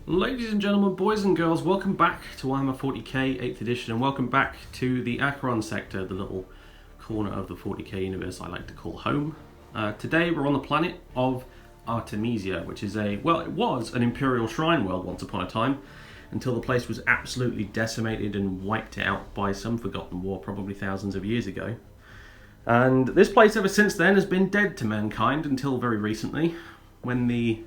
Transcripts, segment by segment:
Ladies and gentlemen, boys and girls, welcome back to Warhammer 40k 8th edition, and welcome back to the Acheron sector, the little corner of the 40k universe I like to call home. Today we're on the planet of Artemisia, which is it was an Imperial Shrine world once upon a time, until the place was absolutely decimated and wiped out by some forgotten war, probably thousands of years ago. And this place ever since then has been dead to mankind until very recently, when the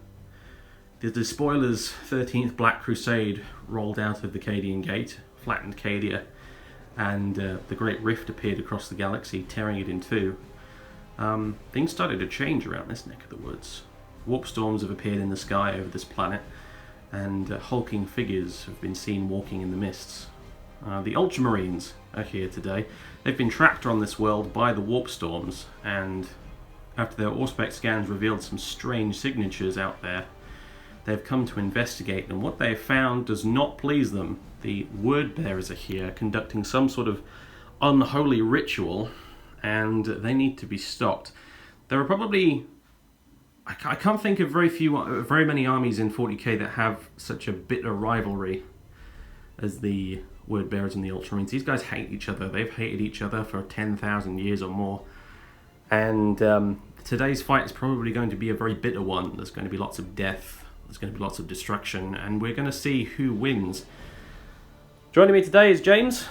Despoiler's 13th Black Crusade rolled out of the Cadian Gate, flattened Cadia, and the Great Rift appeared across the galaxy, tearing it in two. Things started to change around this neck of the woods. Warp storms have appeared in the sky over this planet, and hulking figures have been seen walking in the mists. The Ultramarines are here today. They've been trapped on this world by the warp storms, and after their Auspex scans revealed some strange signatures out there, they've come to investigate, and what they've found does not please them. The word bearers are here conducting some sort of unholy ritual, and they need to be stopped. There are probably, I can't think of very many armies in 40k that have such a bitter rivalry as the word bearers and the Ultramarines. These guys hate each other. They've hated each other for 10,000 years or more, and today's fight is probably going to be a very bitter one. There's going to be lots of death. There's going to be lots of destruction, and we're going to see who wins. Joining me today is James.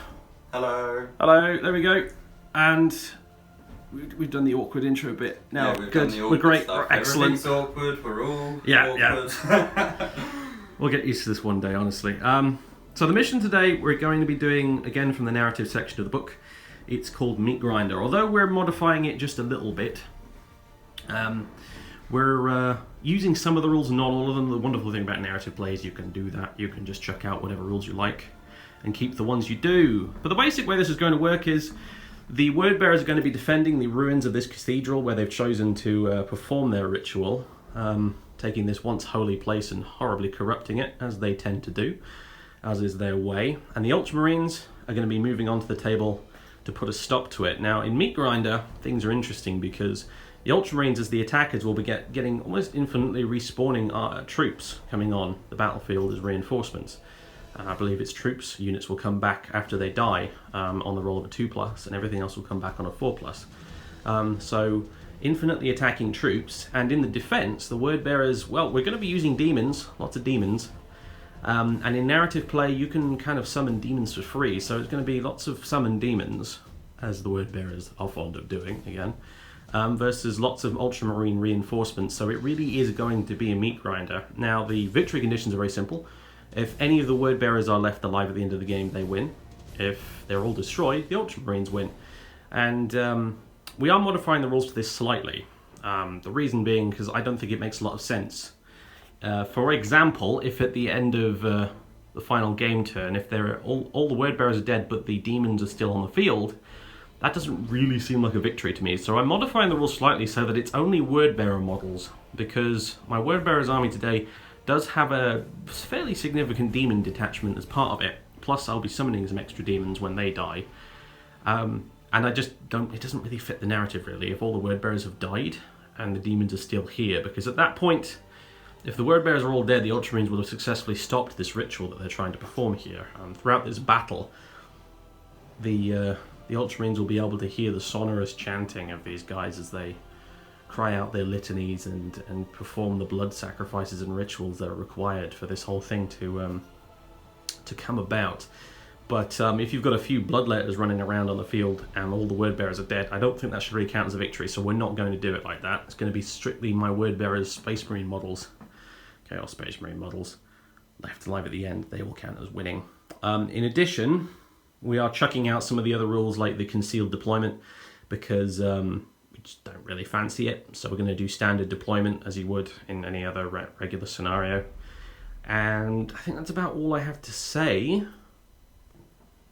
Hello. Hello, there we go. And we've done the awkward intro bit. Now, we've good. done the We're great. Stuff. We're excellent. Everything's awkward. We're all awkward. Yeah. We'll get used to this one day, honestly. So the mission today, we're going to be doing, again, from the narrative section of the book. It's called Meat Grinder. Although we're modifying it just a little bit, we're using some of the rules, not all of them. The wonderful thing about narrative play is you can do that. You can just chuck out whatever rules you like and keep the ones you do. But the basic way this is going to work is the word bearers are going to be defending the ruins of this cathedral where they've chosen to perform their ritual, taking this once holy place and horribly corrupting it, as they tend to do, as is their way. And the Ultramarines are going to be moving onto the table to put a stop to it. Now, in Meat Grinder, things are interesting because the Ultramarines, as the attackers, will be getting almost infinitely respawning troops coming on the battlefield as reinforcements. I believe it's troops. Units will come back after they die on the roll of a 2+, and everything else will come back on a 4+. So infinitely attacking troops, and in the defense, the word bearers, well, we're going to be using demons, lots of demons. And in narrative play, you can kind of summon demons for free, so it's going to be lots of summoned demons, as the word bearers are fond of doing, again. Versus lots of Ultramarine reinforcements, so it really is going to be a meat grinder. Now, the victory conditions are very simple. If any of the word bearers are left alive at the end of the game, they win. If they're all destroyed, the Ultramarines win. And we are modifying the rules for this slightly. The reason being because I don't think it makes a lot of sense. For example, if at the end of the final game turn, if all the word bearers are dead but the demons are still on the field, that doesn't really seem like a victory to me. So I'm modifying the rules slightly so that it's only word bearer models, because my word bearers army today does have a fairly significant demon detachment as part of it. Plus I'll be summoning some extra demons when they die. And I just don't, it doesn't really fit the narrative really if all the word bearers have died and the demons are still here, because at that point, if the word bearers are all dead, the Ultramarines will have successfully stopped this ritual that they're trying to perform here. Throughout this battle, the Ultramarines will be able to hear the sonorous chanting of these guys as they cry out their litanies and perform the blood sacrifices and rituals that are required for this whole thing to come about. But if you've got a few bloodletters running around on the field and all the word bearers are dead, I don't think that should really count as a victory, so we're not going to do it like that. It's going to be strictly my word bearers Space Marine models, Chaos Space Marine models, left alive at the end. They will count as winning. In addition, we are chucking out some of the other rules like the concealed deployment because we just don't really fancy it. So we're going to do standard deployment as you would in any other regular scenario. And I think that's about all I have to say.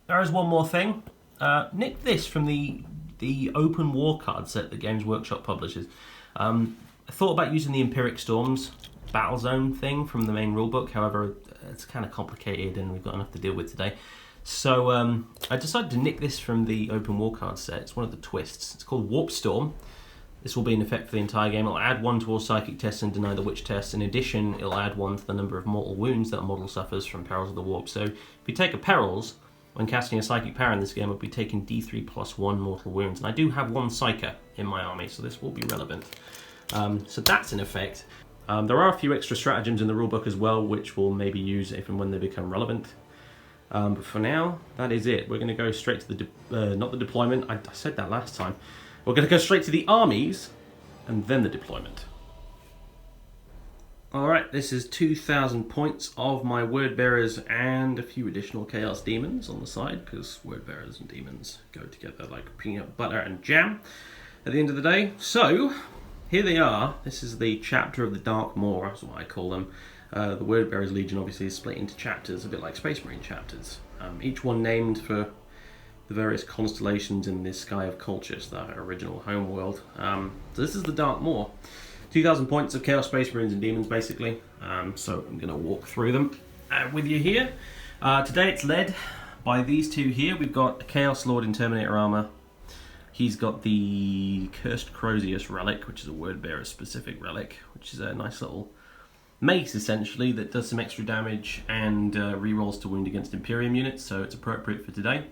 There is one more thing. Nick this from the open war card set that Games Workshop publishes. I thought about using the Empiric Storms battle zone thing from the main rulebook. However, it's kind of complicated and we've got enough to deal with today. So I decided to nick this from the open war card set. It's one of the twists. It's called Warp Storm. This will be in effect for the entire game. It'll add 1 to all psychic tests and deny the witch tests. In addition, it'll add 1 to the number of mortal wounds that a model suffers from Perils of the Warp. So if you take a Perils, when casting a psychic power in this game, I'll be taking D3 plus 1 mortal wounds. And I do have 1 Psyker in my army, so this will be relevant. So that's in effect. There are a few extra stratagems in the rulebook as well, which we'll maybe use if and when they become relevant. But for now, that is it. We're going to go straight to the, not the deployment, I said that last time. We're going to go straight to the armies, and then the deployment. Alright, this is 2,000 points of my word bearers and a few additional chaos demons on the side, because word bearers and demons go together like peanut butter and jam at the end of the day. So, here they are. This is the chapter of the Dark Maw, that's what I call them. The word bearers legion obviously is split into chapters, a bit like Space Marine chapters. Each one named for the various constellations in this sky of cultures, that original home world. So this is the Dark Maw. 2,000 points of Chaos Space Marines and Demons, basically. So I'm going to walk through them with you here. Today it's led by these two here. We've got a Chaos Lord in Terminator armor. He's got the Cursed Crozius relic, which is a word bearer specific relic, which is a nice little mace essentially that does some extra damage and rerolls to wound against Imperium units, so it's appropriate for today.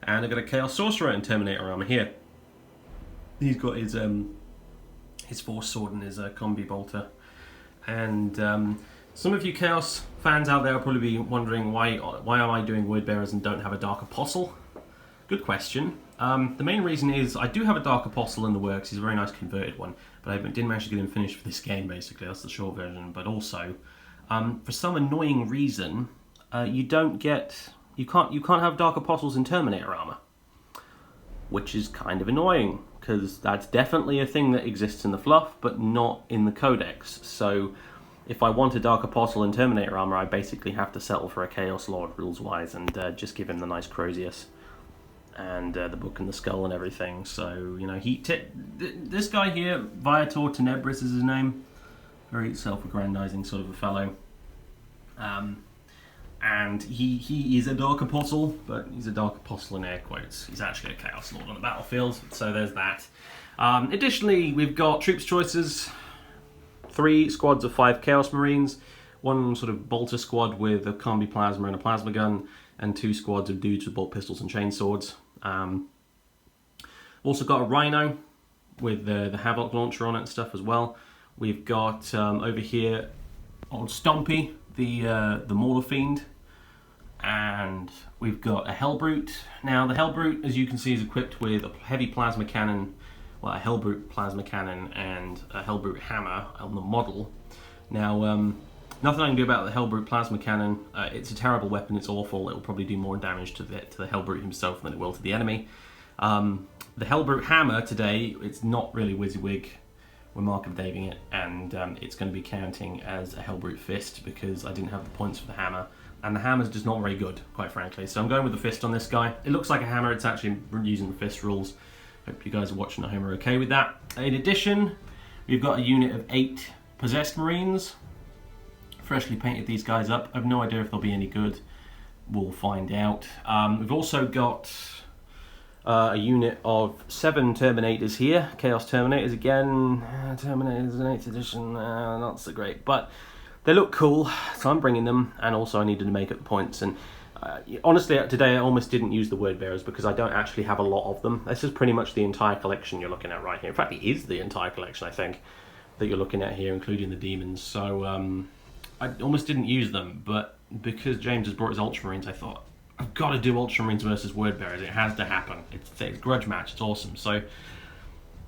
And I've got a Chaos Sorcerer in Terminator armor here. He's got his Force Sword and his Combi Bolter. And some of you Chaos fans out there will probably be wondering why am I doing Word Bearers and don't have a Dark Apostle? Good question. The main reason is I do have a Dark Apostle in the works. He's a very nice converted one, but I didn't manage to get him finished for this game, basically. That's the short version. But also, for some annoying reason, you can't have Dark Apostles in Terminator armor, which is kind of annoying, because that's definitely a thing that exists in the fluff, but not in the Codex. So if I want a Dark Apostle in Terminator armor, I basically have to settle for a Chaos Lord rules-wise, and just give him the nice Crozius and the Book and the Skull and everything. So, you know, this guy here, Viator Tenebris is his name, very self-aggrandizing sort of a fellow. And he is a Dark Apostle, but he's a Dark Apostle in air quotes. He's actually a Chaos Lord on the battlefield, so there's that. Additionally, we've got troops choices. 3 squads of 5 Chaos Marines, 1 sort of bolter squad with a combi plasma and a plasma gun, and 2 squads of dudes with bolt pistols and chainswords. Also got a Rhino with the Havoc launcher on it and stuff as well. We've got over here old Stompy, the Mauler Fiend. And we've got a Hellbrute. Now the Hellbrute, as you can see, is equipped with a heavy plasma cannon, well, a Hellbrute plasma cannon and a Hellbrute hammer on the model. Now, nothing I can do about the Hellbrute plasma cannon. It's a terrible weapon, it's awful. It will probably do more damage to the Hellbrute himself than it will to the enemy. The Hellbrute hammer today, it's not really WYSIWYG. We're Mark of Daving it, and it's going to be counting as a Hellbrute fist because I didn't have the points for the hammer. And the hammer's just not very good, quite frankly. So I'm going with the fist on this guy. It looks like a hammer, it's actually using the fist rules. Hope you guys are watching at home are okay with that. In addition, we've got a unit of 8 Possessed Marines. Freshly painted these guys up. I have no idea if they'll be any good. We'll find out. We've also got a unit of 7 Terminators here. Chaos Terminators again. Terminators in 8th edition, not so great. But they look cool, so I'm bringing them, and also I needed to make up the points. And honestly, today I almost didn't use the word bearers because I don't actually have a lot of them. This is pretty much the entire collection you're looking at right here. In fact, it is the entire collection, I think, that you're looking at here, including the demons. So I almost didn't use them, but because James has brought his Ultramarines, I thought, I've got to do Ultramarines versus word bearers. It has to happen. It's a grudge match. It's awesome. So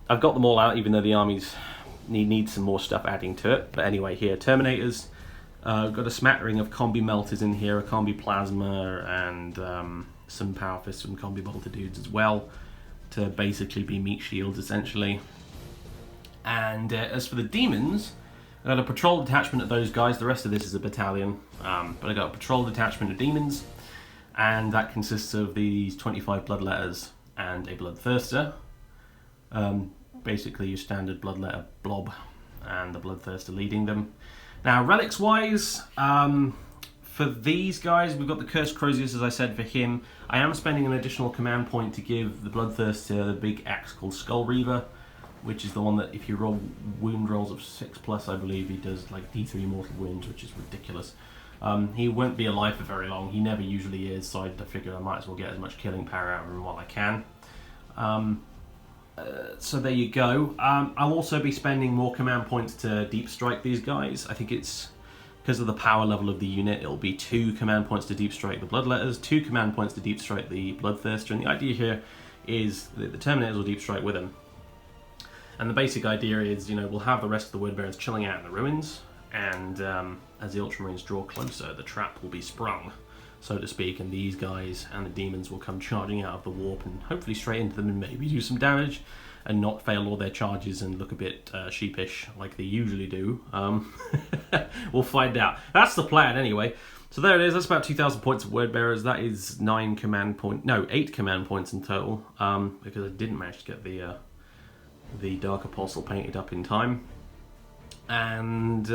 I've got them all out, even though the armies need some more stuff adding to it. But anyway, here, Terminators. Got a smattering of combi melters in here, a combi plasma, and some power fists and combi bolter dudes as well, to basically be meat shields essentially. And as for the demons, I got a patrol detachment of those guys. The rest of this is a battalion, but I got a patrol detachment of demons, and that consists of these 25 bloodletters and a bloodthirster. Basically your standard bloodletter blob, and the bloodthirster leading them. Now, relics-wise, for these guys, we've got the Cursed Crozius, as I said, for him. I am spending an additional command point to give the bloodthirster the big axe called Skull Reaver, which is the one that if you roll wound rolls of 6+, I believe he does like D3 mortal wounds, which is ridiculous. He won't be alive for very long. He never usually is, so I figured I might as well get as much killing power out of him while I can. So there you go. I'll also be spending more command points to deep strike these guys. I think it's because of the power level of the unit. It'll be 2 command points to deep strike the Bloodletters, 2 command points to deep strike the Bloodthirster, and the idea here is that the Terminators will deep strike with him. And the basic idea is, we'll have the rest of the Wordbearers chilling out in the ruins, and as the Ultramarines draw closer, the trap will be sprung, so to speak, and these guys and the demons will come charging out of the warp and hopefully straight into them and maybe do some damage and not fail all their charges and look a bit sheepish like they usually do. We'll find out. That's the plan anyway. So there it is. That's about 2,000 points of Wordbearers. That is 8 command points in total, because I didn't manage to get the Dark Apostle painted up in time. And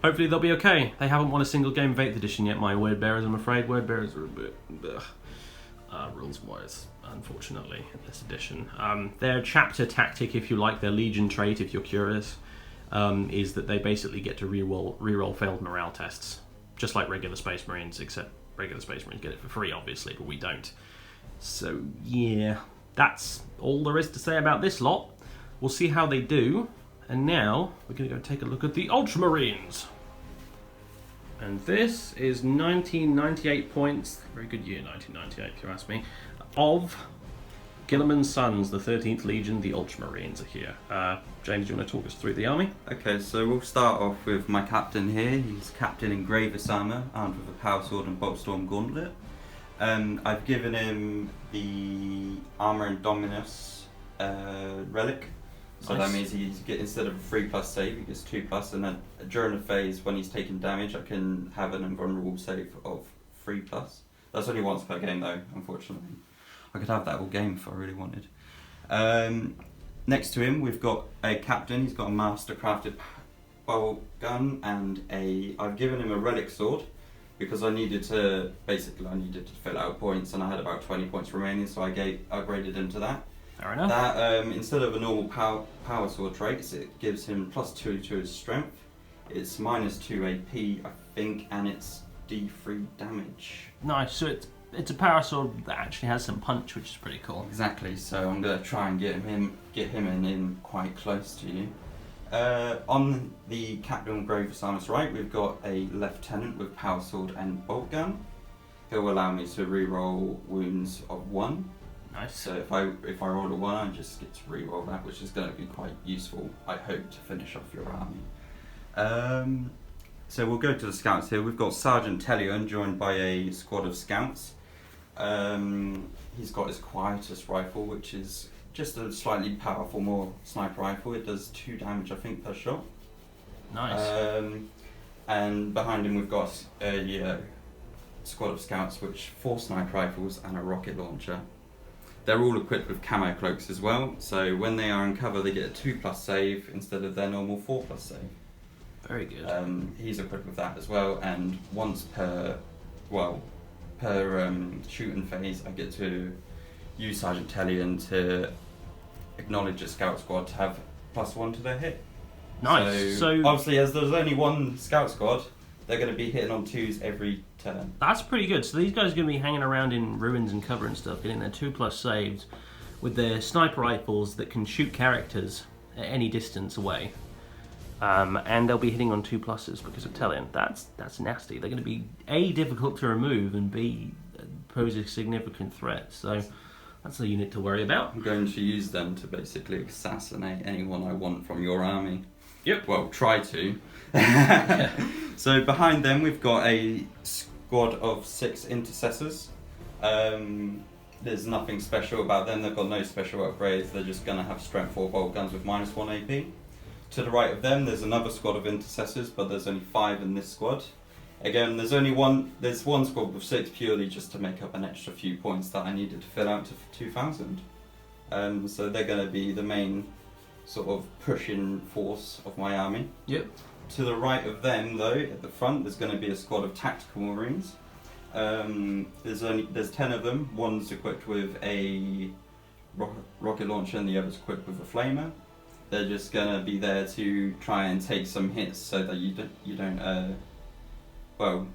hopefully they'll be okay. They haven't won a single game of 8th edition yet, my Wordbearers, I'm afraid. Wordbearers are a bit rules-wise, unfortunately, in this edition. Their chapter tactic, if you like, their Legion trait, if you're curious, is that they basically get to re-roll failed morale tests, just like regular Space Marines, except regular Space Marines get it for free, obviously, but we don't. So, yeah, that's all there is to say about this lot. We'll see how they do. And now, we're going to go take a look at the Ultramarines. And this is 1998 points, very good year, 1998, if you ask me, of Guilliman's Sons, the 13th Legion, the Ultramarines are here. James, do you want to talk us through the army? Okay, so we'll start off with my captain here. He's captain in Gravis armour, armed with a power sword and boltstorm gauntlet. I've given him the Armour and Dominus relic. So Nice. that means instead of a 3+ save, he gets 2+, and then during the phase when he's taking damage, I can have an invulnerable save of 3+. That's only once per game though, unfortunately. I could have that all game if I really wanted. Next to him, we've got a captain. He's got a master-crafted bolt gun, and I've given him a relic sword because I needed to fill out points, and I had about 20 points remaining, so I upgraded him to that. Fair enough. That instead of a normal power sword trait, it gives him +2 to his strength. It's -2 AP, I think, and it's D3 damage. Nice, so it's a power sword that actually has some punch, which is pretty cool. Exactly. So I'm gonna try and get him in quite close to you. On the Captain Gravis Armor's right, we've got a lieutenant with power sword and bolt gun. He'll allow me to re-roll wounds of 1. Nice. So if I roll a 1, I just get to re-roll that, which is going to be quite useful, I hope, to finish off your army. So we'll go to the scouts here. We've got Sergeant Tellion joined by a squad of scouts. He's got his Quietus rifle, which is just a slightly powerful, more sniper rifle. It does 2 damage, I think, per shot. Nice. And behind him we've got a squad of scouts, which 4 sniper rifles and a rocket launcher. They're all equipped with camo cloaks as well, so when they are in cover they get a 2+ save instead of their normal 4+ save. Very good. He's equipped with that as well, and once per shooting phase I get to use Sergeant Tellion to acknowledge a scout squad to have +1 to their hit. Nice. So obviously, as there's only one scout squad, they're going to be hitting on 2s every turn. that's pretty good. So these guys are going to be hanging around in ruins and cover and stuff, getting their 2+ saves with their sniper rifles that can shoot characters at any distance away. And they'll be hitting on 2+ because of Tellion. That's nasty. They're going to be A, difficult to remove, and B, pose a significant threat. So that's a unit to worry about. I'm going to use them to basically assassinate anyone I want from your army. Yep. Well, try to. So behind them we've got a squad of 6 intercessors. There's nothing special about them. They've got no special upgrades. They're just going to have strength 4 bolt guns with -1 AP. To the right of them there's another squad of intercessors, but there's only 5 in this squad. Again, there's one squad with 6 purely just to make up an extra few points that I needed to fill out to 2,000. So they're going to be the main sort of pushing force of my army. Yep. To the right of them, though, at the front, there's going to be a squad of tactical marines. There's 10 of them. One's equipped with a rocket launcher, and the other's equipped with a flamer. They're just gonna be there to try and take some hits so that you don't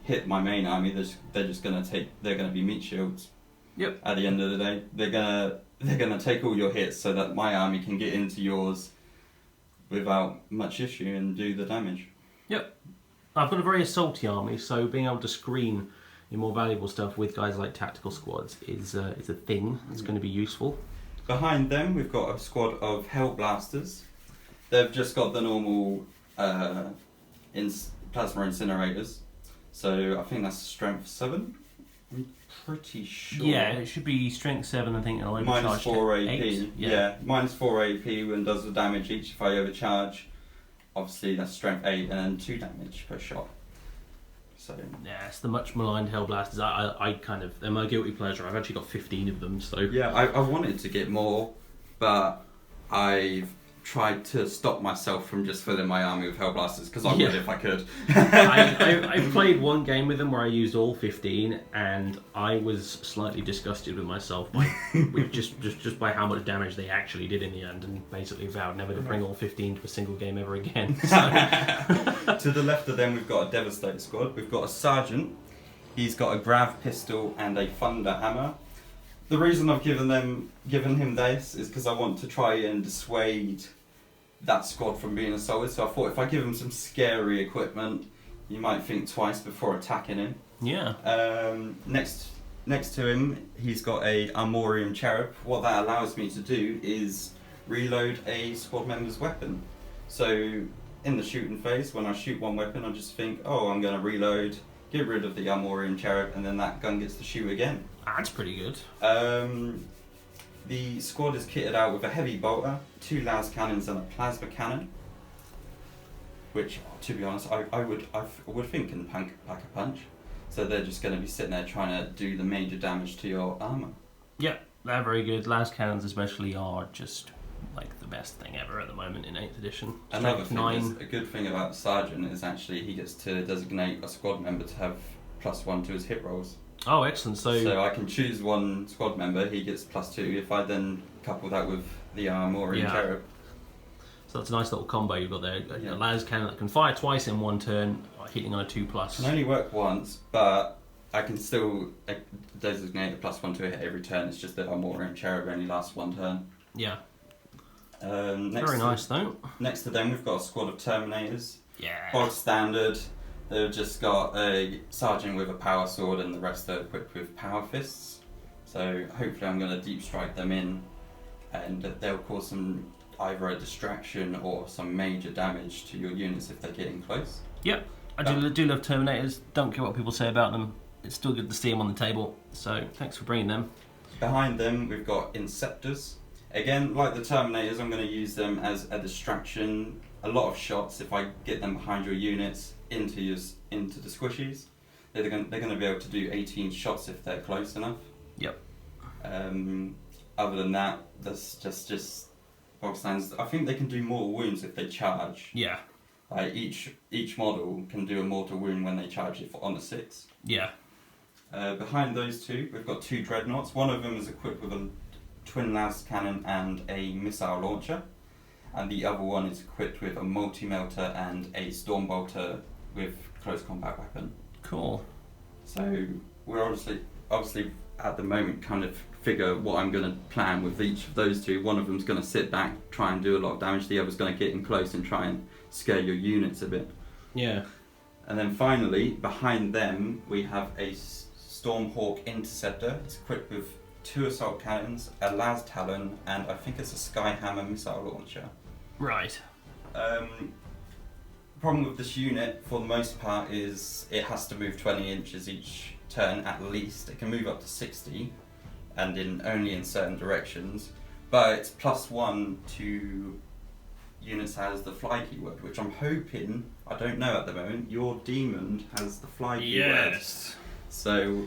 hit my main army. They're gonna be meat shields. Yep. At the end of the day, they're gonna take all your hits so that my army can get into yours without much issue and do the damage. Yep. I've got a very assaulty army, so being able to screen your more valuable stuff with guys like tactical squads is a thing that's going to be useful. Behind them, we've got a squad of Hellblasters. They've just got the normal plasma incinerators. So I think that's strength 7. I'm pretty sure. Yeah, it should be strength 7, I think. Minus 4 AP. 8. Yeah, minus 4 AP and does the damage each if I overcharge. Obviously, that's strength 8 and then 2 damage per shot. So yeah, it's the much maligned Hellblasters. I kind of, they're my guilty pleasure. I've actually got 15 of them. So yeah, I wanted to get more, but I've tried to stop myself from just filling my army with Hellblasters because I would if I could. I played one game with them where I used all 15, and I was slightly disgusted with myself by just by how much damage they actually did in the end, and basically vowed never to bring all 15 to a single game ever again. So. To the left of them, we've got a Devastator squad. We've got a Sergeant. He's got a Grav pistol and a Thunder hammer. The reason I've given him this is because I want to try and dissuade that squad from being assaulted. So I thought if I give him some scary equipment, you might think twice before attacking him. Yeah. Next to him, he's got a Armorium Cherub. What that allows me to do is reload a squad member's weapon. So in the shooting phase, when I shoot one weapon, I just think, oh, I'm going to reload, get rid of the Armorium Cherub, and then that gun gets to shoot again. That's pretty good. The squad is kitted out with a heavy bolter, 2 las cannons and a plasma cannon, which, to be honest, I would think can pack a punch. So they're just going to be sitting there trying to do the major damage to your armour. Yep, they're very good. Las cannons especially are just like the best thing ever at the moment in 8th edition. Another thing is, a good thing about the Sergeant is actually he gets to designate a squad member to have +1 to his hit rolls. Oh, excellent. So I can choose one squad member, he gets +2 if I then couple that with the Armorium Cherub. So that's a nice little combo you've got there. A las cannon that can fire twice in one turn, hitting on a 2+. Can only work once, but I can still designate a +1 to a hit every turn. It's just that Armorium Cherub only lasts 1 turn. Yeah. Very nice though. Next to them we've got a squad of Terminators. Yeah. Bog standard. They've just got a sergeant with a power sword and the rest are equipped with power fists. So hopefully I'm going to deep strike them in and they'll cause either a distraction or some major damage to your units if they're getting close. Yep, I do love Terminators. Don't care what people say about them. It's still good to see them on the table. So thanks for bringing them. Behind them we've got Inceptors. Again, like the Terminators, I'm going to use them as a distraction. A lot of shots if I get them behind your units into the squishies. They're going to be able to do 18 shots if they're close enough. Yep. Other than that, that's just bog stands. I think they can do mortal wounds if they charge. Yeah. Like each model can do a mortal wound when they charge it on a 6. Yeah. Behind those two, we've got 2 dreadnoughts. One of them is equipped with a twin las cannon and a missile launcher, and the other one is equipped with a multi-melter and a storm bolter with close combat weapon. Cool. So we're obviously at the moment kind of figure what I'm going to plan with each of those two. One of them's going to sit back, try and do a lot of damage. The other's going to get in close and try and scare your units a bit. Yeah. And then finally, behind them, we have a Stormhawk Interceptor. It's equipped with 2 assault cannons, a las talon, and I think it's a Skyhammer missile launcher. Right. Problem with this unit, for the most part, is it has to move 20 inches each turn at least. It can move up to 60, and only in certain directions. But it's +1 to units has the fly keyword, which I'm hoping, I don't know at the moment, your demon has the fly keyword. Yes. So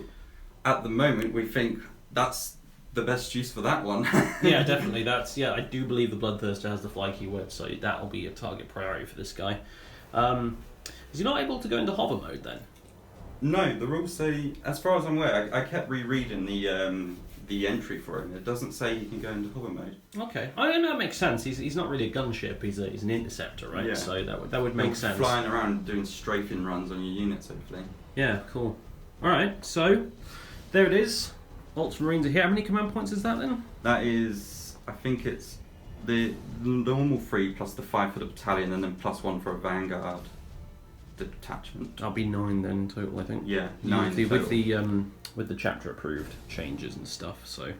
at the moment we think that's the best use for that one. Yeah, definitely. I do believe the Bloodthirster has the fly keyword, so that'll be a target priority for this guy. Is he not able to go into hover mode then? No, the rules say, as far as I'm aware, I kept rereading the entry for him. It doesn't say he can go into hover mode. Okay, I mean that makes sense. He's not really a gunship. He's an interceptor, right? Yeah. So that would make sense. Flying around doing strafing runs on your units, hopefully. Yeah, cool. All right, so there it is. Ultramarines are here. How many command points is that then? That is, I think it's the normal 3 plus the 5 for the battalion, and then +1 for a vanguard detachment. I'll be 9 then in total, I think. Yeah, 9 total. With the chapter approved changes and stuff. So,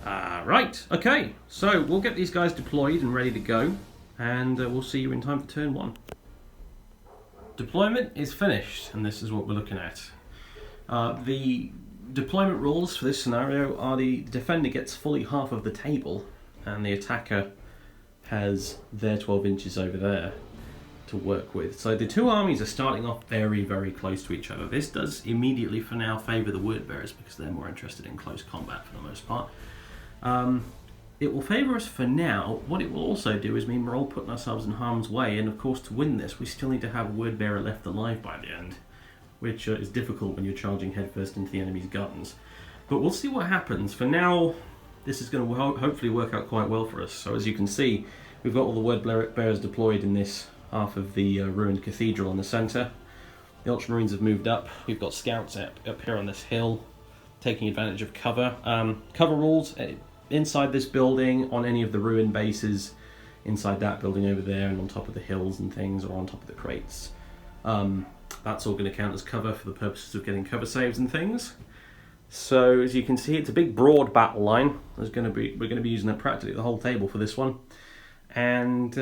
right, okay. So we'll get these guys deployed and ready to go, and we'll see you in time for turn 1. Deployment is finished, and this is what we're looking at. The deployment rules for this scenario are the defender gets fully half of the table, and the attacker has their 12 inches over there to work with. So the two armies are starting off very, very close to each other. This does immediately for now favour the word bearers because they're more interested in close combat for the most part. It will favour us for now. What it will also do is mean we're all putting ourselves in harm's way, and of course to win this we still need to have a word bearer left alive by the end, which is difficult when you're charging headfirst into the enemy's guns. But we'll see what happens. For now, this is going to hopefully work out quite well for us. So as you can see, we've got all the word bearers deployed in this half of the ruined cathedral in the centre. The Ultramarines have moved up. We've got scouts up here on this hill, taking advantage of cover. Cover rules inside this building, on any of the ruined bases, inside that building over there, and on top of the hills and things, or on top of the crates. That's all going to count as cover for the purposes of getting cover saves and things. So as you can see, it's a big broad battle line. We're going to be using it practically the whole table for this one, and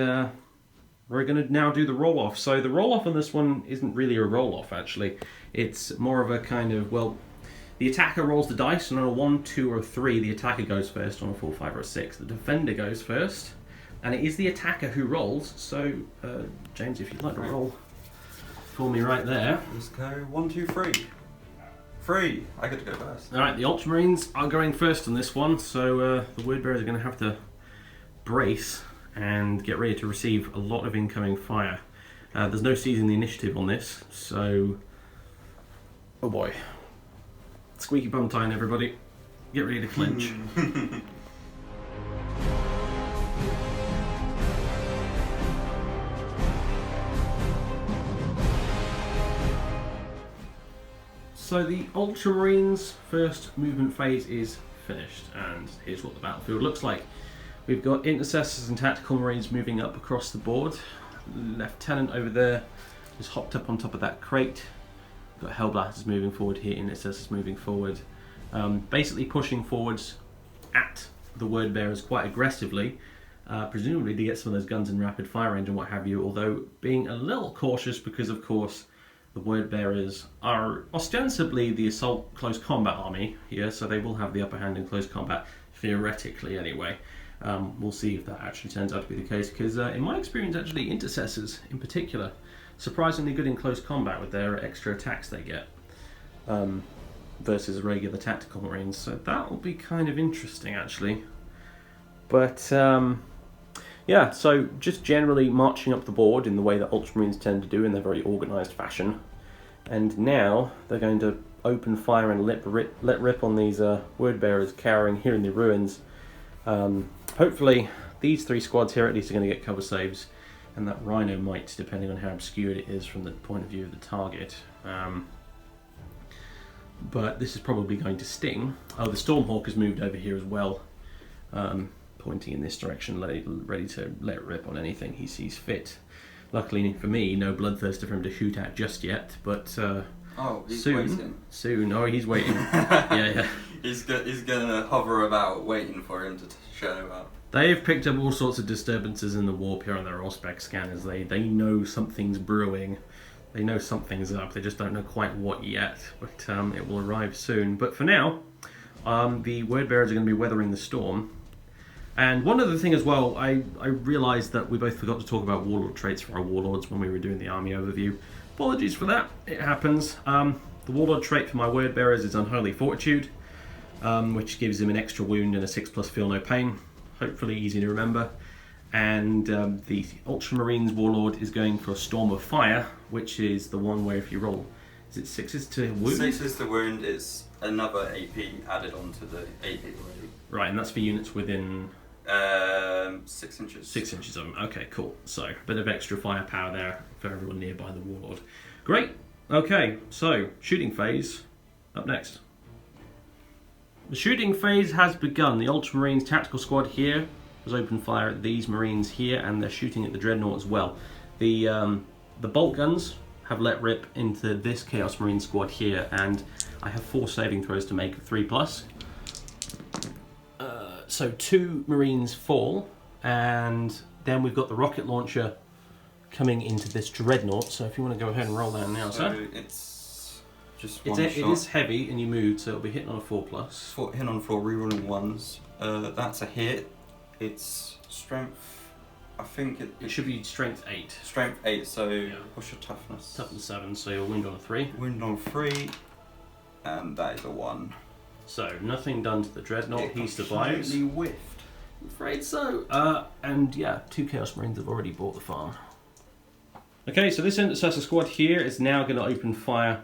we're going to now do the roll off. So the roll off on this one isn't really a roll off actually. It's more of a kind of, well, the attacker rolls the dice, and on a 1, 2, or 3, the attacker goes first. On a 4, 5, or a 6, the defender goes first, and it is the attacker who rolls. So James, if you'd like to roll for me right there. Let's go 1, 2, 3. 3. I get to go first. Alright, the Ultramarines are going first on this one, so the word bearers are going to have to brace and get ready to receive a lot of incoming fire. There's no seizing the initiative on this, so oh boy, squeaky bum time, everybody. Get ready to clinch. So the Ultramarines' first movement phase is finished, and here's what the battlefield looks like. We've got Intercessors and Tactical Marines moving up across the board. Lieutenant over there just hopped up on top of that crate. We've got Hellblasters moving forward here, Intercessors moving forward. Basically pushing forwards at the word bearers quite aggressively, presumably to get some of those guns in rapid fire range and what have you, although being a little cautious because of course the word bearers are ostensibly the assault close combat army here, so they will have the upper hand in close combat, theoretically anyway. We'll see if that actually turns out to be the case, because in my experience actually Intercessors in particular surprisingly good in close combat with their extra attacks they get versus regular Tactical Marines, so that will be kind of interesting actually. But yeah, so just generally marching up the board in the way that Ultramarines tend to do in their very organised fashion. And now they're going to open fire and let rip on these word bearers cowering here in the ruins. Hopefully these 3 squads here at least are going to get cover saves, and that Rhino might, depending on how obscured it is from the point of view of the target. But this is probably going to sting. Oh, the Stormhawk has moved over here as well. Pointing in this direction, ready to let rip on anything he sees fit. Luckily for me, no bloodthirster for him to shoot at just yet, but oh, he's soon, waiting. Soon. Oh, he's waiting. yeah. He's gonna hover about, waiting for him to show up. They've picked up all sorts of disturbances in the warp here on their Auspex scanners. They know something's brewing. They know something's up. They just don't know quite what yet, but it will arrive soon. But for now, the word bearers are going to be weathering the storm. And one other thing as well, I realised that we both forgot to talk about warlord traits for our warlords when we were doing the army overview. Apologies for that, it happens. The warlord trait for my word bearers is Unholy Fortitude, which gives him an extra wound and a 6+ feel no pain. Hopefully easy to remember. And the Ultramarines warlord is going for Storm of Fire, which is the one where if you roll, is it 6s to wound? 6s to wound, it's another AP added onto the AP already. Right, and that's for units within 6 inches. 6 inches of them. Okay, cool. So a bit of extra firepower there for everyone nearby the Warlord. Great. Okay, so shooting phase up next. The shooting phase has begun. The Ultramarines tactical squad here has opened fire at these Marines here, and they're shooting at the Dreadnought as well. The bolt guns have let rip into this Chaos Marine squad here, and I have 4 saving throws to make of 3+. So 2 Marines fall, and then we've got the rocket launcher coming into this Dreadnought. So if you want to go ahead and roll that now, sir. It's just one It shot. is heavy, and you moved, so it'll be hitting on a 4+. Hit on 4, rerolling 1s. That's a hit. It's strength. I think It should be strength 8. strength 8. So what's your toughness? Toughness 7, so you'll wound on a 3. Wound on 3, and that is a 1. So nothing done to the Dreadnought. He survives. Completely whiffed. I'm afraid so. And yeah, 2 Chaos Marines have already bought the farm. Okay, so this Intercessor squad here is now going to open fire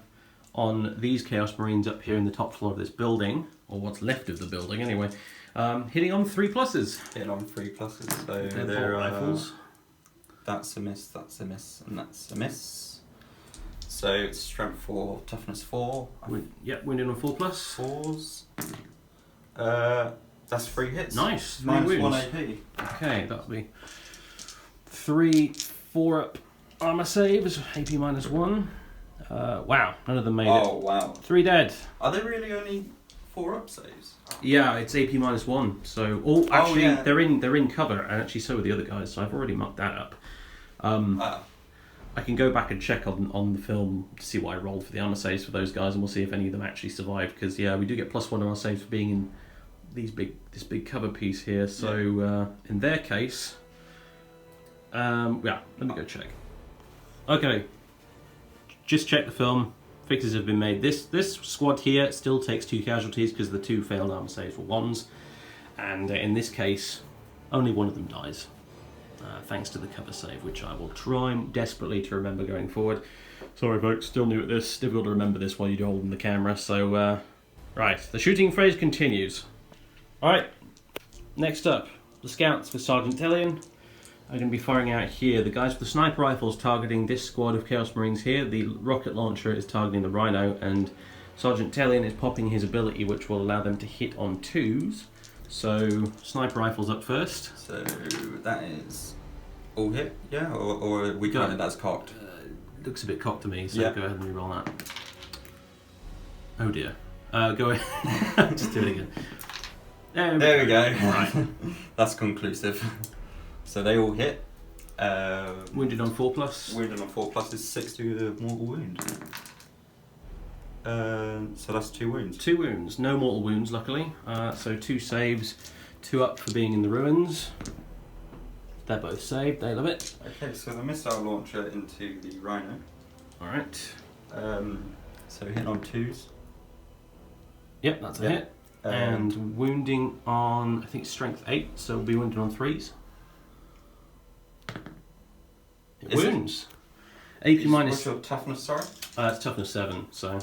on these Chaos Marines up here in the top floor of this building, or what's left of the building anyway, hitting on 3+. Hitting on 3+. So They're they're bolt rifles. that's a miss, and that's a miss. So it's strength 4, toughness 4. Yep, wounded on 4+. 4s. That's 3 hits. Nice. 3 Minus wounds. 1 AP. Okay, that'll be 3 4-up armor saves, AP -1. Wow, none of them made it. Oh wow. 3 dead. Are they really only 4-up saves? Yeah, it's AP -1. So, actually, yeah. they're in cover, and actually so are the other guys. So I've already mucked that up. I can go back and check on the film to see what I rolled for the armor saves for those guys, and we'll see if any of them actually survived. Because yeah, we do get +1 armor saves for being in this big cover piece here. So in their case, yeah, let me go check. Okay, just check the film. Fixes have been made. This squad here still takes 2 casualties because the 2 failed armor saves were 1s, and in this case, only 1 of them dies. Thanks to the cover save, which I will try desperately to remember going forward. Sorry folks, still new at this. Difficult to remember this while you're holding the camera. So, right, the shooting phase continues. Alright, next up, the scouts with Sergeant Tellian are going to be firing out here. The guys with the sniper rifles targeting this squad of Chaos Marines here. The rocket launcher is targeting the Rhino, and Sergeant Tellian is popping his ability, which will allow them to hit on 2s. So, sniper rifles up first. So that is all hit, yeah? Or we count it as cocked? Looks a bit cocked to me, so Yeah. go ahead and re-roll that. Oh dear. Go ahead. Just do it again. There we go. Right. That's conclusive. So they all hit. Wounded on 4+. Wounded on 4+ is 6 to the mortal wound. So that's 2 wounds. 2 wounds. No mortal wounds, luckily. So 2 saves, 2 up for being in the ruins. They're both saved. They love it. Okay, so the missile launcher into the Rhino. Alright. So hit on 2s. Yep, that's a hit. And wounding on, I think, strength 8, so it'll be wounded on 3s. It Is it? wounds. AP minus. What's your toughness, sorry? It's toughness 7, so.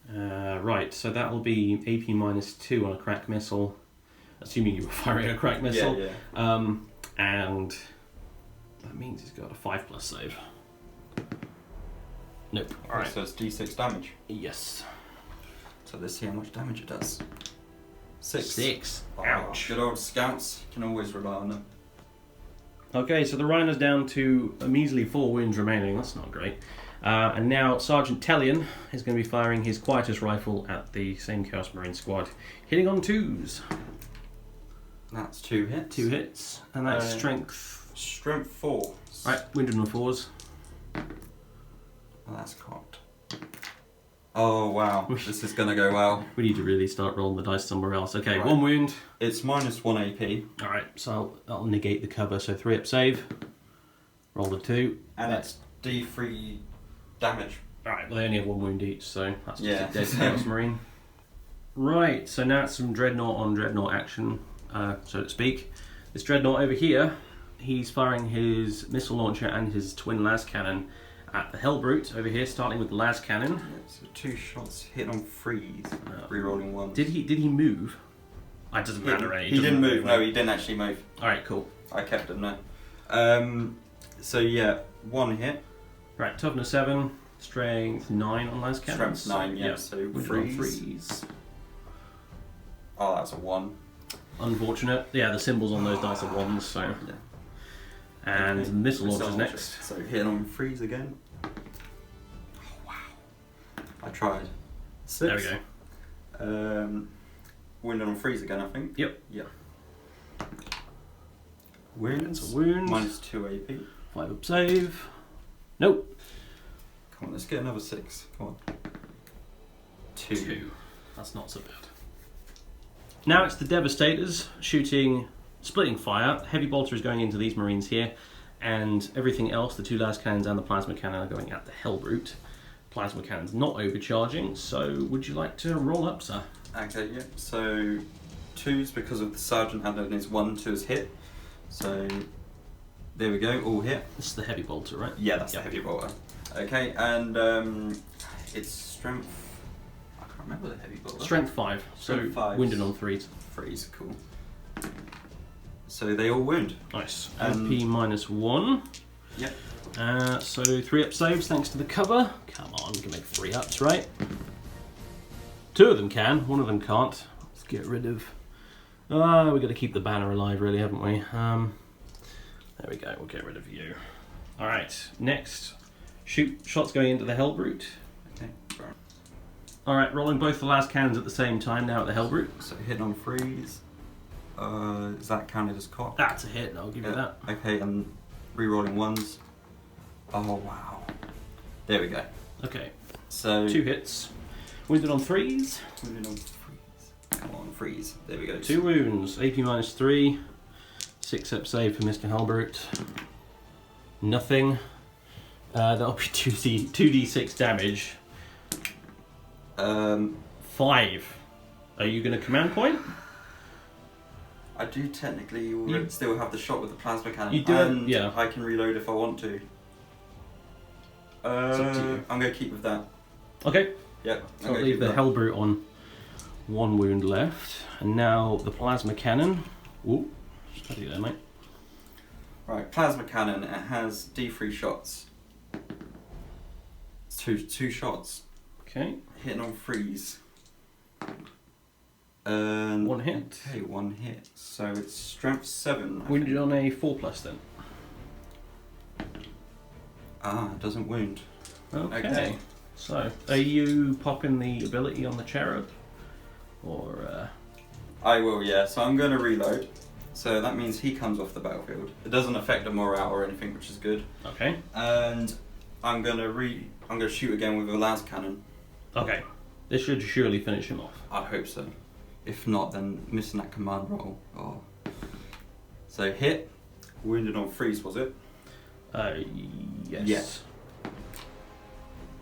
Right, so that will be AP -2 on a crack missile, assuming you were firing a crack missile. Yeah. And that means he's got a 5+ save. Nope. Alright. So it's D6 damage. Yes. So let's see how much damage it does. 6. 6. Oh, Ouch. good old scouts. You can always rely on them. Okay, so the Rhino's down to a measly 4 wounds remaining. That's not great. And now Sergeant Tellian is going to be firing his Quietus rifle at the same Chaos Marine squad, hitting on 2s. That's 2 hits. 2 hits, and that's strength. Strength 4. Right, wounded on 4s. Oh, that's cocked. Oh wow, this is gonna go well. We need to really start rolling the dice somewhere else. Okay, Right. 1 wound. It's -1 AP. Alright, so I'll negate the cover, so 3 up save. Roll a 2. And it's D3 damage. Alright, well they only have 1 wound each, so that's just Yeah. a dead Chaos Marine. Right, so now it's some Dreadnought on Dreadnought action, so to speak. This Dreadnought over here, he's firing his missile launcher and his twin las cannon at the Hellbrute over here, starting with the las cannon. Yeah, so 2 shots hit on freeze, rerolling 1. Did he move? It doesn't matter. He didn't move. No, he didn't actually move. All right, cool. I kept him there. So yeah, 1 hit. Right, toughness 7, strength 9 on las cannon. Strength 9, yeah. So freeze. Oh, that's a 1. Unfortunate. Yeah, the symbols on those dice are 1s, so. Yeah. And okay. missile launch is next. So hit on freeze again. Oh, wow. I tried. 6. There we go. Wound on freeze again, I think. Yep. Yeah. Wounds. That's a wound. Minus 2 AP. 5 up save. Nope. Come on, let's get another 6. Come on. 2. That's not so bad. Now it's the Devastators shooting, splitting fire. Heavy bolter is going into these Marines here, and everything else, the 2 las cannons and the plasma cannon, are going at the Hellbrute. Plasma cannon's not overcharging, so would you like to roll up, sir? Okay, yeah. So 2s because of the sergeant and his 1, 2 is hit. So there we go, all hit. This is the heavy bolter, right? Yeah, that's the heavy bolter. Okay, and it's strength. I can't remember the heavy bolter. Strength 5. Strength 5. Wounded on 3s. 3s, cool. So they all wound. Nice. MP minus 1. Yep. So 3 up saves thanks to the cover. Come on, you can make 3 ups, right? 2 of them can, 1 of them can't. Let's get rid of. We've got to keep the banner alive, really, haven't we? There we go. We'll get rid of you. All right. Next, shots going into the Hellbrute. Okay. All right, rolling both the last cannons at the same time now at the Hellbrute. So hit on freeze. Is that counted as cock? That's a hit. I'll give you that. Okay, and re-rolling 1s. Oh wow. There we go. Okay. So 2 hits. Wounded on 3s. Wounded on freeze. Come on, freeze. There we go. 2 wounds. AP minus 3. 6 up save for Mr. Hellbrute. Nothing. That'll be 2d6 damage. 5. Are you going to command point? I do technically still have the shot with the plasma cannon. You do, and yeah. I can reload if I want to. It's up to you. I'm going to keep with that. Okay. Yep. So I'll leave the Hellbrute on 1 wound left. And now the plasma cannon. Ooh, steady there, mate. Right, plasma cannon. It has D3 shots. It's two shots. Okay. Hitting on freeze. And 1 hit. Okay, 1 hit. So it's strength 7. Wounded on a 4+ then. It doesn't wound. Okay. So, are you popping the ability on the cherub? Or, I will, yeah. So I'm going to reload. So that means he comes off the battlefield. It doesn't affect the morale or anything, which is good. Okay. And I'm going to shoot again with a las cannon. Okay. This should surely finish him off. I hope so. If not, then missing that command roll. Oh. So hit. Wounded on freeze, was it? Yes. Yes.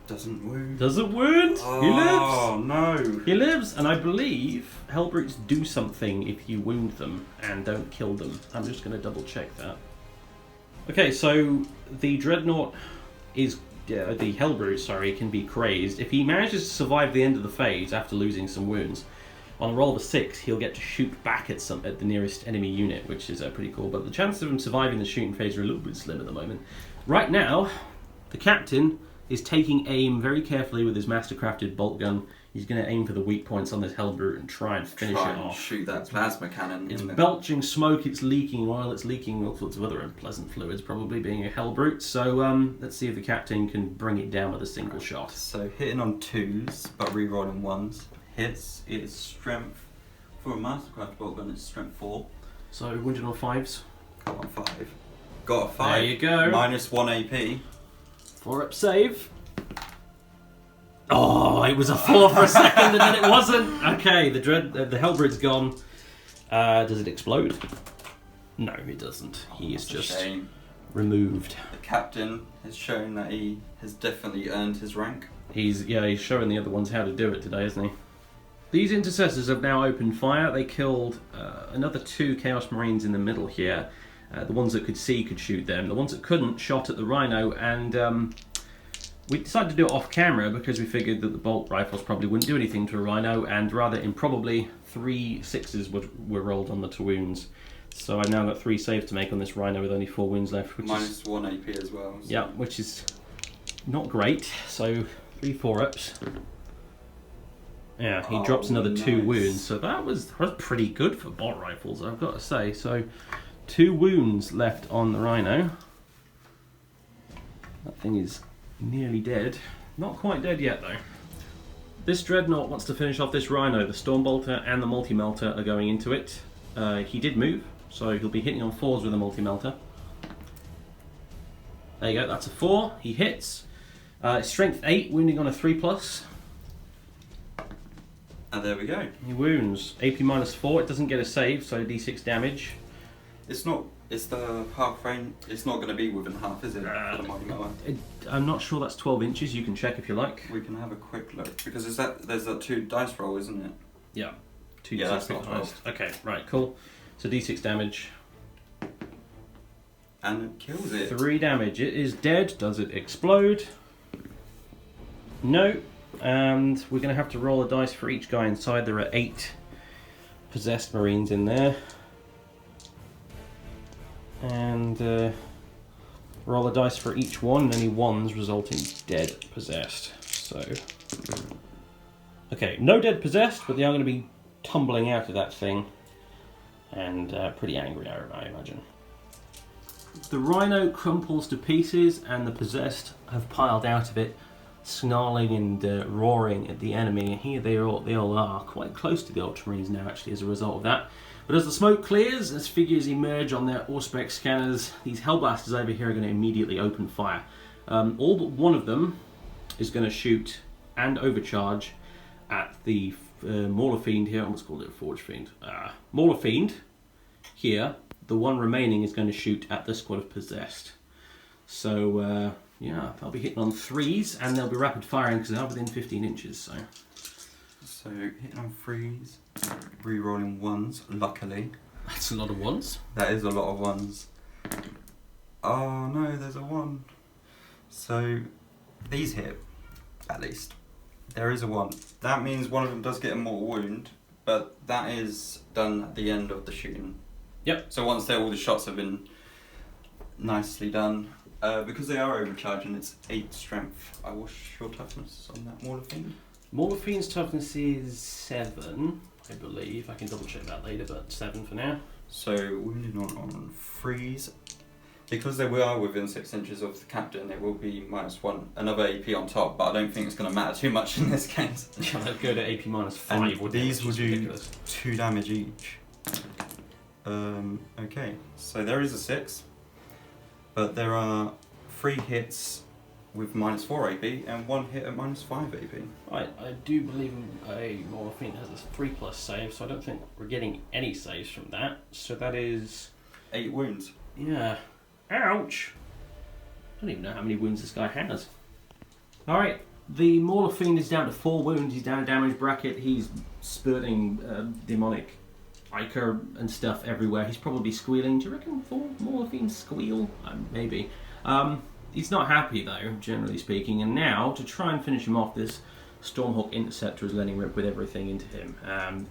Doesn't wound. Doesn't wound? Oh, He lives! Oh no! He lives, and I believe Hellbrutes do something if you wound them and don't kill them. I'm just going to double check that. Okay, so the Dreadnought is... the Hellbrute, sorry, can be crazed. If he manages to survive the end of the phase after losing some wounds, on a roll of a 6, he'll get to shoot back at the nearest enemy unit, which is pretty cool. But the chances of him surviving the shooting phase are a little bit slim at the moment. Right now, the captain is taking aim very carefully with his mastercrafted bolt gun. He's going to aim for the weak points on this Hellbrute and try and finish it off. Shoot that plasma cannon. It's belching smoke, it's leaking oil, it's leaking all sorts of other unpleasant fluids, probably being a Hellbrute. So let's see if the captain can bring it down with a single shot. So hitting on 2s, but re-rolling 1s. Hits is strength. For a mastercraft bolt gun, it's strength 4. So wounded on 5s. Got on 5. Got a 5. There you go. Minus 1 AP. 4 up save. Oh, it was a 4 for a second and then it wasn't. Okay, the Hellbrute's gone. Does it explode? No, it doesn't. He is just removed. The captain has shown that he has definitely earned his rank. He's showing the other ones how to do it today, isn't he? These intercessors have now opened fire. They killed another 2 Chaos Marines in the middle here. The ones that could see could shoot them. The ones that couldn't shot at the Rhino, and We decided to do it off camera because we figured that the bolt rifles probably wouldn't do anything to a rhino, and rather improbably 3 6s were rolled on the 2 wounds. So I've now got 3 saves to make on this rhino with only 4 wounds left. Which Minus 1 AP as well. So. Yeah, which is not great. So 3 4-ups. Yeah, he drops another 2 wounds. So that was pretty good for bolt rifles, I've got to say. So 2 wounds left on the rhino. That thing is nearly dead. Not quite dead yet though. This dreadnought wants to finish off this rhino. The Stormbolter and the multi-melter are going into it. He did move, so he'll be hitting on 4s with a multi-melter. There you go, that's a 4. He hits. Strength 8, wounding on a 3+. And there we go. He wounds. AP -4, it doesn't get a save, so D6 damage. It's the half range. It's not going to be within half, is it? For the multi-melter? I'm not sure that's 12 inches, you can check if you like. We can have a quick look. Because there's that 2 dice roll, isn't it? Yeah. 2 Yeah, D6 that's not 12. Okay, right, cool. So D6 damage. And it kills it. 3 damage. It is dead. Does it explode? No. And we're going to have to roll a dice for each guy inside. There are 8 possessed Marines in there. And roll a dice for each one. Any 1s result in dead possessed. So, okay, no dead possessed, but they are going to be tumbling out of that thing. And pretty angry, I imagine. The rhino crumples to pieces, and the possessed have piled out of it, snarling and roaring at the enemy. And here they all are, quite close to the Ultramarines now, actually, as a result of that. But as the smoke clears, as figures emerge on their Auspex scanners, these Hellblasters over here are going to immediately open fire. All but one of them is going to shoot and overcharge at the Mauler Fiend here. I almost called it a Forge Fiend. Mauler Fiend here. The one remaining is going to shoot at the squad of possessed. So, yeah, they'll be hitting on 3s, and they'll be rapid firing because they are within 15 inches. So hitting on 3s, re-rolling 1s, luckily. That's a lot of 1s. That is a lot of 1s. Oh no, there's a 1. So these hit, at least. There is a 1. That means one of them does get a mortal wound, but that is done at the end of the shooting. Yep. So once all the shots have been nicely done, because they are overcharging, it's 8 strength. What's your toughness on that Mauler Fiend? Mauler Fiend's toughness is 7, I believe. I can double check that later, but 7 for now. So wounded on 3s. Because they are within 6 inches of the captain, it will be -1, another AP on top, but I don't think it's going to matter too much in this case. Yeah, they'll go to AP -5. And these will do 2 damage each. Okay, so there is a 6, but there are 3 hits with -4 AP and 1 hit at -5 AP. I do believe a Mauler Fiend has a 3+ save, so I don't think we're getting any saves from that. So that is 8 wounds. Yeah. Ouch! I don't even know how many wounds this guy has. Alright, the Mauler Fiend is down to 4 wounds. He's down a damage bracket. He's spurting demonic ichor and stuff everywhere. He's probably squealing. Do you reckon Mauler Fiends squeal? Maybe. He's not happy though, generally speaking. And now, to try and finish him off, this Stormhawk Interceptor is letting rip with everything into him.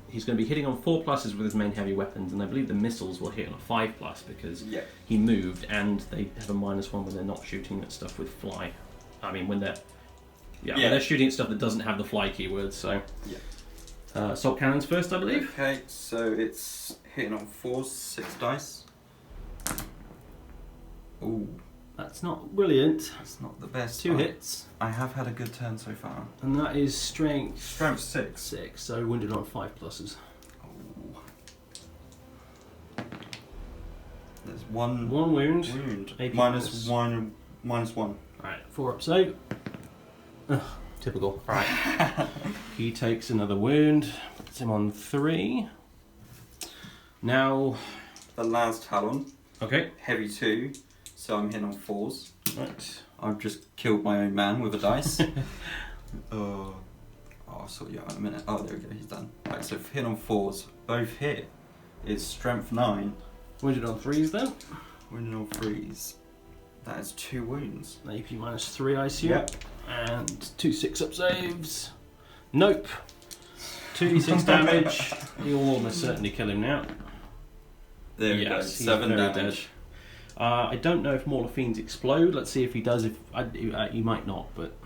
He's going to be hitting on 4+ with his main heavy weapons, and I believe the missiles will hit on a 5+ because he moved, and they have a -1 when they're not shooting at stuff with fly. I mean, when they're when they're shooting at stuff that doesn't have the fly keyword. So assault cannons first, I believe. Okay, so it's hitting on 4s, 6 dice. Ooh. That's not brilliant. That's not the best. 2 hits. I have had a good turn so far. And that is strength. Strength 6. 6, so wounded on 5+. Oh. There's one wound. -1. Alright, 4-up save. Ugh, typical. Alright. He takes another wound. Puts him on 3. Now. The last Talon. Okay. Heavy 2. So I'm hitting on 4s. Right. I've just killed my own man with a dice. I'll sort you out in a minute. Oh, there we go, he's done. Right, so hit on 4s. Both hit is strength 9. Wounded on 3s then? Wounded on 3s. That is 2 wounds. AP -3, I assume. Yep. And 2 6-up saves. Nope. 2d6 damage. You'll almost certainly kill him now. There we go. 7 damage. I don't know if Mortal Fiends explode. Let's see if he does. He might not, but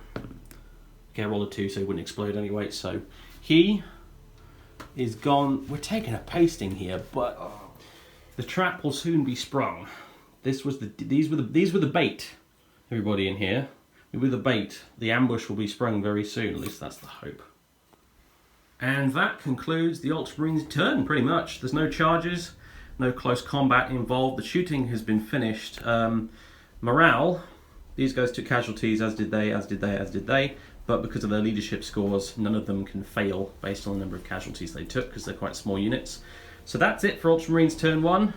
okay, I rolled a 2, so he wouldn't explode anyway. So he is gone. We're taking a pasting here, but the trap will soon be sprung. These were the bait. Everybody in here, we were the bait. The ambush will be sprung very soon. At least that's the hope. And that concludes the Ultramarines' turn. Pretty much. There's no charges. No close combat involved. The shooting has been finished. Morale, these guys took casualties, as did they. But because of their leadership scores, none of them can fail based on the number of casualties they took, because they're quite small units. So that's it for Ultramarines turn 1.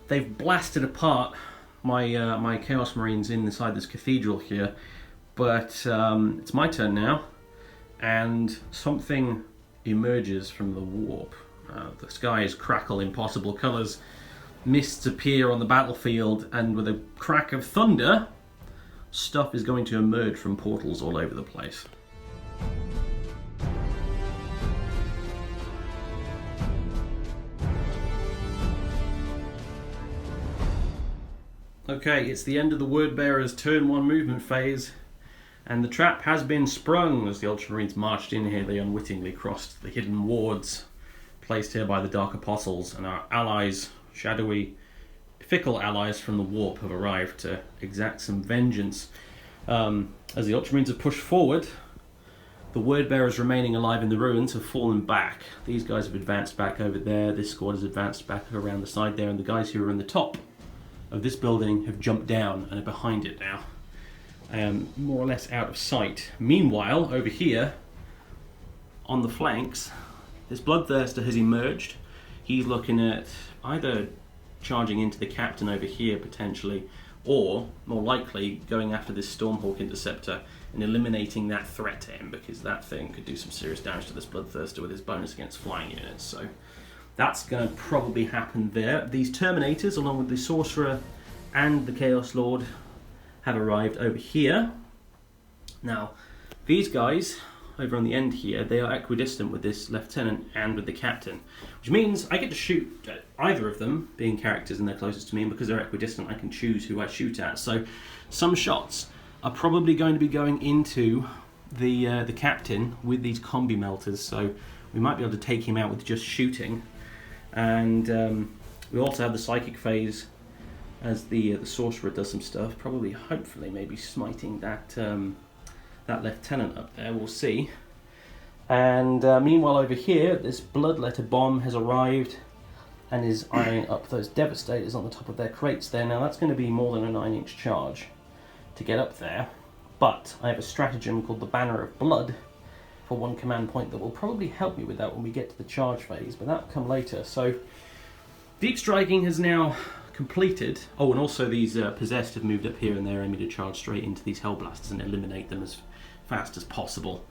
They've blasted apart my Chaos Marines inside this cathedral here. But it's my turn now. And something emerges from the warp. The skies crackle in possible colours, mists appear on the battlefield, and with a crack of thunder, stuff is going to emerge from portals all over the place. Okay, it's the end of the Wordbearer's turn 1 movement phase, and the trap has been sprung. As the Ultramarines marched in here, they unwittingly crossed the hidden wards placed here by the Dark Apostles, and our allies, shadowy, fickle allies from the Warp, have arrived to exact some vengeance. As the Ultramarines have pushed forward, the Wordbearers remaining alive in the ruins have fallen back. These guys have advanced back over there, this squad has advanced back around the side there, and the guys who are in the top of this building have jumped down and are behind it now. More or less out of sight. Meanwhile, over here, on the flanks, this Bloodthirster has emerged. He's looking at either charging into the captain over here potentially, or more likely going after this Stormhawk Interceptor and eliminating that threat to him, because that thing could do some serious damage to this Bloodthirster with his bonus against flying units. So that's going to probably happen there. These Terminators, along with the Sorcerer and the Chaos Lord, have arrived over here. Now, these guys over on the end here, they are equidistant with this lieutenant and with the captain, which means I get to shoot at either of them, being characters and they're closest to me, and because they're equidistant I can choose who I shoot at. So some shots are probably going to be going into the captain with these combi melters, so we might be able to take him out with just shooting. And we also have the psychic phase as the sorcerer does some stuff, probably, hopefully, maybe smiting that that lieutenant up there, we'll see. And meanwhile over here, this Bloodletter bomb has arrived and is eyeing up those Devastators on the top of their crates there. Now that's going to be more than a 9-inch charge to get up there, but I have a stratagem called the Banner of Blood for 1 command point that will probably help me with that when we get to the charge phase, but that'll come later. So deep striking has now completed. Oh, and also these possessed have moved up here and they're aiming to charge straight into these Hellblasters and eliminate them as fast as possible.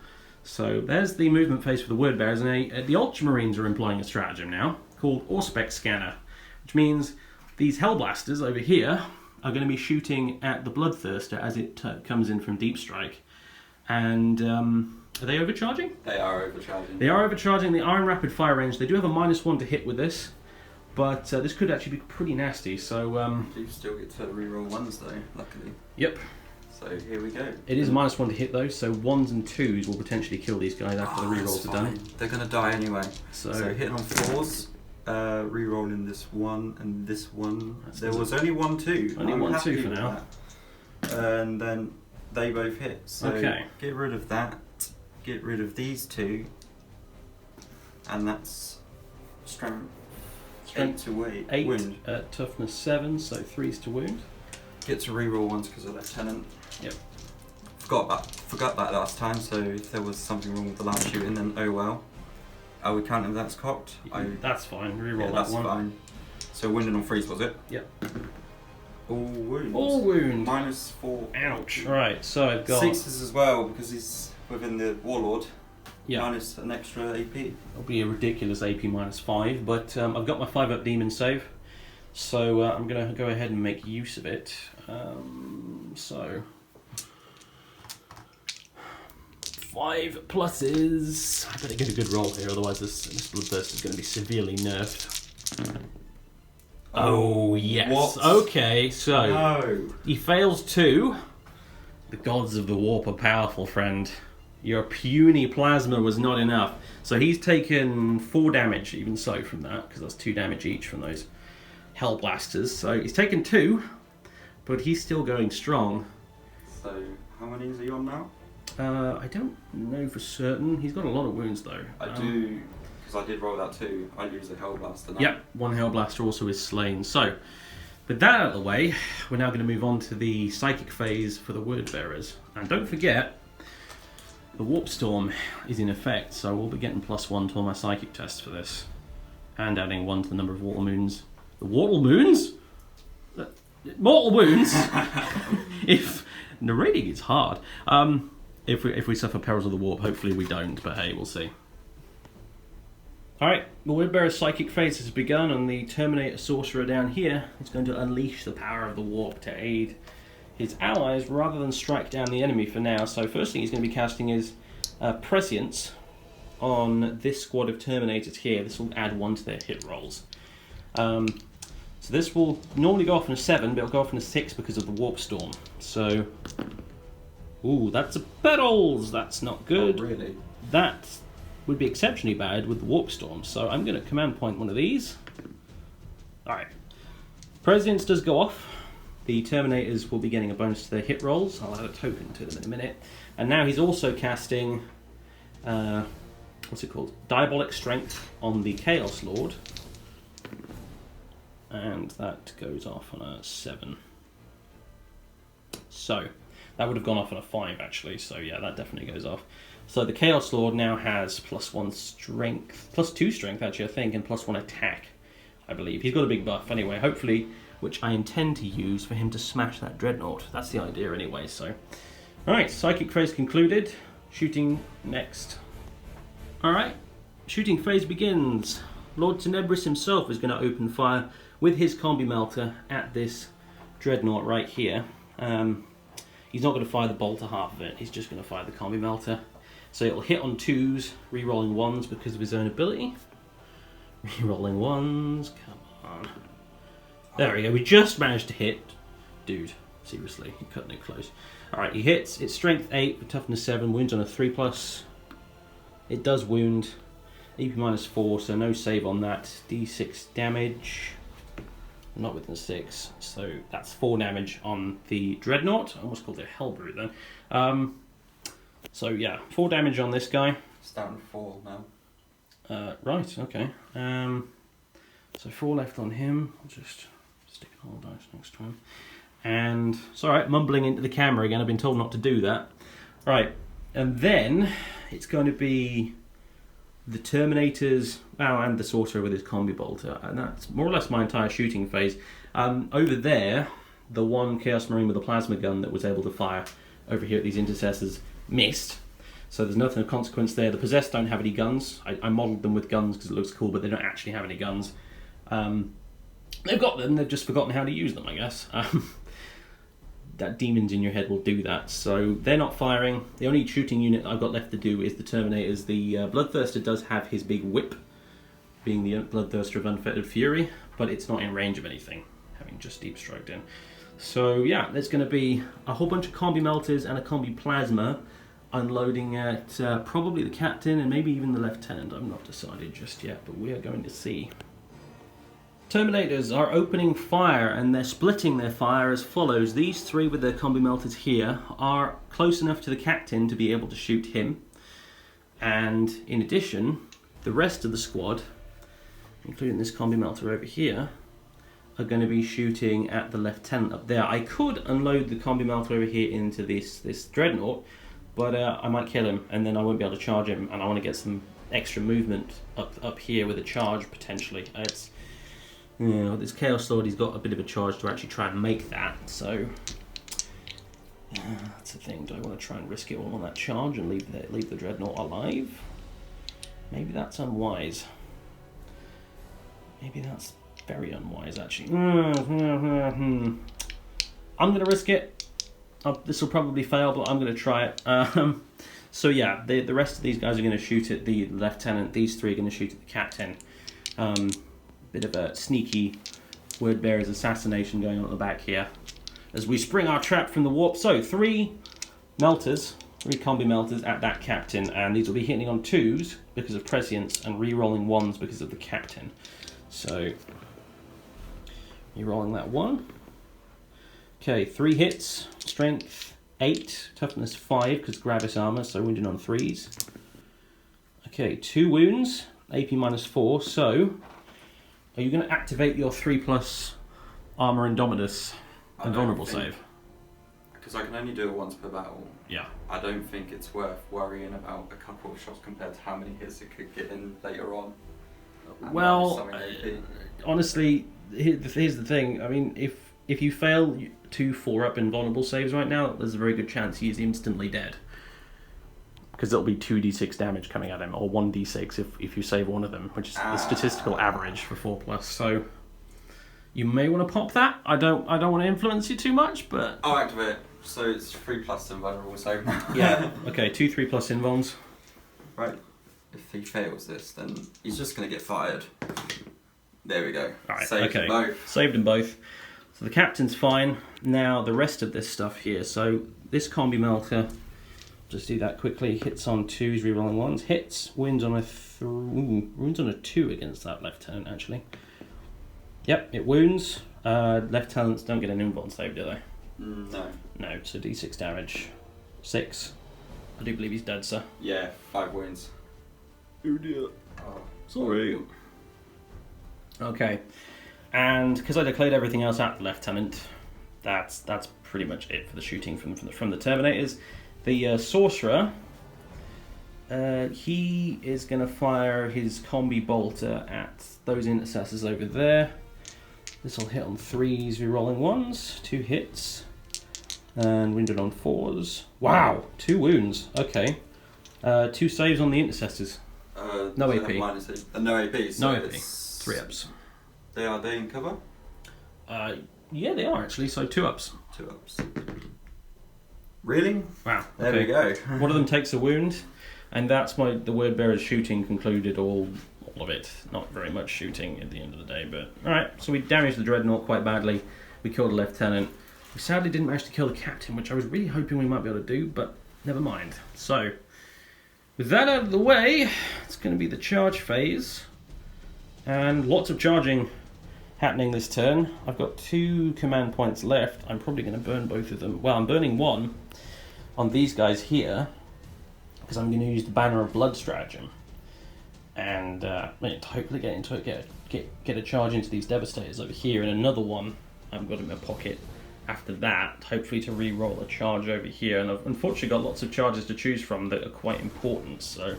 So there's the movement phase for the Wordbearers, and the Ultramarines are employing a stratagem now called Auspex Scanner, which means these Hellblasters over here are going to be shooting at the Bloodthirster as it comes in from deep strike. And are they overcharging? They are overcharging. They are overcharging the Iron Rapid Fire range. They do have a -1 to hit with this, but this could actually be pretty nasty. So you still get to reroll 1s though, luckily. Yep. So here we go. It is -1 to hit though, so 1s and 2s will potentially kill these guys after the rerolls are done. They're going to die anyway. So hitting on 4s, rerolling this 1 and this 1. There was only 1 2. Only 1 2 for now. And then they both hit. So okay. Get rid of that. Get rid of these 2. And that's strength 8 to wound. 8 toughness 7, so 3s to wound. Get to reroll 1s because of Lieutenant. Yep. Forgot that last time, so if there was something wrong with the last shooting, then oh well. Are we counting that's cocked? That's fine, reroll that's that one. Fine. So wounded on 3s, was it? Yep. All wounds. All wound. -4. Ouch. Right, so I've got 6s as well because he's within the Warlord. Yeah. Minus an extra AP. It'll be a ridiculous AP -5, but I've got my 5-up demon save. So I'm going to go ahead and make use of it. So 5 pluses. I better get a good roll here, otherwise this bloodthirst is going to be severely nerfed. Oh yes. What? Okay, so No. he fails 2. The gods of the warp are powerful, friend. Your puny plasma was not enough. So he's taken 4 damage, even so, from that, because that's 2 damage each from those hell blasters. So he's taken 2, but he's still going strong. So how many is he on now? I don't know for certain. He's got a lot of wounds though. I do, because I did roll that 2. I lose the hell blaster now. Yep, 1 hell blaster also is slain. So with that out of the way, we're now going to move on to the psychic phase for the word bearers. And don't forget, the warp storm is in effect, so we'll be getting +1 to all my psychic tests for this, and adding 1 to the number of mortal wounds. The mortal wounds? Mortal wounds? If narrating is hard. If we suffer perils of the warp, hopefully we don't, but hey, we'll see. Alright, the Wordbearer's psychic phase has begun, and the Terminator Sorcerer down here is going to unleash the power of the warp to aid his allies rather than strike down the enemy for now. So first thing he's going to be casting is Prescience on this squad of Terminators here. This will add 1 to their hit rolls. So this will normally go off in a 7, but it'll go off in a 6 because of the Warp Storm. So, ooh, that's a petals. That's not good. Oh, really? That would be exceptionally bad with the Warp Storm. So I'm going to command point one of these. Alright. Prescience does go off. The Terminators will be getting a bonus to their hit rolls. I'll add a token to them in a minute. And now he's also casting, what's it called? Diabolic Strength on the Chaos Lord. And that goes off on a 7. So, that would have gone off on a 5 actually, so yeah, that definitely goes off. So the Chaos Lord now has +1 strength, +2 strength actually I think, and +1 attack, I believe. He's got a big buff anyway, hopefully, which I intend to use for him to smash that Dreadnought. That's the idea anyway, so. Alright, Psychic phase concluded. Shooting next. Alright, shooting phase begins. Lord Tenebris himself is going to open fire with his Combi Melter at this Dreadnought right here. He's not going to fire the bolt to half of it, he's just going to fire the Combi Melter. So it'll hit on 2s, re-rolling 1s because of his own ability. Re-rolling 1s, come on. There we go, we just managed to hit. Dude, seriously, he cut it close. Alright, he hits, it's strength 8 with toughness 7, wounds on a 3+. It does wound. EP -4, so no save on that. D6 damage. Not within 6, so that's 4 damage on the Dreadnought. I almost called it Hellbrute then. So yeah, 4 damage on this guy. It's down to 4 now. Right, okay. So 4 left on him. I'll just stick an all dice next to him. And, sorry, mumbling into the camera again. I've been told not to do that. Right, and then it's going to be the Terminators, and the Sorcerer with his Combi Bolter, and that's more or less my entire shooting phase. Over there, the one Chaos Marine with a plasma gun that was able to fire over here at these intercessors missed, so there's nothing of consequence there. The Possessed don't have any guns. I modelled them with guns because it looks cool, but they don't actually have any guns. They've got them, they've just forgotten how to use them, I guess. That demons in your head will do that, so they're not firing. The only shooting unit I've got left to do is the Terminators. The Bloodthirster does have his big whip, being the Bloodthirster of Unfettered Fury, but it's not in range of anything, having just deep stroked in. So yeah, there's going to be a whole bunch of Combi Melters and a Combi Plasma unloading at probably the Captain and maybe even the Lieutenant. I'm not decided just yet, but we are going to see. Terminators are opening fire, and they're splitting their fire as follows. These 3 with their Combi Melters here are close enough to the Captain to be able to shoot him. And in addition, the rest of the squad, including this Combi Melter over here, are going to be shooting at the Lieutenant up there. I could unload the Combi Melter over here into this Dreadnought, but I might kill him, and then I won't be able to charge him, and I want to get some extra movement up here with a charge, potentially. You know, this Chaos Lord, he's got a bit of a charge to actually try and make that, so that's the thing. Do I want to try and risk it all on that charge and leave the Dreadnought alive? Maybe that's unwise. Maybe that's Very unwise, actually. I'm going to risk it. This will probably fail, but I'm going to try it. So yeah, the rest of these guys are going to shoot at the lieutenant. These three are going to shoot at the captain. Bit of a sneaky word bearer's assassination going on at the back here as we spring our trap from the warp. So 3 melters, 3 combi melters at that captain, and these will be hitting on 2s because of prescience and re-rolling 1s because of the captain. So you're rolling that 1. Okay, 3 hits, strength 8, toughness 5 because gravis armor, so wounded on 3s. Okay, 2 wounds, AP -4. So are you going to activate your 3+ armor Indomitus and vulnerable save? Because I can only do it once per battle. Yeah. I don't think it's worth worrying about a couple of shots compared to how many hits it could get in later on. Well, honestly, here's the thing. I mean, if you fail 2 4-up invulnerable saves right now, there's a very good chance he's instantly dead. Because it'll be 2d6 damage coming at him, or 1d6 if you save one of them, which is the statistical average for 4+. So you may want to pop that. I don't want to influence you too much, but I'll activate it. So it's 3+ invulnerable save. Yeah. Okay, 2 3+ invulns. Right. If he fails this, then he's just going to get fired. There we go. All right. Saved them both. Saved them both. So the captain's fine. Now the rest of this stuff here. So this combi melter. Just do that quickly. Hits on 2s, rerolling 1s. Hits. Wounds on a 2 against that lieutenant, actually. Yep, it wounds. Lieutenants don't get an invuln save, do they? No. No, so d6 damage. 6. I do believe he's dead, sir. Yeah, 5 wounds. Oh dear. Oh, sorry. Okay. And because I declared everything else at the lieutenant, that's pretty much it for the shooting from the Terminators. The sorcerer, he is going to fire his combi bolter at those intercessors over there. This will hit on 3s, rerolling 1s, 2 hits, and wounded on 4s. Wow, 2 wounds. Okay, 2 saves on the intercessors. No AP. No AP. So no AP. 3-ups. They in cover? Yeah, they are actually. So 2-ups. 2-ups. Really? Wow. There we go. One of them takes a wound, and that's the word bearer's shooting concluded all of it. Not very much shooting at the end of the day, but alright. So we damaged the dreadnought quite badly. We killed the lieutenant. We sadly didn't manage to kill the captain, which I was really hoping we might be able to do, but never mind. So, with that out of the way, it's going to be the charge phase. And lots of charging happening this turn. I've got 2 command points left. I'm probably going to burn both of them. Well, I'm burning 1 on these guys here because I'm going to use the Banner of Blood stratagem and hopefully get a charge into these Devastators over here, and another one I've got in my pocket after that, hopefully to re-roll a charge over here. And I've unfortunately got lots of charges to choose from that are quite important, so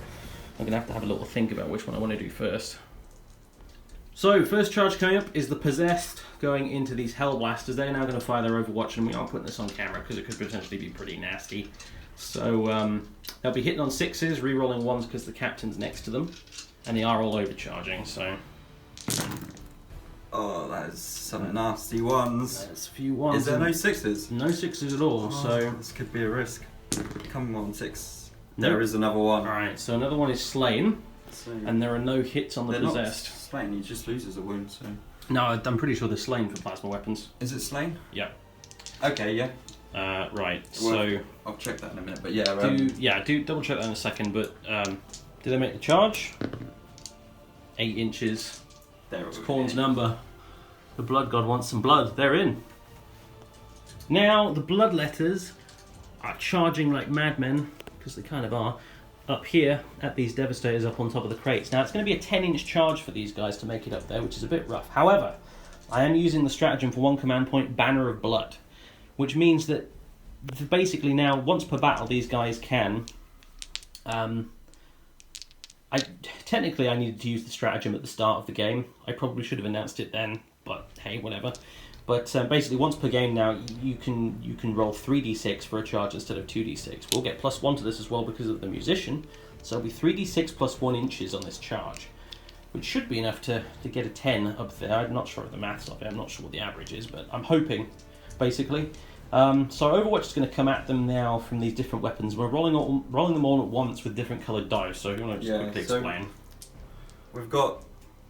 I'm going to have a little think about which one I want to do first. So, first charge coming up is the Possessed going into these Hellblasters. They're now going to fire their Overwatch, and we are putting this on camera because it could potentially be pretty nasty. So, they'll be hitting on 6s, re-rolling 1s because the captain's next to them, and they are all overcharging, so... Oh, that is some nasty ones. There's a few 1s. Is there no 6s? No 6s at all, so... This could be a risk. Come on, 6. Nope. There is another one. Alright, so another one is slain, So and there are no hits on the Possessed. Not slain, he just loses a wound, so... No, I'm pretty sure they're slain for plasma weapons. Is it slain? Yeah. Okay, yeah. Right, Well, so... I'll check that in a minute, but yeah... do double check that in a second, but did they make the charge? 8 inches. There It's Korn's number. The Blood God wants some blood. They're in. Now, the Bloodletters are charging like madmen, because they kind of are, up here at these Devastators up on top of the crates. Now, it's going to be a 10-inch charge for these guys to make it up there, which is a bit rough. However, I am using the stratagem for 1 command point, Banner of Blood, which means that basically now, once per battle, these guys can... Technically, I needed to use the stratagem at the start of the game. I probably should have announced it then, but hey, whatever. But basically, once per game now, you can roll 3d6 for a charge instead of 2d6. We'll get +1 to this as well because of the musician, so it'll be 3d6 +1 inches on this charge, which should be enough to get a 10 up there. I'm not sure of the maths of it, I'm not sure what the average is, but I'm hoping, basically. So Overwatch is going to come at them now from these different weapons. We're rolling them all at once with different coloured dice, so if you want to just quickly explain.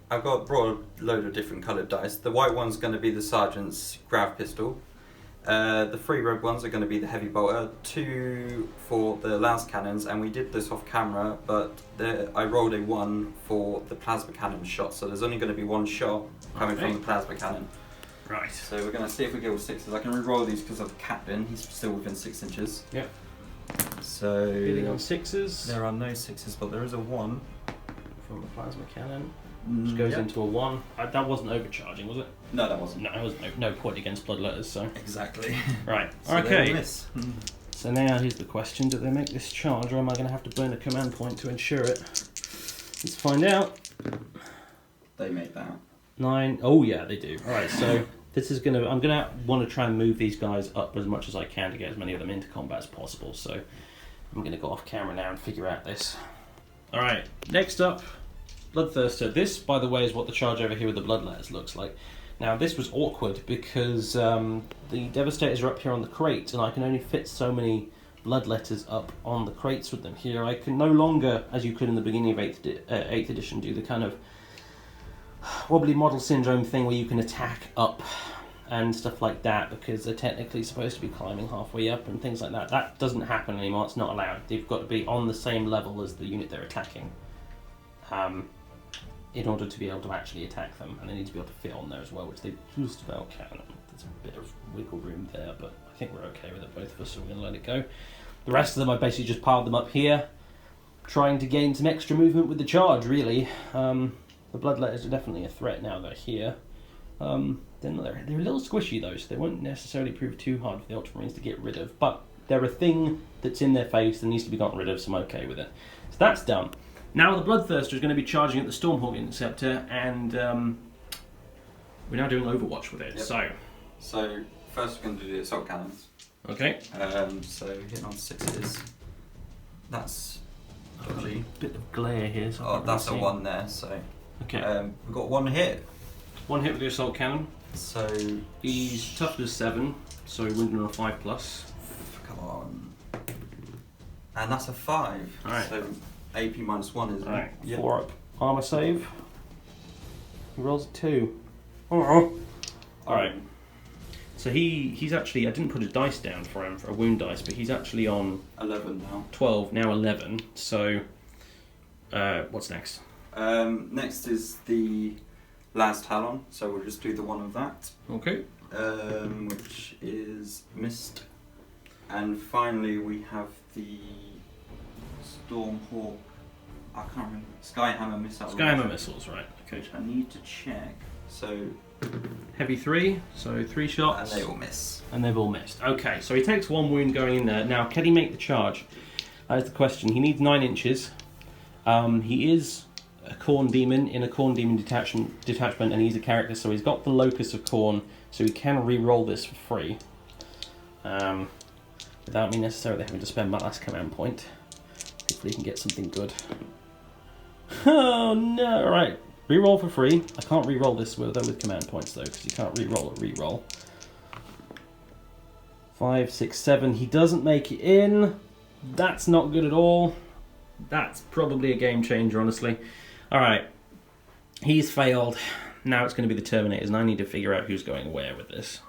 I've brought a load of different coloured dice. The white one's going to be the Sergeant's grav pistol. The 3 red ones are going to be the heavy bolter, 2 for the las cannons, and we did this off camera, but I rolled a 1 for the plasma cannon shot, so there's only going to be 1 shot coming from the plasma cannon. Right. So we're going to see if we get all 6s. I can re-roll these because of the captain, he's still within 6 inches. Yep. So... Feeling on 6s. There are no 6s, but there is a 1. From the plasma cannon. Which goes into a 1. That wasn't overcharging, was it? No, that wasn't. No, it was no point against bloodletters, so... Exactly. Right, So okay. So now here's the question, do they make this charge, or am I going to have to burn a command point to ensure it? Let's find out. They make that. 9, oh yeah, they do. Alright, so this is going to... I'm going to want to try and move these guys up as much as I can to get as many of them into combat as possible, so I'm going to go off camera now and figure out this. Alright, next up... Bloodthirster. This, by the way, is what the charge over here with the bloodletters looks like. Now, this was awkward because the Devastators are up here on the crate, and I can only fit so many bloodletters up on the crates with them here. I can no longer, as you could in the beginning of 8th edition, do the kind of wobbly model syndrome thing where you can attack up and stuff like that, because they're technically supposed to be climbing halfway up and things like that. That doesn't happen anymore. It's not allowed. They've got to be on the same level as the unit they're attacking. In order to be able to actually attack them, and they need to be able to fit on there as well, which they just about can. There's a bit of wiggle room there, but I think we're okay with it, both of us, so we're going to let it go. The rest of them, I basically just piled them up here, trying to gain some extra movement with the charge, really. The bloodletters are definitely a threat now they're here. They're a little squishy though, so they won't necessarily prove too hard for the Ultramarines to get rid of, but they're a thing that's in their face that needs to be gotten rid of, so I'm okay with it. So that's done. Now the Bloodthirster is going to be charging at the Stormhawk Interceptor, and we're now doing Overwatch with it. Yep. So first we're going to do the assault cannons. Okay. So hitting on 6s. That's dodgy. Bit of glare here. So that's a 1 there. So okay. We've got 1 hit. 1 hit with the assault cannon. So he's toughness 7, so he wouldn't on a 5+. Come on. And that's a 5. All right. So AP -1, isn't it? Right, Yep. 4 up. Armour save. He rolls a 2. Oh. Alright. So he's actually, I didn't put a dice down for him, for a wound dice, but he's actually on 11 now. 12, now 11. So, what's next? Next is the Las Talon, so we'll just do the 1 of that. Okay. Which is missed. And finally we have the Stormhawk, I can't remember, Skyhammer missile. Skyhammer missiles, right. Okay. Which I need to check. So heavy 3, so 3 shots. And they all miss. And they've all missed. Okay, so he takes 1 wound going in there. Now, can he make the charge? That is the question. He needs 9 inches. He is a Khorne Demon in a Khorne Demon detachment, and he's a character, so he's got the Locus of Khorne, so he can re-roll this for free. Without me necessarily having to spend my last command point. Hopefully he can get something good. Oh no! Alright, re-roll for free. I can't re-roll this with command points though, because you can't re-roll a re-roll. 5, 6, 7. He doesn't make it in. That's not good at all. That's probably a game changer, honestly. Alright, he's failed. Now it's going to be the Terminators, and I need to figure out who's going where with this.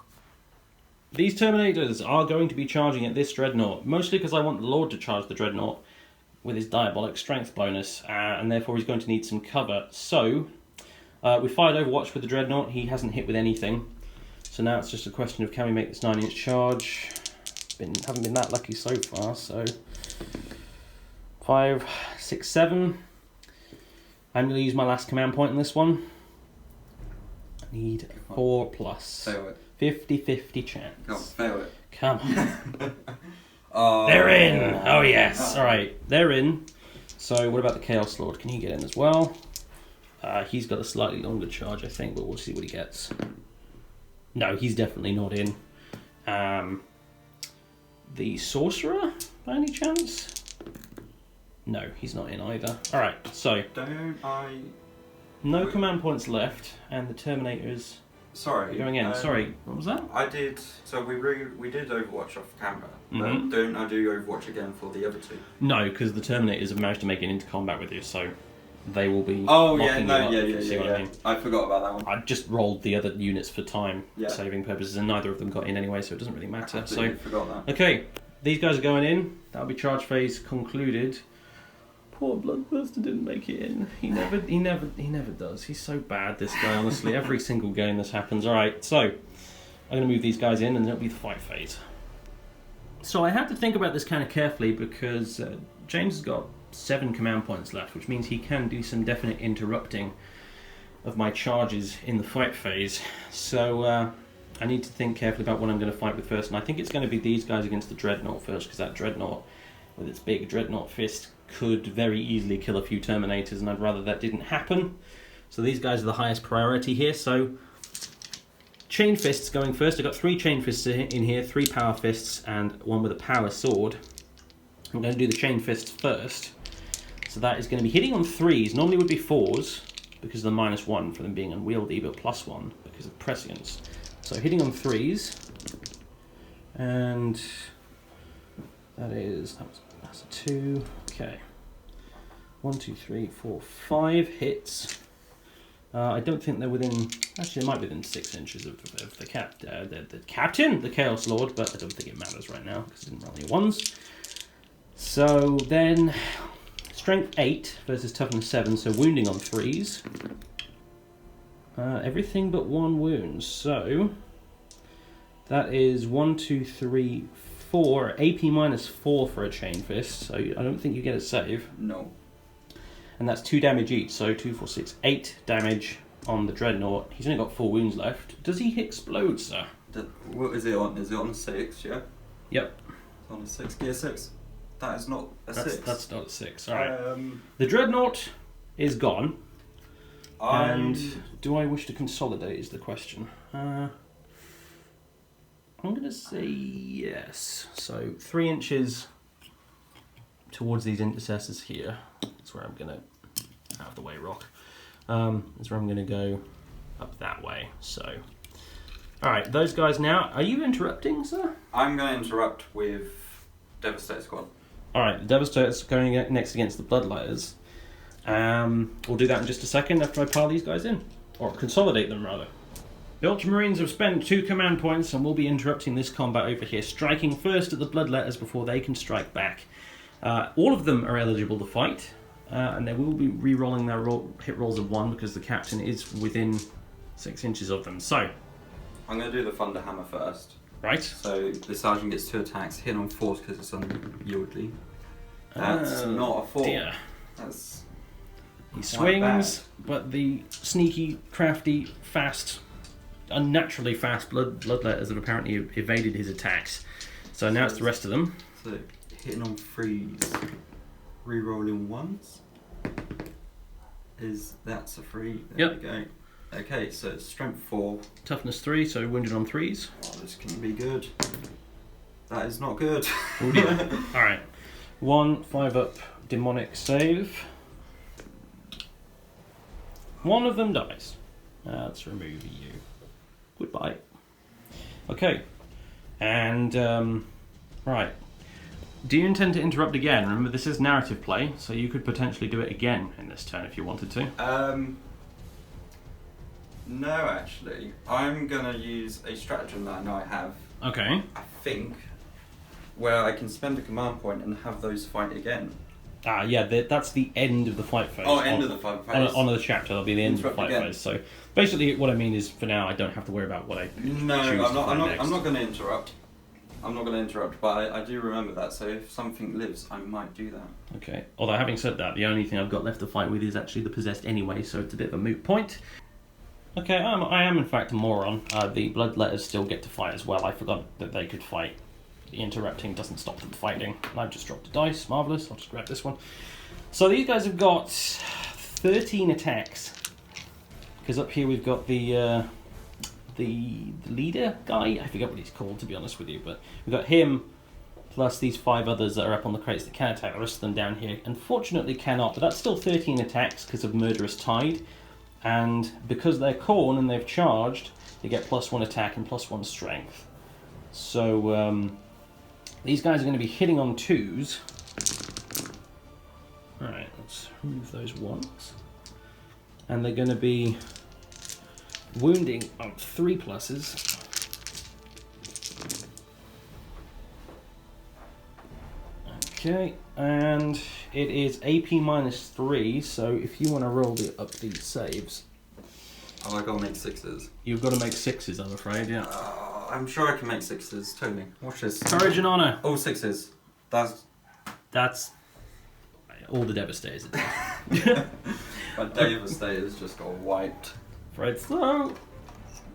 These Terminators are going to be charging at this Dreadnought, mostly because I want the Lord to charge the Dreadnought with his Diabolic Strength bonus, and therefore he's going to need some cover. So, we fired Overwatch with the Dreadnought, he hasn't hit with anything. So now it's just a question of can we make this 9-inch charge. Haven't been that lucky so far, so... 5, 6, 7. I'm going to use my last command point in this one. I need 4+. Fail it. 50-50 chance. Go on, fail it. Come on. Oh, they're in! Oh yes! Alright, they're in. So what about the Chaos Lord? Can he get in as well? He's got a slightly longer charge, I think, but we'll see what he gets. No, he's definitely not in. The Sorcerer, by any chance? No, he's not in either. Alright, so... Don't I No command points left, and the Terminators Sorry. going in. Sorry, what was that? I did. So we did Overwatch off camera. Mhm. But don't I do Overwatch again for the other two? No, because the Terminators have managed to make it into combat with you, so they will be. Oh yeah, locking no, you up, yeah, if yeah, you see yeah. what I mean. I forgot about that one. I just rolled the other units for time Yeah. saving purposes, and neither of them got in anyway, so it doesn't really matter. I So, forgot that. okay, these guys are going in. That'll be charge phase concluded. Poor Bloodburster didn't make it in. He never does. He's so bad, this guy. Honestly, every single game this happens. All right, so I'm going to move these guys in, and then it'll be the fight phase. So I had to think about this kind of carefully because James has got 7 command points left, which means he can do some definite interrupting of my charges in the fight phase. So I need to think carefully about what I'm going to fight with first, and I think it's going to be these guys against the Dreadnought first, because that Dreadnought, with its big Dreadnought fist, could very easily kill a few Terminators, and I'd rather that didn't happen. So these guys are the highest priority here. So Chain Fists going first. I've got 3 Chain Fists in here, 3 Power Fists, and 1 with a Power Sword. I'm going to do the Chain Fists first. So that is going to be hitting on 3s. Normally would be 4s, because of the -1 for them being unwieldy, but +1 because of prescience. So hitting on 3s. And that's a 2. Okay. 1, 2, 3, 4, 5 hits. I don't think they're within. Actually, they might be within 6 inches of the captain, the Chaos Lord, but I don't think it matters right now because it didn't roll any 1s. So then, strength 8 versus toughness 7, so wounding on 3s. Everything but 1 wound. So that is 1, 2, 3, 4. AP -4 for a Chain Fist, so I don't think you get a save. No. And that's 2 damage each, so 2, 4, 6, 8 damage on the Dreadnought. He's only got 4 wounds left. Does he explode, sir? What is it on? Is it on a 6, yeah? Yep. It's on a 6, gear 6. That is not a 6. That's not a 6, alright. The Dreadnought is gone. And do I wish to consolidate is the question. I'm going to say yes. So 3 inches towards these intercessors here. That's where I'm going to, out of the way, rock. That's where I'm going to go up that way. So, alright, those guys now. Are you interrupting, sir? I'm going to interrupt with Devastator Squad. Alright, the Devastator's going next against the Bloodlighters. We'll do that in just a second after I pile these guys in. Or consolidate them, rather. The Ultramarines have spent 2 command points and will be interrupting this combat over here, striking first at the Bloodletters before they can strike back. All of them are eligible to fight, and they will be re-rolling their hit rolls of 1 because the captain is within 6 inches of them. So, I'm going to do the Thunder Hammer first. right. So the sergeant gets 2 attacks, hit on 4 because it's unwieldy. That's not a 4. Dear. That's he swings, but the sneaky, crafty, fast, unnaturally fast bloodletters have apparently evaded his attacks. So now it's the rest of them. So hitting on 3s, re-rolling 1s. That's a 3? There we go. Okay, so it's strength 4. Toughness 3, so wounded on 3s. Oh, this can be good. That is not good. Oh dear. Alright. 1 5-up demonic save. 1 of them dies. Let's remove you. Goodbye. Okay. And, right. Do you intend to interrupt again? Remember, this is narrative play, so you could potentially do it again in this turn if you wanted to. No, actually. I'm going to use a stratagem that I know I have. Okay. I think, where I can spend a command point and have those fight again. Ah, yeah, that's the end of the fight phase. Oh, end of the fight phase. On the chapter, that'll be the end of the fight phase. So basically, what I mean is, for now, I don't have to worry about what I choose I'm next. not going to interrupt. I'm not going to interrupt, but I do remember that. So if something lives, I might do that. Okay. Although having said that, the only thing I've got left to fight with is actually the possessed anyway, so it's a bit of a moot point. Okay, I am in fact a moron. The Bloodletters still get to fight as well. I forgot that they could fight. The interrupting doesn't stop them fighting. And I've just dropped a dice. Marvellous. I'll just grab this one. So these guys have got 13 attacks. Because up here we've got the leader guy. I forget what he's called, to be honest with you. But we've got him, plus these 5 others that are up on the crates that can attack. The rest of them down here unfortunately cannot. But that's still 13 attacks because of Murderous Tide. And because they're Khorne and they've charged, they get +1 attack and +1 strength. So these guys are going to be hitting on 2s. Alright, let's remove those 1s. And they're going to be wounding on 3 pluses. Okay, and it is AP -3, so if you want to roll up these saves... Oh, I gotta make 6s. You've got to make 6s, I'm afraid, yeah. I'm sure I can make 6s, totally. Watch this. Courage and honour. All 6s. That's all the Devastators. My Devastator is just all wiped. Right, so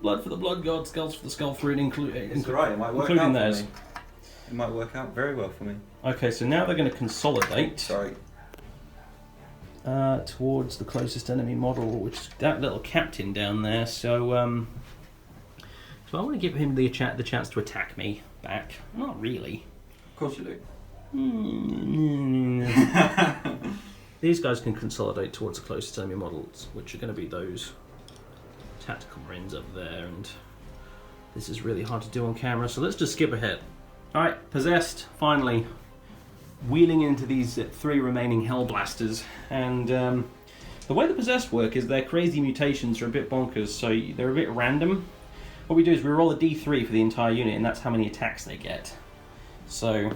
blood for the blood god, skulls for the skull fruit, including It's right, it might work including out theirs. for me. It might work out very well for me. Okay, so now they're going to consolidate. Sorry. Towards the closest enemy model, which is that little captain down there. So I want to give him the chance to attack me back. Not really. Of course you do. These guys can consolidate towards the closest enemy models, which are going to be those tactical marines up there, and this is really hard to do on camera, so let's just skip ahead. Alright, possessed, finally. Wheeling into these 3 remaining Hellblasters, and the way the possessed work is their crazy mutations are a bit bonkers, so they're a bit random. What we do is we roll a d3 for the entire unit, and that's how many attacks they get. So,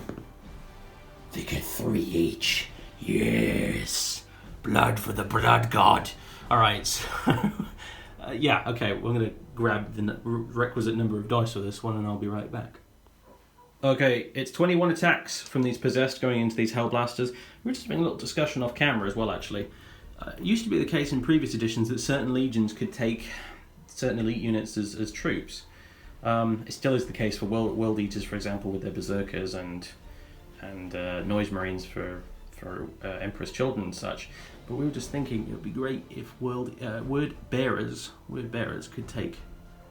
they get 3 each. Yes! Blood for the blood god. Alright, so... yeah, okay, we're going to grab the requisite number of dice for this one, and I'll be right back. Okay, it's 21 attacks from these possessed going into these Hellblasters. We're just having a little discussion off camera as well, actually. It used to be the case in previous editions that certain legions could take certain elite units as troops. It still is the case for World Eaters, for example, with their Berserkers and Noise Marines for Emperor's Children and such. But we were just thinking it would be great if Word Bearers could take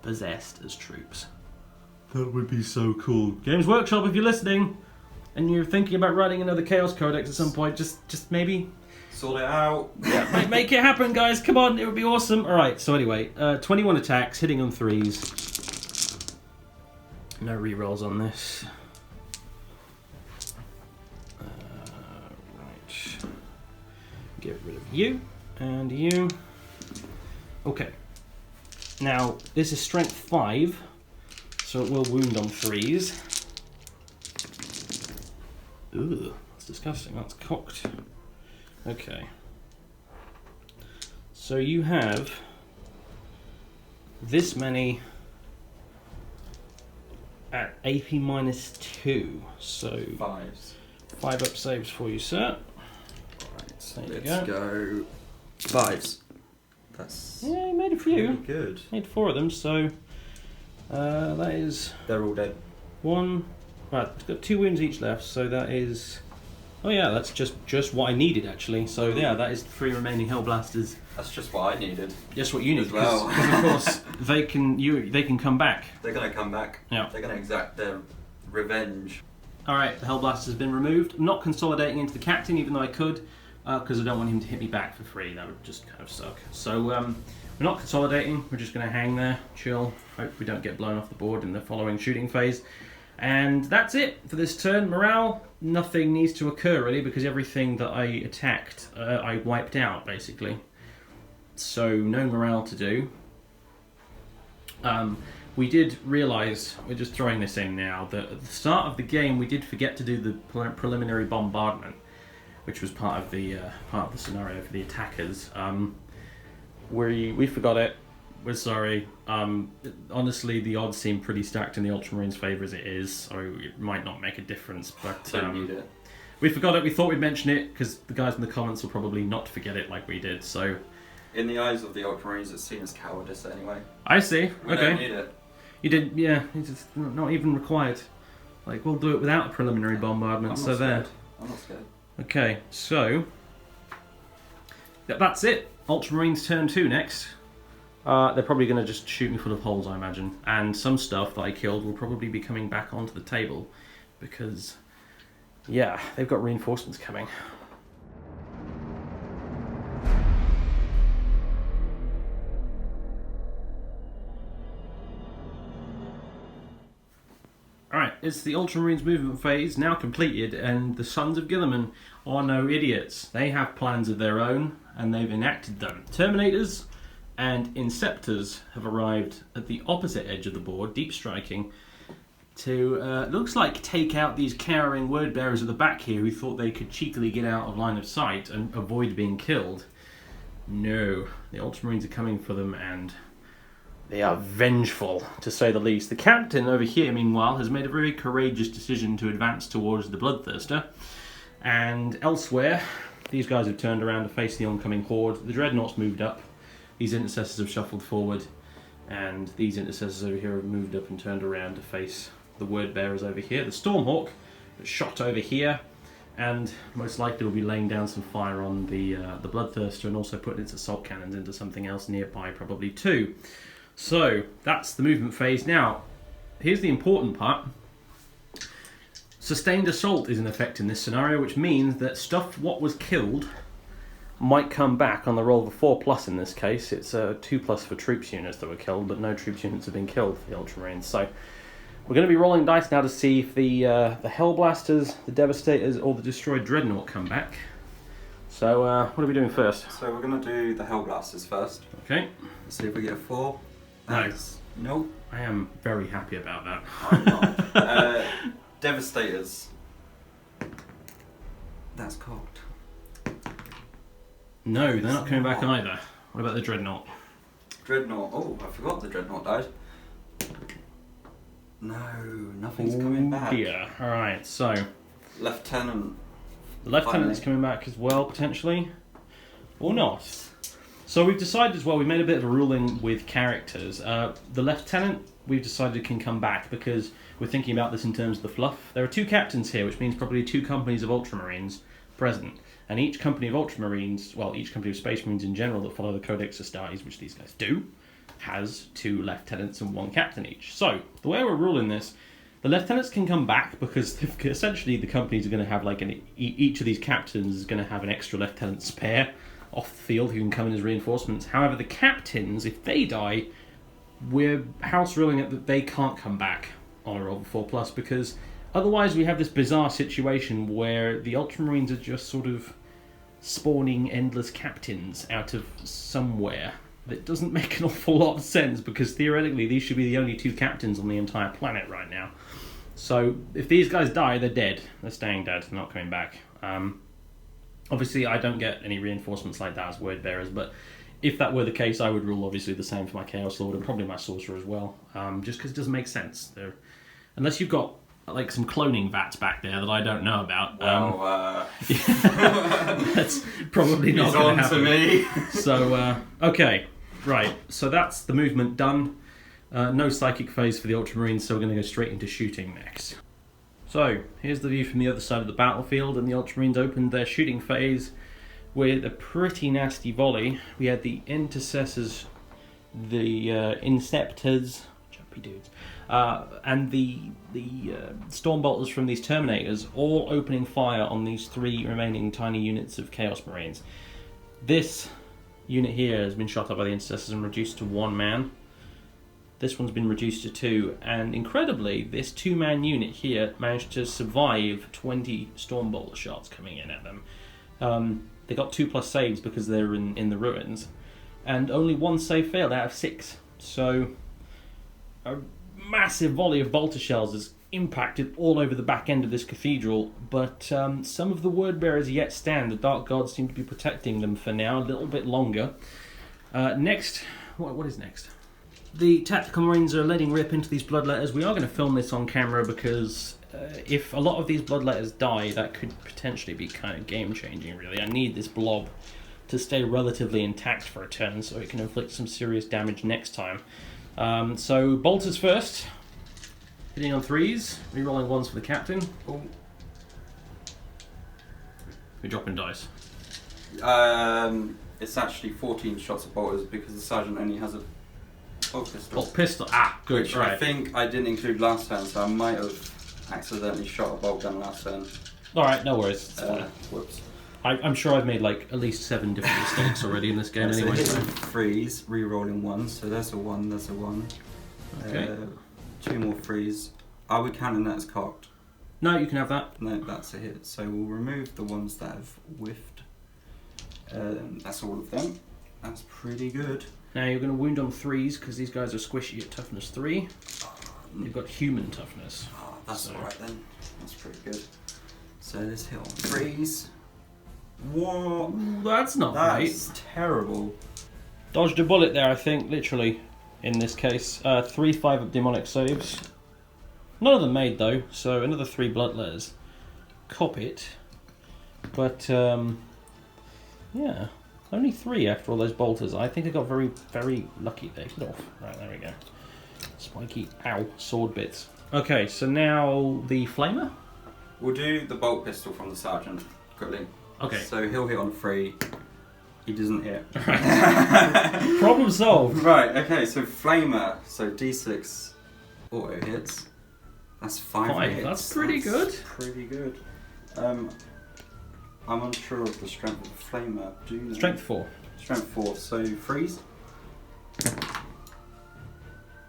possessed as troops. That would be so cool. Games Workshop, if you're listening, and you're thinking about writing another Chaos Codex at some point, just maybe... Sort it out. Yeah, make it happen, guys. Come on, it would be awesome. Alright, so anyway, 21 attacks, hitting on 3s. No rerolls on this. Right. Get rid of you, and you. Okay. Now, this is strength 5. So it will wound on 3s. Ooh, that's disgusting. That's cocked. Okay. So you have this many at AP -2. So 5s. 5 up saves for you, sir. Right, There you let's go. 5s. That's Yeah, you made a few. really good. Made 4 of them, so that is They're all dead. 1. Right, it's got 2 wounds each left, so that is... Oh yeah, that's just what I needed actually. So yeah, that is the 3 remaining Hellblasters. That's just what I needed. Just what you need, As well. because of course they can come back. They're gonna come back. Yeah. They're gonna exact their revenge. All right, the Hellblaster has been removed. I'm not consolidating into the captain, even though I could, because I don't want him to hit me back for free. That would just kind of suck. So we're not consolidating. We're just going to hang there, chill. Hope we don't get blown off the board in the following shooting phase. And that's it for this turn. Morale, nothing needs to occur really, because everything that I attacked, I wiped out basically. So no morale to do. We did realise, we're just throwing this in now, that at the start of the game we did forget to do the preliminary bombardment, which was part of the scenario for the attackers. We forgot it. We're sorry. Honestly, the odds seem pretty stacked in the Ultramarines' favour as it is, so it might not make a difference. But Don't need it. we forgot it. We thought we'd mention it because the guys in the comments will probably not forget it like we did. So In the eyes of the Ultramarines, it's seen as cowardice anyway. I see. We don't need it. You did, yeah. It's just not even required. Like, we'll do it without a preliminary bombardment. I'm So not there. scared. I'm not scared. Okay, so that's it. Ultramarines turn 2 next. They're probably going to just shoot me full of holes, I imagine. And some stuff that I killed will probably be coming back onto the table because, yeah, they've got reinforcements coming. it's the Ultramarines movement phase now completed, and the Sons of Guilliman are no idiots. They have plans of their own, and they've enacted them. Terminators and Inceptors have arrived at the opposite edge of the board, deep striking, to, looks like, take out these cowering word bearers at the back here who thought they could cheekily get out of line of sight and avoid being killed. No, the Ultramarines are coming for them, and they are vengeful, to say the least. The captain over here, meanwhile, has made a very courageous decision to advance towards the Bloodthirster. And elsewhere, these guys have turned around to face the oncoming horde. The Dreadnought's moved up. These Intercessors have shuffled forward. And these Intercessors over here have moved up and turned around to face the Word Bearers over here. The Stormhawk shot over here. And most likely will be laying down some fire on the Bloodthirster and also putting its assault cannons into something else nearby, probably too. So, that's the movement phase. Now, here's the important part. Sustained assault is in effect in this scenario, which means that what was killed might come back on the roll of a 4+ in this case. It's a 2+ for troops units that were killed, but no troops units have been killed for the Ultramarines. So, we're going to be rolling dice now to see if the Hellblasters, the Devastators, or the Destroyed Dreadnought come back. So, what are we doing first? So we're going to do the Hellblasters first. Okay. Let's see if we get a 4. Nice. Nope. I am very happy about that. I'm not. Devastators. That's cocked. No, they're not coming back either. What about the Dreadnought? Dreadnought. Oh, I forgot the Dreadnought died. No, nothing's coming back. Yeah. Alright, so Lieutenant. the Lieutenant's coming back as well, potentially. Or not. So we've decided as well, we made a bit of a ruling with characters. The Lieutenant, we've decided can come back because we're thinking about this in terms of the fluff. There are 2 captains here, which means probably 2 companies of Ultramarines present. And each company of Ultramarines, well, each company of Space Marines in general that follow the Codex Astartes, which these guys do, has 2 lieutenants and 1 captain each. So, the way we're ruling this, the lieutenants can come back because essentially the companies are going to have like each of these captains is going to have an extra lieutenant spare off the field who can come in as reinforcements. However, the captains, if they die, we're house ruling it that they can't come back on a roll of 4+, because otherwise we have this bizarre situation where the Ultramarines are just sort of spawning endless captains out of somewhere. That doesn't make an awful lot of sense, because theoretically these should be the only 2 captains on the entire planet right now. So if these guys die, they're dead. They're staying dead. They're not coming back. Obviously, I don't get any reinforcements like that as word bearers, but if that were the case, I would rule obviously the same for my Chaos Lord and probably my Sorcerer as well, just because it doesn't make sense. Unless you've got like some cloning vats back there that I don't know about. Well, that's probably not going to happen. To me. So, okay, right. So that's the movement done. No psychic phase for the Ultramarines, so we're going to go straight into shooting next. So, here's the view from the other side of the battlefield, and the Ultramarines opened their shooting phase with a pretty nasty volley. We had the Intercessors, the Inceptors, jumpy dudes, and the Stormbolters from these Terminators, all opening fire on these 3 remaining tiny units of Chaos Marines. This unit here has been shot up by the Intercessors and reduced to 1 man. This one's been reduced to 2, and incredibly, this 2-man unit here managed to survive 20 Stormbolter shots coming in at them. They got 2+ saves because they're in the ruins, and only 1 save failed out of 6. So, a massive volley of bolter shells has impacted all over the back end of this cathedral, but some of the word bearers yet stand. The Dark Gods seem to be protecting them for now, a little bit longer. Next, what is next? The Tactical Marines are letting rip into these bloodletters. We are going to film this on camera because if a lot of these bloodletters die, that could potentially be kind of game-changing, really. I need this blob to stay relatively intact for a turn so it can inflict some serious damage next time. So, bolters first. Hitting on 3s, rerolling 1s for the captain. Oh. We're dropping dice. It's actually 14 shots of bolters because the sergeant only has a bolt pistol. Bolt pistol, good. Which right. I think I didn't include last turn, so I might have accidentally shot a bolt gun last turn. Alright, no worries. It's fine. Whoops. I'm sure I've made like at least 7 different mistakes already in this game anyway. So threes, re-rolling 1s, so there's a 1, there's a 1. Okay. 2 more 3s. Are we counting that as cocked? No, you can have that. No, that's a hit. So we'll remove the ones that have whiffed. That's all of them. That's pretty good. Now you're going to wound on 3s because these guys are squishy at toughness 3. You've got human toughness. Oh, that's alright then. That's pretty good. So let's hit on 3s. What? Ooh, that's not great. That's terrible. Dodged a bullet there, I think, literally, in this case. 3 5-up demonic saves. None of them made, though, so another 3 blood letters. Cop it. But, yeah. Only 3 after all those bolters. I think I got very, very lucky there. Get off. Right, there we go. Spiky, ow, sword bits. Okay, so now the flamer? We'll do the bolt pistol from the sergeant quickly. Okay. So he'll hit on 3. He doesn't hit. Right. Problem solved. Right, okay, so flamer. So D6 auto hits. That's 5 hits. That's pretty good. Pretty good. I'm unsure of the strength of the flamer. Do you know? Strength 4. Strength 4. So freeze.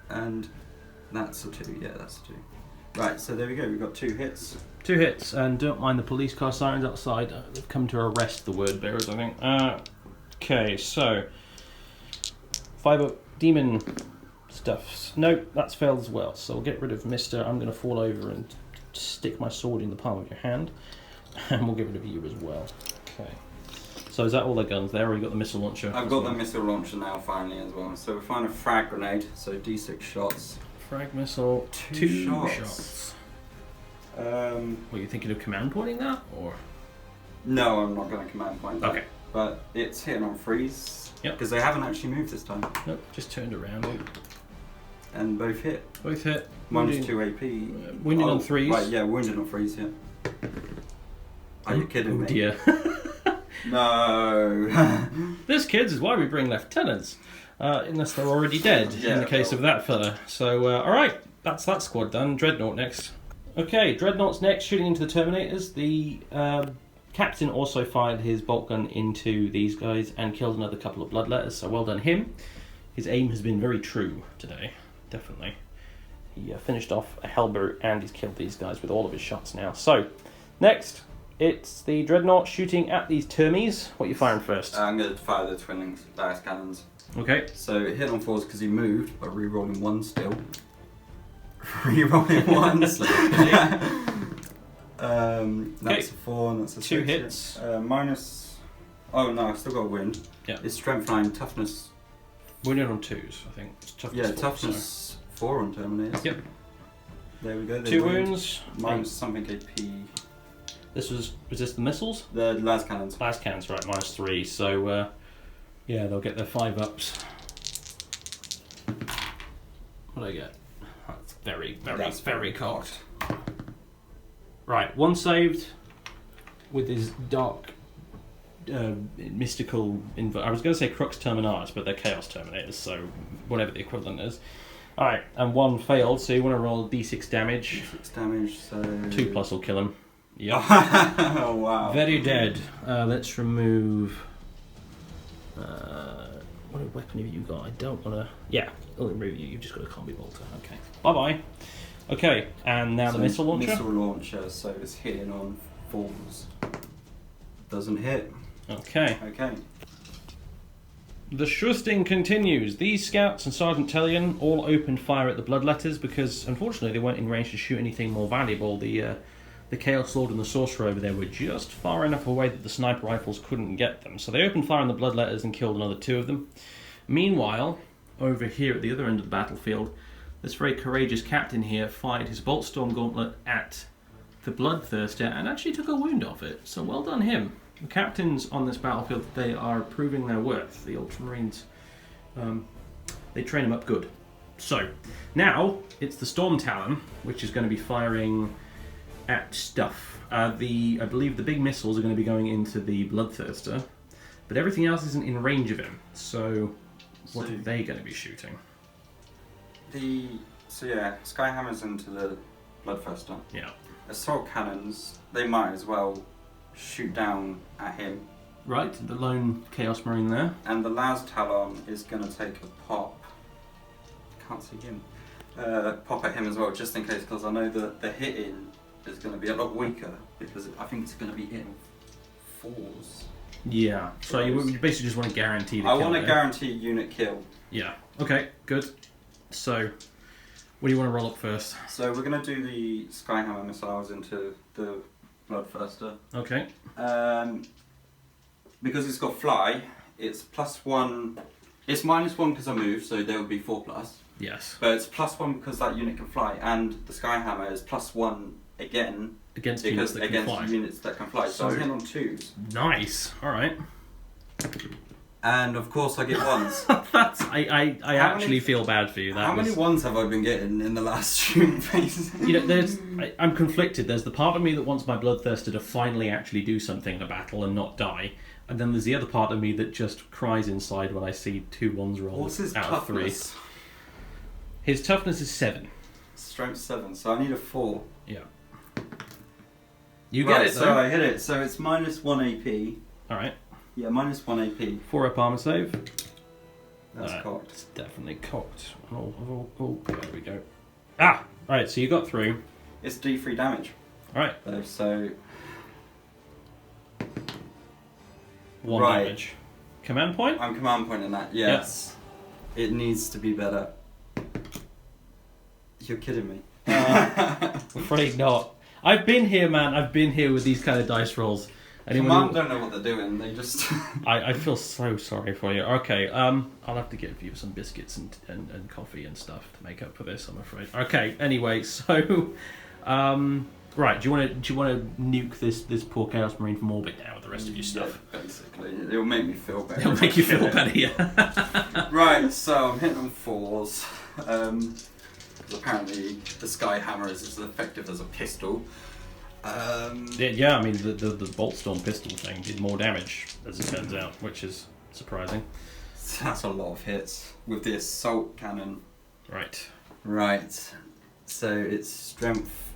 And that's a 2. Yeah, that's a 2. Right, so there we go. We've got 2 hits. 2 hits, and don't mind the police car sirens outside. They've come to arrest the word bearers, I think. Okay, so 5-up demon stuffs. Nope, that's failed as well. So we'll get rid of Mister. I'm going to fall over and stick my sword in the palm of your hand, and we'll get rid of you as well. Okay. So is that all the guns there, or you got the missile launcher? I've got the missile launcher now, finally, as well. So we find a frag grenade. So D6 shots. Frag missile. 2 shots. What are you thinking of command pointing that, or? No, I'm not going to command point that. Okay. But it's hitting on freeze. Yep. Because they haven't actually moved this time. Nope, just turned around. And both hit. Both hit. Minus 2 AP. Wounding on 3s. Right, yeah, wounded on 3s, yeah. Are you kidding me? Oh dear. No. This, kids, is why we bring lieutenants. Unless they're already dead, in the case of that fella. So, alright, that's that squad done. Dreadnought next. Okay, Dreadnought's next, shooting into the Terminators. The captain also fired his bolt gun into these guys and killed another couple of bloodletters, so well done him. His aim has been very true today, definitely. He finished off a Hellbrute and he's killed these guys with all of his shots now. So, next, it's the Dreadnought shooting at these Termies. What are you firing first? I'm going to fire the twin dice cannons. Okay. So hit on 4s because he moved, but re-rolling 1 still. Re-rolling 1 still. That's a 4 and that's a 2 6. hits. Minus... Oh no, I've still got a wind. Yeah. It's strength 9, toughness... Wounded on 2s, I think. It's toughness 4, toughness 4 on Terminators. Yep. There we go. 2 wounds. Minus something AP. Was this the missiles? The las cannons. Las cannons, right, minus 3. So, yeah, they'll get their 5-ups. What do I get? That's very cocked. Right, 1 saved with his dark, mystical... I was going to say Crux Terminaris, but they're Chaos Terminators, so whatever the equivalent is. Alright, and 1 failed, so you want to roll d6 damage. D6 damage, so... 2 plus will kill him. Yep. Oh, wow. Very dead. Let's remove... what weapon have you got? I don't want to... Yeah, I'll remove you. You've just got a combi bolter. Okay. Bye-bye. Okay, and now the missile launcher? Missile launcher, so it's hitting on 4s. Doesn't hit. Okay. Okay. The shusting continues. These scouts and Sergeant Tellian all opened fire at the bloodletters because, unfortunately, they weren't in range to shoot anything more valuable. The Chaos Lord and the Sorcerer over there were just far enough away that the sniper rifles couldn't get them. So they opened fire on the bloodletters and killed another 2 of them. Meanwhile, over here at the other end of the battlefield, this very courageous captain here fired his Boltstorm Gauntlet at the Bloodthirster and actually took a wound off it. So well done him. The captains on this battlefield, they are proving their worth. The Ultramarines, they train them up good. So, now it's the Storm Talon, which is going to be firing at stuff. I believe the big missiles are going to be going into the Bloodthirster, but everything else isn't in range of him. So, what are they going to be shooting? Skyhammers into the Bloodthirster. Yeah. Assault cannons, they might as well shoot down at him. Right, the lone Chaos Marine there. And the Las Talon is going to take a pop. Can't see him. pop at him as well, just in case, because I know that the hitting is going to be a lot weaker, because I think it's going to be hitting 4s. Yeah, so you basically just want to guarantee the kill. I want to guarantee unit kill. Yeah, okay, good. So, what do you want to roll up first? So we're going to do the Skyhammer missiles into the Bloodthirster. Okay. Because it's got fly, it's +1. It's -1 because I moved, so there would be 4+. Yes. But it's +1 because that unit can fly, and the Skyhammer is +1 again against units that can fly. Units that can fly. So I'm hitting on 2s. Nice. All right. And of course I get 1s. I actually feel bad for you. How many 1s have I been getting in the last shooting phase? You know, I'm conflicted. There's the part of me that wants my Bloodthirster to finally actually do something in a battle and not die. And then there's the other part of me that just cries inside when I see 2 1s roll What's his out of 3. toughness? His toughness is 7. Strength 7, so I need a 4. Yeah. You get it, though. So I hit it. So it's -1 AP. All right. Yeah, -1 AP. 4 up armor save. That's cocked. It's definitely cocked. Oh, there we go. Ah! Alright, so you got through. It's D3 damage. Alright. So 1 damage. Command point? I'm command pointing that, yes. It needs to be better. You're kidding me. I'm afraid not. I've been here, man. I've been here with these kind of dice rolls. Command don't know what they're doing. They just... I feel so sorry for you. Okay, I'll have to give you some biscuits and coffee and stuff to make up for this, I'm afraid. Okay, anyway, so... right, do you want to nuke this poor Chaos Marine from orbit now with the rest of your stuff? Yeah, basically. It'll make me feel better. It'll make you feel better, yeah. Right, so I'm hitting on 4s. Because apparently the Skyhammer is as effective as a pistol. Yeah, I mean, the Bolt Storm pistol thing did more damage, as it turns out, which is surprising. That's a lot of hits with the Assault Cannon. Right. Right. So it's Strength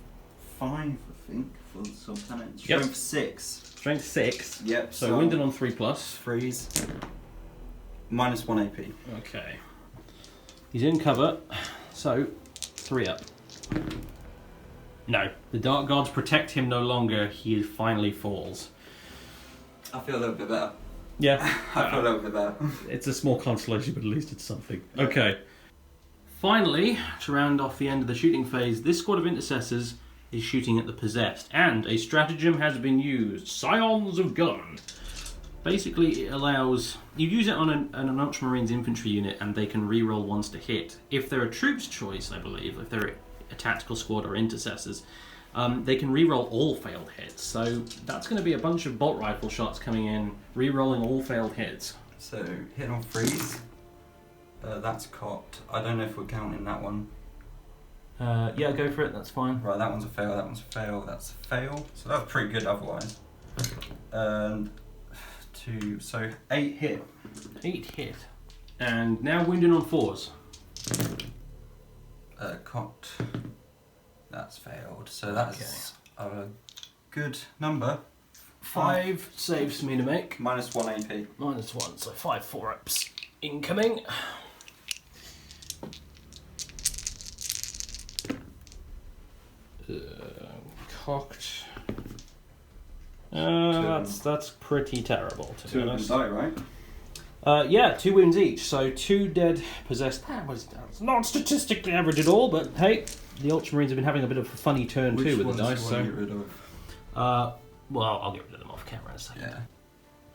5, I think, for the Assault Cannon. Strength 6. Strength 6? Yep. So winded on 3+. Freeze. -1 AP. Okay. He's in cover, so 3 up. No, the Dark Gods protect him no longer. He finally falls. I feel a little bit better. Yeah. I feel a little bit better. It's a small consolation, but at least it's something. Okay. Finally, to round off the end of the shooting phase, this squad of intercessors is shooting at the possessed, and a stratagem has been used. Scions of Gun. Basically, it allows... You use it on an Ultramarines infantry unit, and they can reroll 1s to hit. If they're a troops choice, I believe, if they're a tactical squad or intercessors, they can reroll all failed hits. So that's going to be a bunch of bolt rifle shots coming in, rerolling all failed hits. So hit on freeze. That's cocked. I don't know if we're counting that one. Yeah, go for it. That's fine. Right, that one's a fail. That one's a fail. That's a fail. So that's pretty good otherwise. And 2. So 8 hit. 8 hit. And now wounded on 4s. Cocked. That's failed. So that's a good number. 5 saves for me to make. -1 AP. -1, so 5 4-ups incoming. Cocked. That's pretty terrible, to be honest. 2 of them die, right? Yeah, 2 wounds each, so 2 dead possessed. That's not statistically average at all, but hey, the Ultramarines have been having a bit of a funny turn too with the dice. So, get rid of? well, I'll get rid of them off camera in a second. Yeah.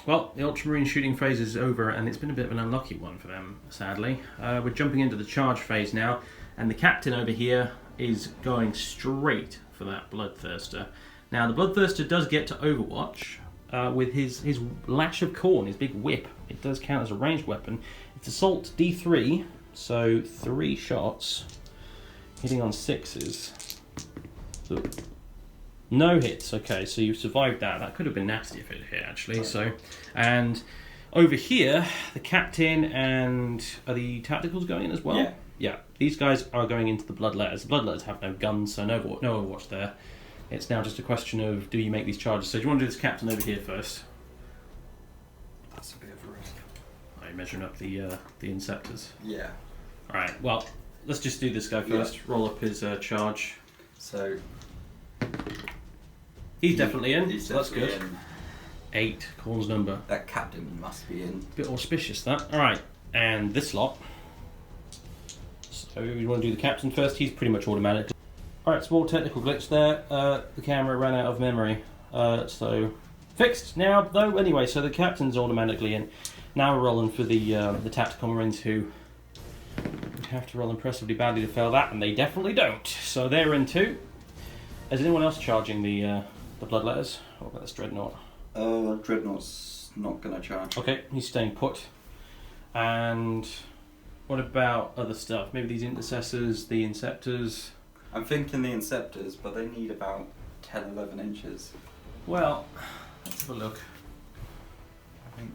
Well, the Ultramarine shooting phase is over, and it's been a bit of an unlucky one for them, sadly. We're jumping into the charge phase now, and the captain over here is going straight for that Bloodthirster. Now, the Bloodthirster does get to Overwatch with his Lash of Corn, his big whip. It does count as a ranged weapon. It's Assault D3, so 3 shots, hitting on 6s. So, no hits. Okay, so you survived that. That could have been nasty if it hit, actually. So, and over here, the captain and are the tacticals going in as well? Yeah. Yeah. These guys are going into the Bloodletters. The Bloodletters have no guns, so no Overwatch there. It's now just a question of, do you make these charges? So do you want to do this captain over here first? That's a bit of a risk. Are you measuring up the Inceptors? Yeah. Alright, well, let's just do this guy first. Roll up his charge. So he's definitely in. He's so that's good. in. 8, Corn's number. That captain must be in. Bit auspicious that. All right, and this lot. So we want to do the captain first. He's pretty much automatic. All right, small technical glitch there. The camera ran out of memory, so fixed now though. Anyway, so the captain's automatically in. Now we're rolling for the tactical marines who have to roll impressively badly to fail that, and they definitely don't. So they're in too. Is anyone else charging the bloodletters? What about this dreadnought? Dreadnought's not gonna charge. Okay, he's staying put. And what about other stuff? Maybe these intercessors, the inceptors. I'm thinking the inceptors, but they need about 10-11 inches. Well, let's have a look. I think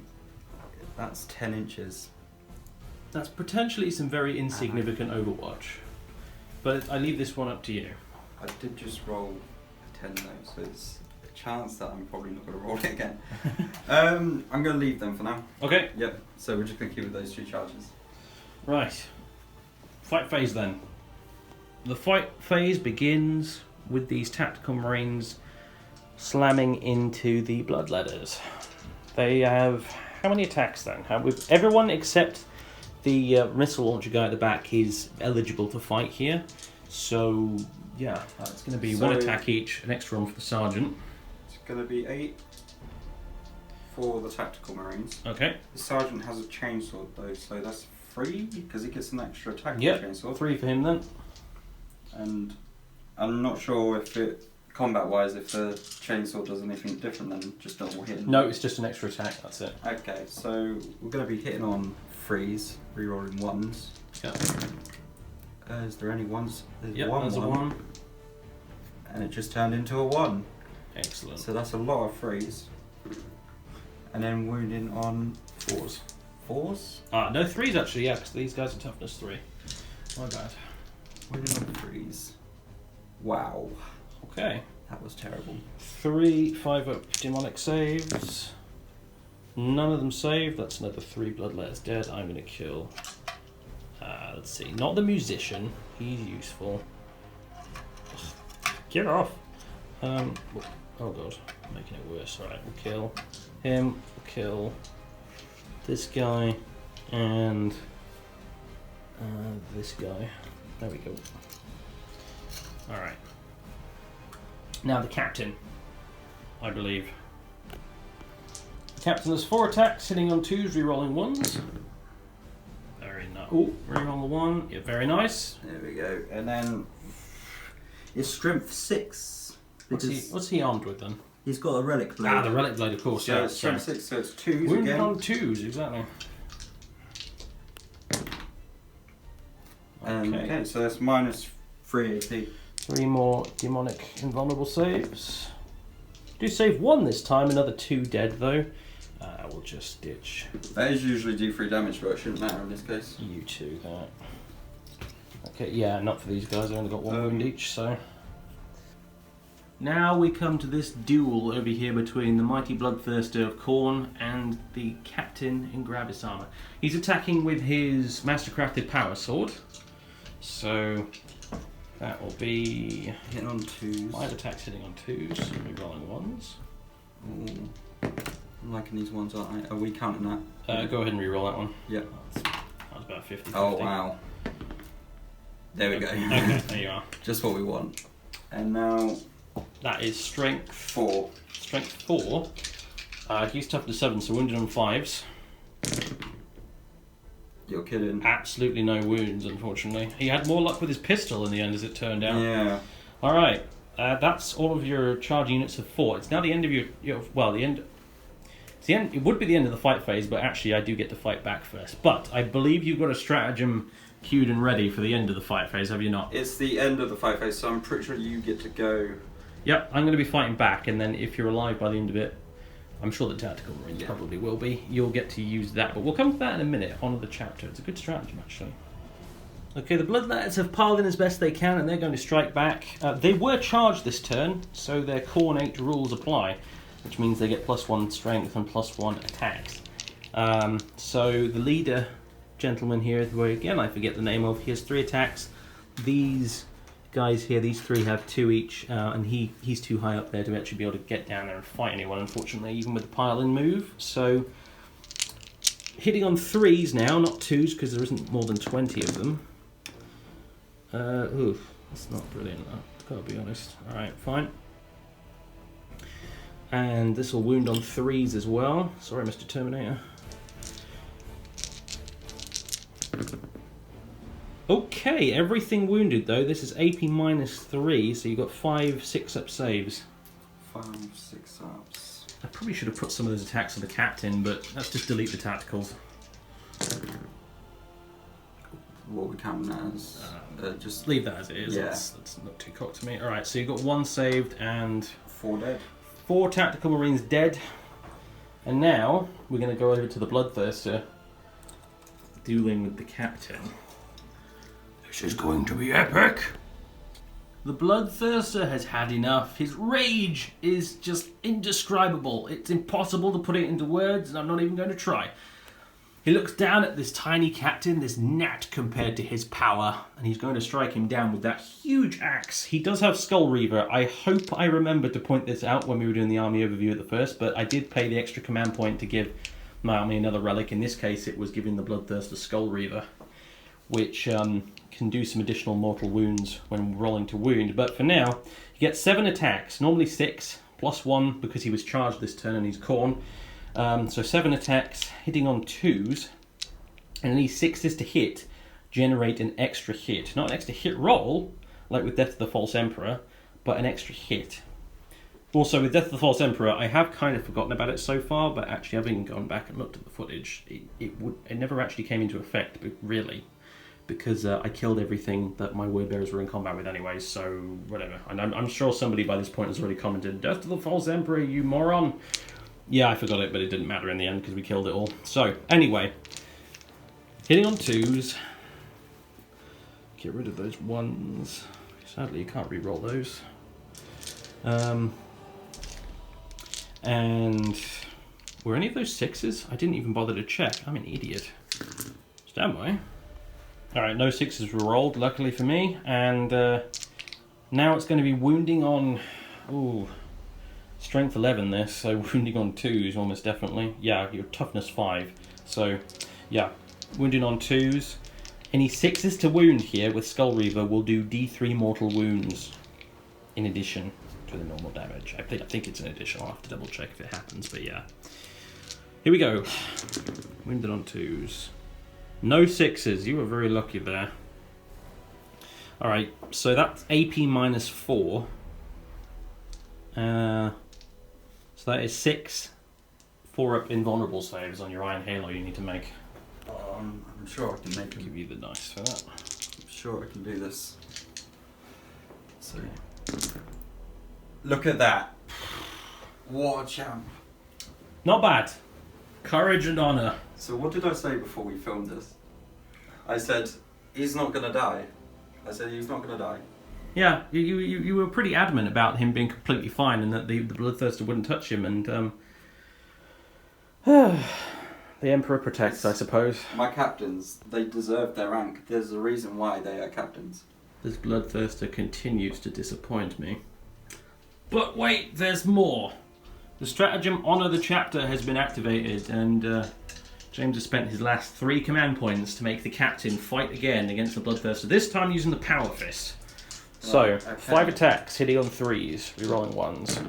that's 10 inches. That's potentially some very insignificant overwatch. But I leave this one up to you. I did just roll a 10 though, so it's a chance that I'm probably not going to roll it again. I'm going to leave them for now. Okay. Yep, so we're just going to keep with those 2 charges. Right. Fight phase then. The fight phase begins with these tactical marines slamming into the bloodletters. They have how many attacks then? Everyone except the missile launcher guy at the back is eligible to fight here. So yeah, it's going to be 1 attack each, an extra one for the sergeant. It's going to be 8 for the tactical marines. Okay. The sergeant has a chainsaw though, so that's 3 because he gets an extra attack with Yep, chainsaw. 3 for him then. And I'm not sure if it, combat-wise, if the chainsaw does anything different than just normal hitting. No, it's just an extra attack, that's it. Okay, so we're going to be hitting on 3s, rerolling 1s. Yep. Is there any 1s? There's Yep, one there's a 1. And it just turned into a 1. Excellent. So that's a lot of 3s. And then wounding on 4s. 4s? No, 3s actually, yeah, because these guys are toughness 3. My bad. Wounding on 3s. Wow. Okay. That was terrible. 3 5-up demonic saves. None of them saved. That's another 3 bloodletters dead. I'm going to kill. Let's see. Not the musician. He's useful. Get off. Oh god, making it worse. Alright, we'll kill him. We'll kill this guy and this guy. There we go. Alright. Now the captain, I believe. The captain has 4 attacks, hitting on 2s, rerolling 1s. Very nice. Oh, reroll the 1. Yeah, very nice. There we go. And then it's strength 6. What's he armed with then? He's got a relic blade. The relic blade, of course. So Yeah, it's strength 6, so it's 2s wounded again. on 2s, exactly. Okay, so that's minus 3 AP. 3 more demonic invulnerable saves. Do save 1 this time, another 2 dead though. We'll just ditch That is usually do 3 damage, but it shouldn't matter in this case. you 2 that. Okay, yeah, not for these guys, I only got 1 wound each, so. Now we come to this duel over here between the mighty bloodthirster of Khorne and the captain in Gravis armor. He's attacking with his mastercrafted power sword. So that will be Hitting on 2s. 5 attacks hitting on 2s, rerolling 1s. Ooh. I'm liking these ones, aren't I? Are we counting that? Go ahead and reroll that one. Yep. That was about 50. Oh, wow. There we go. Okay, there you are. Just what we want. And now That is strength 4. Strength 4. He's toughness 7, so wounded on 5s. You're kidding. Absolutely no wounds, unfortunately. He had more luck with his pistol in the end, as it turned out. Yeah. All right, that's all of your charge units of 4. It's now the end of your well, the end. It's the end. It would be the end of the fight phase, but actually, I do get to fight back first. But I believe you've got a stratagem queued and ready for the end of the fight phase, have you not? It's the end of the fight phase, so I'm pretty sure you get to go. Yep, I'm going to be fighting back, and then if you're alive by the end of it, I'm sure the tactical marines probably will be. You'll get to use that, but we'll come to that in a minute on the chapter. It's a good stratagem, actually. Okay, the Bloodletters have piled in as best they can, and they're going to strike back. They were charged this turn, so their Khorne 8 rules apply, which means they get +1 strength and +1 attacks. So the leader gentleman here, who again I forget the name of. He has 3 attacks. These guys here, these 3 have 2 each, and he's too high up there to actually be able to get down there and fight anyone, unfortunately, even with the pile-in move. So, hitting on 3s now, not 2s, because there isn't more than 20 of them. Ooh, that's not brilliant, I've got to be honest. Alright, fine. And this will wound on 3s as well. Sorry, Mr. Terminator. Okay, everything wounded though. This is AP -3, so you've got 5 6-up saves. 5 6-ups. I probably should have put some of those attacks on the captain, but let's just delete the tacticals. What we count as just leave that as it is. Yeah. That's not too cocked to me. Alright, so you've got 1 saved and 4 dead. 4 tactical marines dead. And now we're going to go over to the Bloodthirster, dueling with the captain. This is going to be epic. The Bloodthirster has had enough. His rage is just indescribable. It's impossible to put it into words, and I'm not even going to try. He looks down at this tiny captain, this gnat compared to his power, and he's going to strike him down with that huge axe. He does have Skull Reaver. I hope I remembered to point this out when we were doing the army overview at the first, but I did pay the extra command point to give my army another relic. In this case, it was giving the Bloodthirster Skull Reaver, which can do some additional mortal wounds when rolling to wound. But for now, he gets 7 attacks, normally 6, plus 1 because he was charged this turn and he's Khorne. So 7 attacks, hitting on 2s, and these 6s to hit generate an extra hit. Not an extra hit roll, like with Death of the False Emperor, but an extra hit. Also, with Death of the False Emperor, I have kind of forgotten about it so far, but actually having gone back and looked at the footage, it never actually came into effect, really, because I killed everything that my word bearers were in combat with anyway, so whatever. And I'm sure somebody by this point has already commented, Death of the False Emperor, you moron! Yeah, I forgot it, but it didn't matter in the end because we killed it all. So, anyway, hitting on 2s. Get rid of those 1s. Sadly, you can't re-roll those. And were any of those 6s? I didn't even bother to check. I'm an idiot. Stand by. Alright, no 6s were rolled, luckily for me. And now it's going to be wounding on... Ooh... Strength 11 this, so wounding on 2s almost definitely. Yeah, your toughness 5. So, yeah, wounding on 2s. Any 6s to wound here with Skull Reaver will do D3 mortal wounds in addition to the normal damage. I think it's an addition. I'll have to double check if it happens, but yeah. Here we go. Wounded on 2s. No 6s. You were very lucky there. Alright, so that's AP -4. So that is 6 4-up invulnerable saves on your Iron Halo you need to make. I'm sure I can make I'll give you the dice for that. I'm sure I can do this. So, look at that. What a champ. Not bad. Courage and honour. So what did I say before we filmed this? I said, he's not going to die. I said he's not going to die. Yeah, you were pretty adamant about him being completely fine and that the Bloodthirster wouldn't touch him, and the Emperor protects, I suppose. My captains, they deserve their rank. There's a reason why they are captains. This Bloodthirster continues to disappoint me. But wait, there's more! The stratagem Honour the Chapter has been activated, and James has spent his last 3 command points to make the captain fight again against the Bloodthirster, this time using the Power Fist. So, okay. 5 attacks, hitting on 3s, rerolling 1s.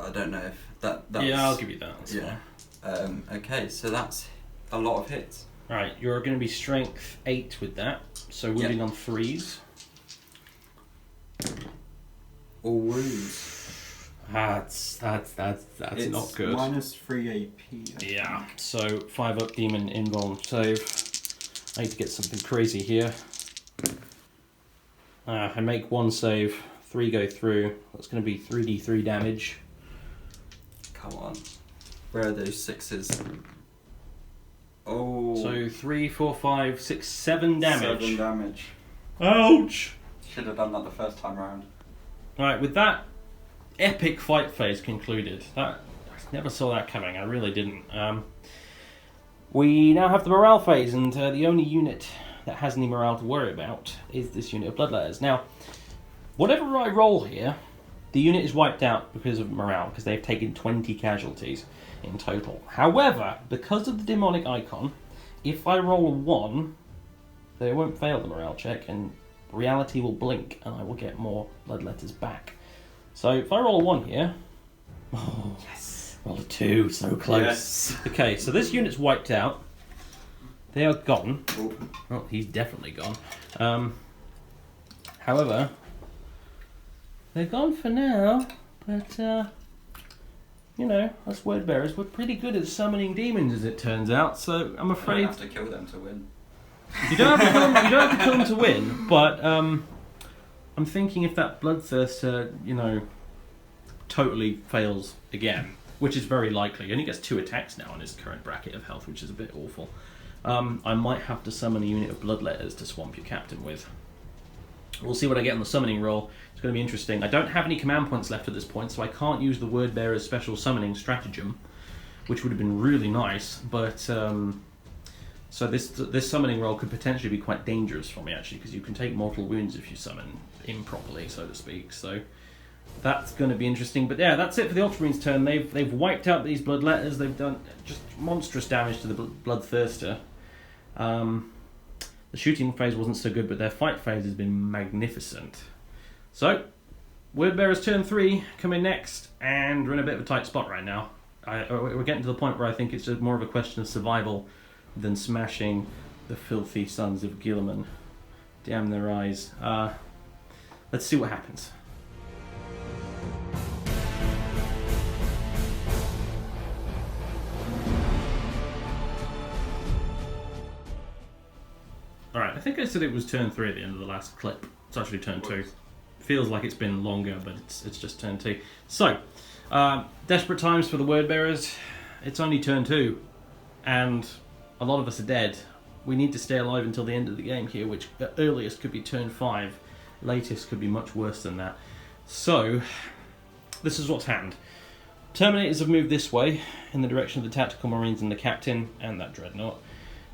I don't know if that's... Yeah, I'll give you that. That's yeah. Okay, so that's a lot of hits. Alright, you're going to be strength 8 with that, so wounding on 3s. All wounds. That's not good. It's -3 AP. Yeah, so 5-up demon invuln save. I need to get something crazy here. I make 1 save, 3 go through. That's going to be 3d3 damage. Come on. Where are those 6s? Oh. So 3, 4, 5, 6, 7 damage. 7 damage. Ouch! Should have done that the first time round. Right, with that epic fight phase concluded, I never saw that coming, I really didn't. We now have the morale phase, and the only unit that has any morale to worry about is this unit of Bloodletters. Now, whatever I roll here, the unit is wiped out because of morale, because they've taken 20 casualties in total. However, because of the demonic icon, if I roll a 1, they won't fail the morale check, and reality will blink, and I will get more Bloodletters back. So if I roll a 1 here... Oh, yes! Roll a 2, so close. Yes. Okay, so this unit's wiped out. They are gone. Oh, he's definitely gone. However, they're gone for now, but, you know, us word bearers, we're pretty good at summoning demons, as it turns out, so I'm afraid... You don't have to kill them to win. You don't have to kill them to win, but I'm thinking if that Bloodthirster, you know, totally fails again, which is very likely. He only gets 2 attacks now on his current bracket of health, which is a bit awful. I might have to summon a unit of Bloodletters to swamp your captain with. We'll see what I get on the summoning roll. It's going to be interesting. I don't have any command points left at this point, so I can't use the Word Bearer's special summoning stratagem, which would have been really nice, but... So this summoning roll could potentially be quite dangerous for me, actually, because you can take mortal wounds if you summon improperly, so to speak. So that's going to be interesting. But yeah, that's it for the Ultramarines' turn. They've wiped out these Bloodletters. They've done just monstrous damage to the Bloodthirster. The shooting phase wasn't so good, but their fight phase has been magnificent. So, Wordbearer's turn 3 coming next, and we're in a bit of a tight spot right now. We're getting to the point where I think it's more of a question of survival than smashing the filthy sons of Guilliman. Damn their eyes. Let's see what happens. Alright, I think I said it was turn 3 at the end of the last clip. It's actually turn 2. Feels like it's been longer, but it's just turn 2. So, desperate times for the word bearers. It's only turn 2, and a lot of us are dead. We need to stay alive until the end of the game here, which at earliest could be turn 5. Latest could be much worse than that. So, this is what's happened. Terminators have moved this way, in the direction of the Tactical Marines and the Captain, and that Dreadnought.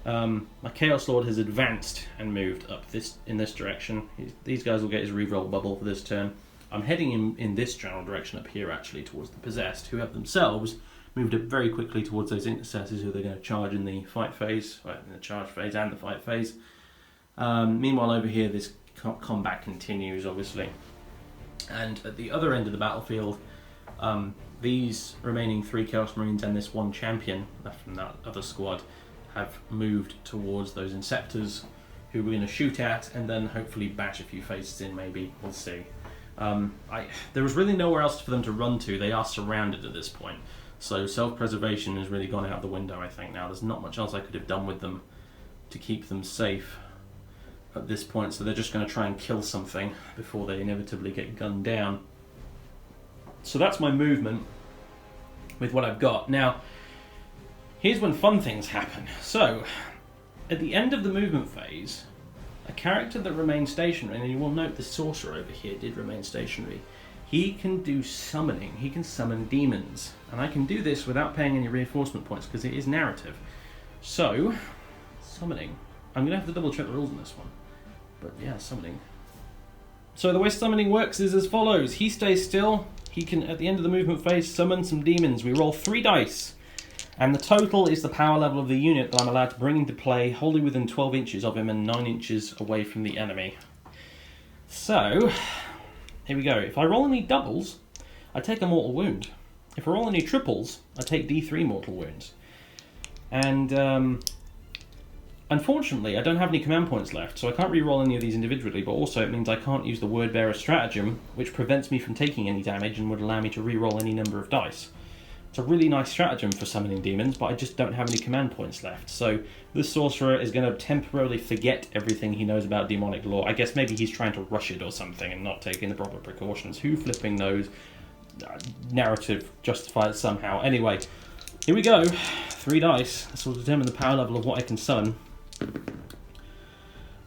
My Chaos Lord has advanced and moved up in this direction. These guys will get his reroll bubble for this turn. I'm heading in this general direction up here, actually, towards the Possessed, who have themselves moved up very quickly towards those Intercessors who they're going to charge in the fight phase, well, in the charge phase and the fight phase. Meanwhile, over here, this combat continues, obviously. And at the other end of the battlefield, these remaining 3 Chaos Marines and this 1 champion left from that other squad have moved towards those Inceptors who we're going to shoot at and then hopefully bash a few faces in, maybe. We'll see. There was really nowhere else for them to run to. They are surrounded at this point. So self-preservation has really gone out the window, I think, now. There's not much else I could have done with them to keep them safe at this point. So they're just going to try and kill something before they inevitably get gunned down. So that's my movement with what I've got. Now, here's when fun things happen. So, at the end of the movement phase, a character that remains stationary, and you will note the sorcerer over here did remain stationary, he can do summoning. He can summon demons. And I can do this without paying any reinforcement points because it is narrative. So, summoning. I'm going to have to double check the rules on this one. But yeah, summoning. So the way summoning works is as follows. He stays still. He can, at the end of the movement phase, summon some demons. We roll 3 dice. And the total is the power level of the unit that I'm allowed to bring into play wholly within 12 inches of him and 9 inches away from the enemy. So, here we go. If I roll any doubles, I take a mortal wound. If I roll any triples, I take D3 mortal wounds. And unfortunately, I don't have any command points left, so I can't re-roll any of these individually, but also it means I can't use the Word Bearer stratagem, which prevents me from taking any damage and would allow me to re-roll any number of dice. It's a really nice stratagem for summoning demons, but I just don't have any command points left. So this sorcerer is going to temporarily forget everything he knows about demonic lore. I guess maybe he's trying to rush it or something and not taking the proper precautions. Who flipping knows? Narrative justifies somehow. Anyway, here we go. 3 dice. This will determine the power level of what I can summon.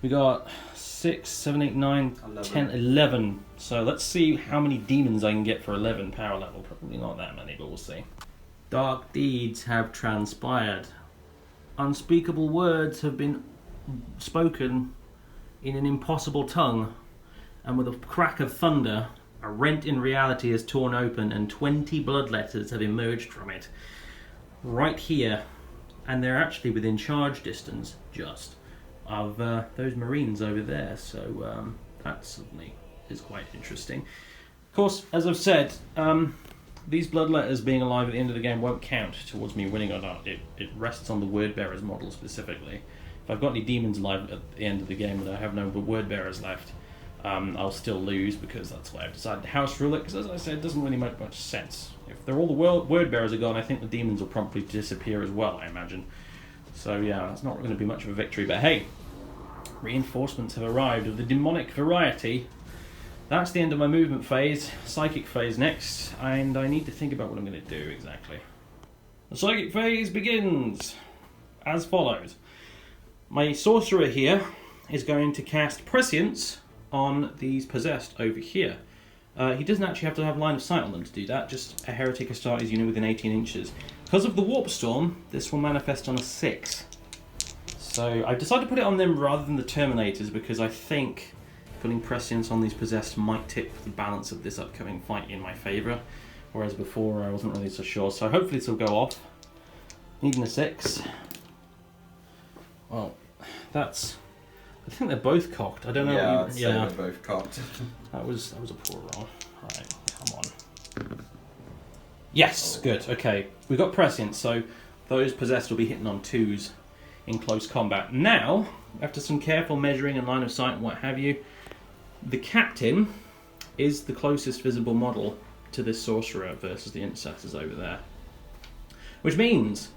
We got 6, 7, 8, 9, 10, 11. So let's see how many demons I can get for 11 power level. Probably not that many, but we'll see. Dark deeds have transpired. unspeakable words have been spoken in an impossible tongue, and with a crack of thunder, a rent in reality is torn open and 20 blood letters have emerged from it. Right here, and they're actually within charge distance, just, of those Marines over there, so that certainly is quite interesting. Of course, as I've said, these blood letters being alive at the end of the game won't count towards me winning or not. It rests on the word bearers model specifically. If I've got any demons alive at the end of the game and I have no word bearers left, I'll still lose because that's why I've decided to house rule it, because as I said, it doesn't really make much sense. If they're all the word bearers are gone, I think the demons will promptly disappear as well, I imagine. So yeah, that's not going to be much of a victory, but hey, reinforcements have arrived of the demonic variety. That's the end of my movement phase. Psychic phase next, and I need to think about what I'm going to do exactly. The psychic phase begins as follows. My sorcerer here is going to cast Prescience on these possessed over here. He doesn't actually have to have line of sight on them to do that, just a heretic Astartes unit within 18 inches. Because of the warp storm, this will manifest on a 6. So I decided to put it on them rather than the Terminators because I think putting Prescience on these possessed might tip the balance of this upcoming fight in my favour, whereas before I wasn't really so sure. So hopefully this will go off. Needing a 6. Well, that's... I think they're both cocked. I don't know. Yeah, I'd say they're both cocked. That was a poor roll. Alright, come on. Yes, good. Okay, we've got Prescience, so those possessed will be hitting on 2s in close combat. Now, after some careful measuring and line of sight and what have you, the Captain is the closest visible model to this Sorcerer versus the Intercessors over there. Which means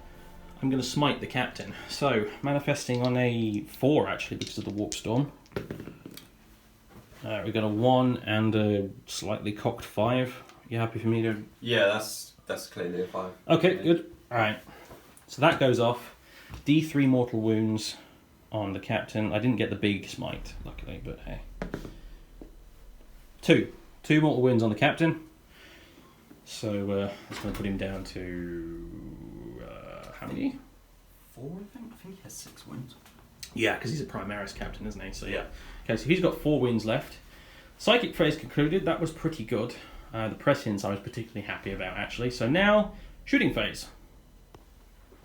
I'm going to smite the Captain. So, manifesting on a 4 actually because of the Warp Storm. We've got a 1 and a slightly cocked 5. You happy for me to... Yeah, that's clearly a 5. Okay, good. Alright. So that goes off. D3 mortal wounds on the Captain. I didn't get the big smite, luckily, but hey. 2 mortal wounds on the Captain. So that's going to put him down to... how many? 4, I think. I think he has 6 wounds. Yeah, because he's a Primaris Captain, isn't he? So yeah. Okay, so he's got 4 wounds left. Psychic phase concluded. That was pretty good. The Prescience I was particularly happy about, actually. So now, shooting phase.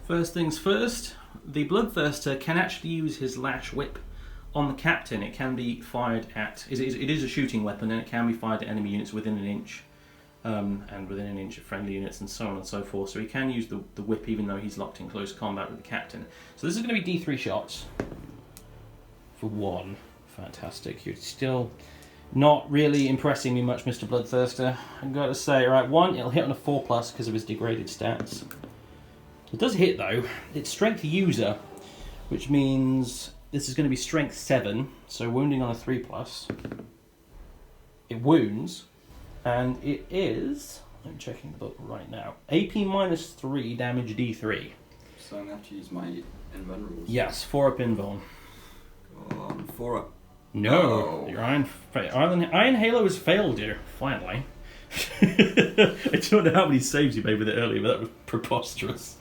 First things first, the Bloodthirster can actually use his Lash Whip on the Captain. It can be fired at... It is a shooting weapon, and it can be fired at enemy units within an inch. And within an inch of friendly units and so on and so forth. So he can use the whip even though he's locked in close combat with the Captain. So this is going to be D3 shots for 1. Fantastic. You're still not really impressing me much, Mr. Bloodthirster. I've got to say, right, 1, it'll hit on a 4+ because of his degraded stats. It does hit though. It's strength user, which means this is going to be strength 7, so wounding on a 3+. It wounds. And it is, I'm checking the book right now, AP -3, damage D3. So I'm going to have to use my invuln rules. Yes, 4 up invuln. 4 up. No, your Iron Halo has failed you, finally. I don't know how many saves you made with it earlier, but that was preposterous.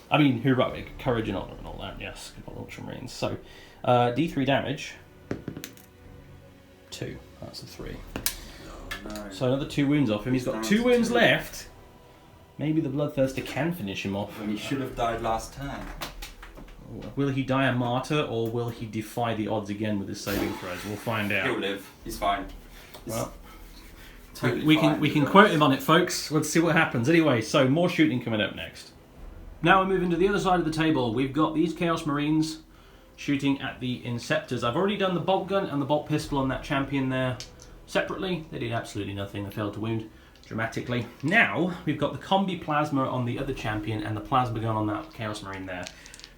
I mean, heroic, courage and honour and all that, yes, good old Ultramarines. So, D3 damage, 2, that's a 3. No. So another 2 wounds off him. He's got 2 wounds left. Maybe the Bloodthirster can finish him off. When he should have died last time. Will he die a martyr, or will he defy the odds again with his saving throws? We'll find out. He'll live. He's fine. Well, Totally we fine. can quote him on it, folks. Let's see what happens. Anyway, so more shooting coming up next. Now we're moving to the other side of the table. We've got these Chaos Marines shooting at the Inceptors. I've already done the bolt gun and the bolt pistol on that champion there. Separately, they did absolutely nothing. They failed to wound dramatically. Now, we've got the Combi Plasma on the other champion and the Plasma gun on that Chaos Marine there.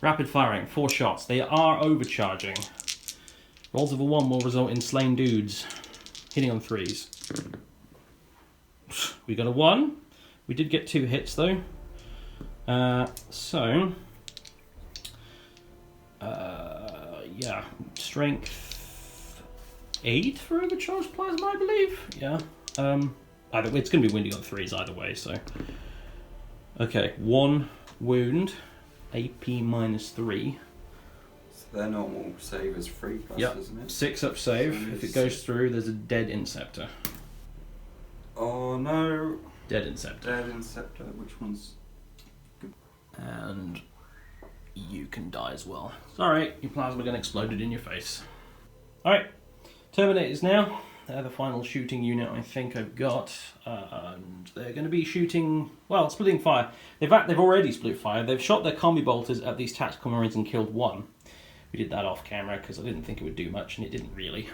Rapid firing, 4 shots. They are overcharging. Rolls of a 1 will result in slain dudes. Hitting on 3s. We got a 1. We did get 2 hits though. Yeah, strength 8 for overcharged plasma, I believe. Yeah. It's going to be windy on 3s either way, so. Okay, 1 wound. AP -3. So their normal save is 3+, Yep. isn't it? 6 up save. So If it goes through, there's a dead Inceptor. Oh no! Dead Inceptor. Dead Inceptor, which one's... And you can die as well. Sorry, your plasma gun exploded in your face. Alright, Terminators now. They're the final shooting unit I think I've got. And they're going to be shooting, well, splitting fire. They've already split fire. They've shot their combi bolters at these tactical marines and killed one. We did that off camera because I didn't think it would do much, and it didn't really.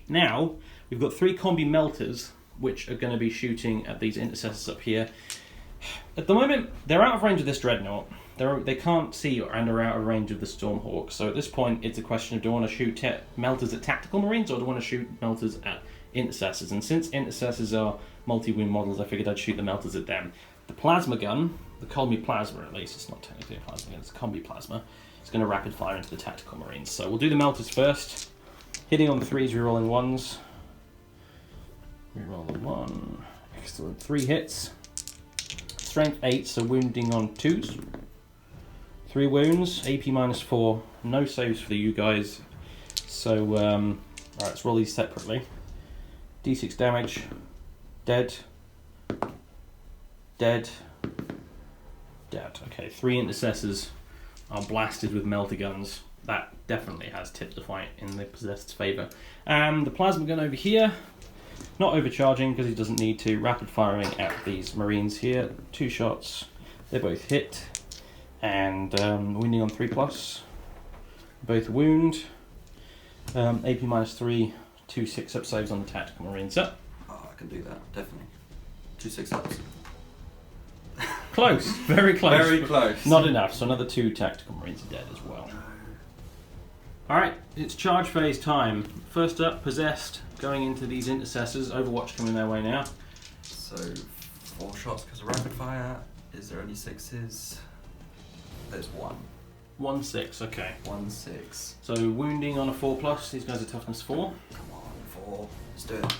Now, we've got 3 combi melters, which are going to be shooting at these intercessors up here. At the moment, they're out of range of this dreadnought. They can't see and are out of range of the Stormhawk. So at this point, it's a question of do I want to shoot melters at tactical marines or do I want to shoot melters at intercessors? And since intercessors are multi-wound models, I figured I'd shoot the melters at them. The plasma gun, the combi plasma at least, it's not technically a plasma gun, it's a combi plasma, it's going to rapid fire into the tactical marines. So we'll do the melters first. Hitting on the 3s, rerolling 1s. Reroll the 1. Excellent. 3 hits. Strength 8, so wounding on 2s. 3 wounds, AP -4. No saves for you guys. So, alright, let's roll these separately. D6 damage. Dead. Dead. Dead. Okay, 3 intercessors are blasted with melter guns. That definitely has tipped the fight in the possessed's favour. And the plasma gun over here, not overcharging because he doesn't need to. Rapid firing at these marines here. 2 shots. They both hit. And wounding on 3+. Both wound. AP -3. 2 6-up saves on the tactical marines. Up. Oh, I can do that, definitely. 2 6-ups. Close. Very close. Very close. Not enough. So another 2 tactical marines are dead as well. Alright, it's charge phase time. First up, Possessed, going into these intercessors. Overwatch coming their way now. So, 4 shots because of rapid fire. Is there any 6s? There's 1. 1 6, okay. 1 6. So wounding on a 4+, these guys are toughness 4. Come on, 4. Let's do it.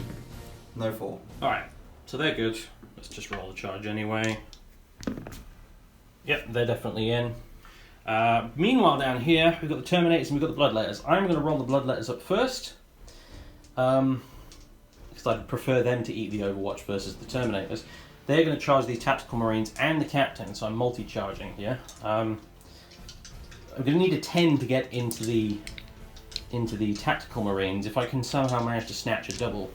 No 4. Alright, so they're good. Let's just roll the charge anyway. Yep, they're definitely in. Meanwhile down here, we've got the Terminators and we've got the Bloodletters. I'm going to roll the Bloodletters up first. Because I'd prefer them to eat the Overwatch versus the Terminators. They're going to charge these tactical marines and the captain, so I'm multi-charging here. I'm going to need a 10 to get into the tactical marines. If I can somehow manage to snatch a double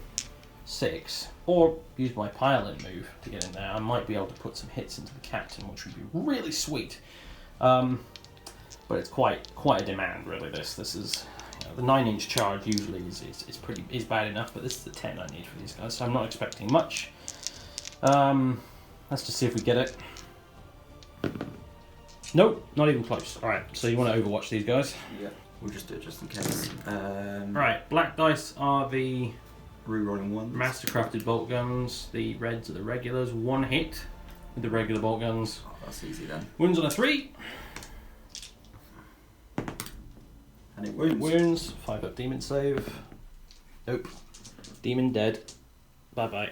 6, or use my pilot move to get in there, I might be able to put some hits into the captain, which would be really sweet. But it's quite a demand, really. This is the 9-inch charge usually is bad enough, but this is the 10 I need for these guys, so I'm not expecting much. Let's just see if we get it. Nope, not even close. Alright, so you want to overwatch these guys? Yeah, we'll just do it just in case. Right, black dice are the Rerolling 1s. mastercrafted bolt guns, the reds are the regulars. 1 hit with the regular bolt guns. Oh, that's easy then. Wounds on a 3. And it wounds. Wounds, 5-up demon save. Nope. Demon dead. Bye-bye.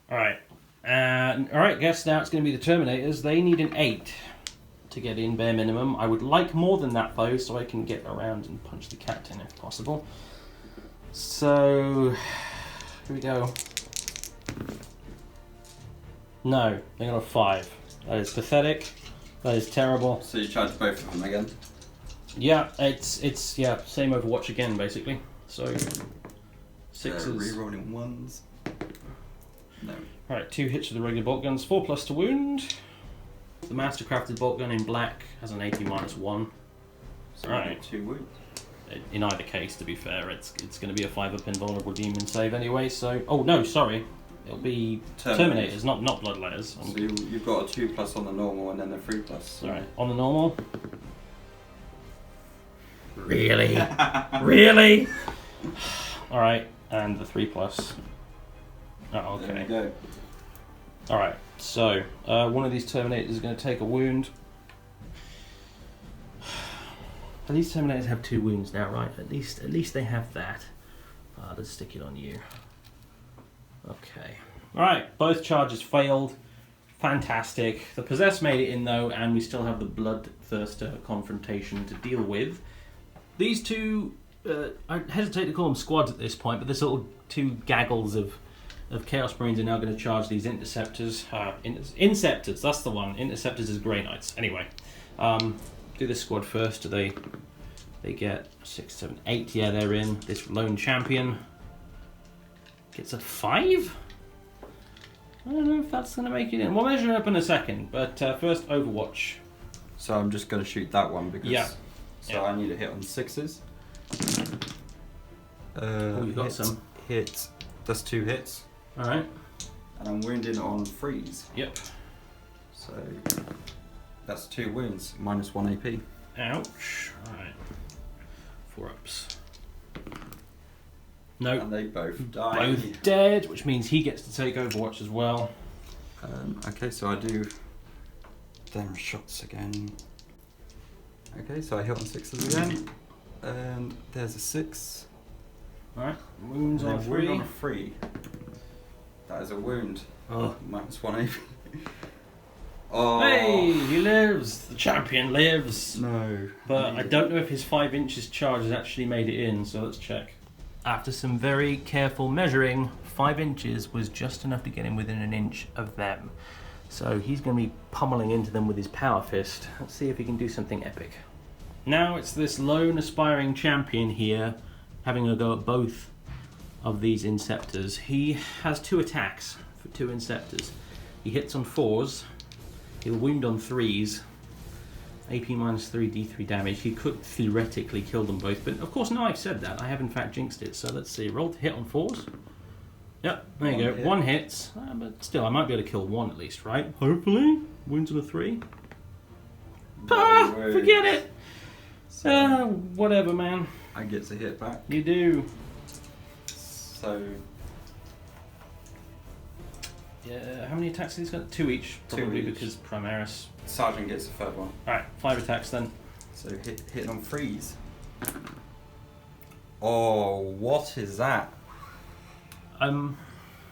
Alright. Alright, guess now it's going to be the Terminators. They need an 8 to get in, bare minimum. I would like more than that, though, so I can get around and punch the captain if possible. So, here we go. No, they got a 5. That is pathetic. That is terrible. So you charge both of them again? Yeah, it's yeah, same Overwatch again, basically. So, 6s. Rerolling 1s. No. Right, 2 hits with the regular bolt guns, 4+ to wound. The mastercrafted bolt gun in black has an AP -1. So Right. 2 wounds. In either case, to be fair, it's going to be a 5-up invulnerable demon save anyway. So, oh no, sorry, it'll be Terminators, not Bloodletters. So you've got a 2+ on the normal and then a 3+. So. Alright, on the normal. Really? Really? Alright, and the 3+. Oh, okay. There we go. Alright, so one of these Terminators is going to take a wound. These Terminators have 2 wounds now, right? At least they have that. Let's stick it on you. Okay. Alright, both charges failed. fantastic. The Possessed made it in though, and we still have the Bloodthirster confrontation to deal with. These two, I hesitate to call them squads at this point, but this little two gaggles of Chaos Marines are now going to charge these Interceptors. Inceptors, that's the one. Interceptors is Grey Knights. Anyway, do this squad first. Do they get 6, 7, 8? Yeah, they're in. This lone champion gets a 5? I don't know if that's going to make it in. We'll measure it up in a second, but first Overwatch. So I'm just going to shoot that one because... Yeah. So I need a hit on 6s. Oh, you got some. Hit. That's 2 hits. Alright. And I'm wounded on 3s. Yep. So that's 2 wounds, minus 1 AP. Ouch. Alright. 4 ups. No. And they both die. Both dead, which means he gets to take Overwatch as well. Okay, so I do them shots again. Okay, so I hit on 6s again. And there's a 6. Alright, wounds on 3. On a 3. That is a wound. Oh. Minus 1 AP. Oh. Hey, he lives! The champion lives! No. But I don't know if his 5 inches charge has actually made it in, so let's check. After some very careful measuring, 5 inches was just enough to get him within an inch of them. So he's going to be pummeling into them with his power fist. Let's see if he can do something epic. Now it's this lone aspiring champion here, having a go at both of these Inceptors. He has 2 attacks for 2 Inceptors. He hits on 4s, he'll wound on 3s, AP minus 3, D3 damage. He could theoretically kill them both, but of course now I've said that, I have in fact jinxed it. So let's see, roll to hit on 4s. Yep, there you go, Hit. 1 hits, but still I might be able to kill 1 at least, right? Hopefully, wounds on a 3. Ah, forget it! So Whatever, man. I get to hit back. You do. So Yeah, how many attacks has he got? 2 each, 2 probably each. because Primaris. Sergeant gets the 3rd one. Alright, 5 attacks then. So hitting on 3s. Oh, what is that?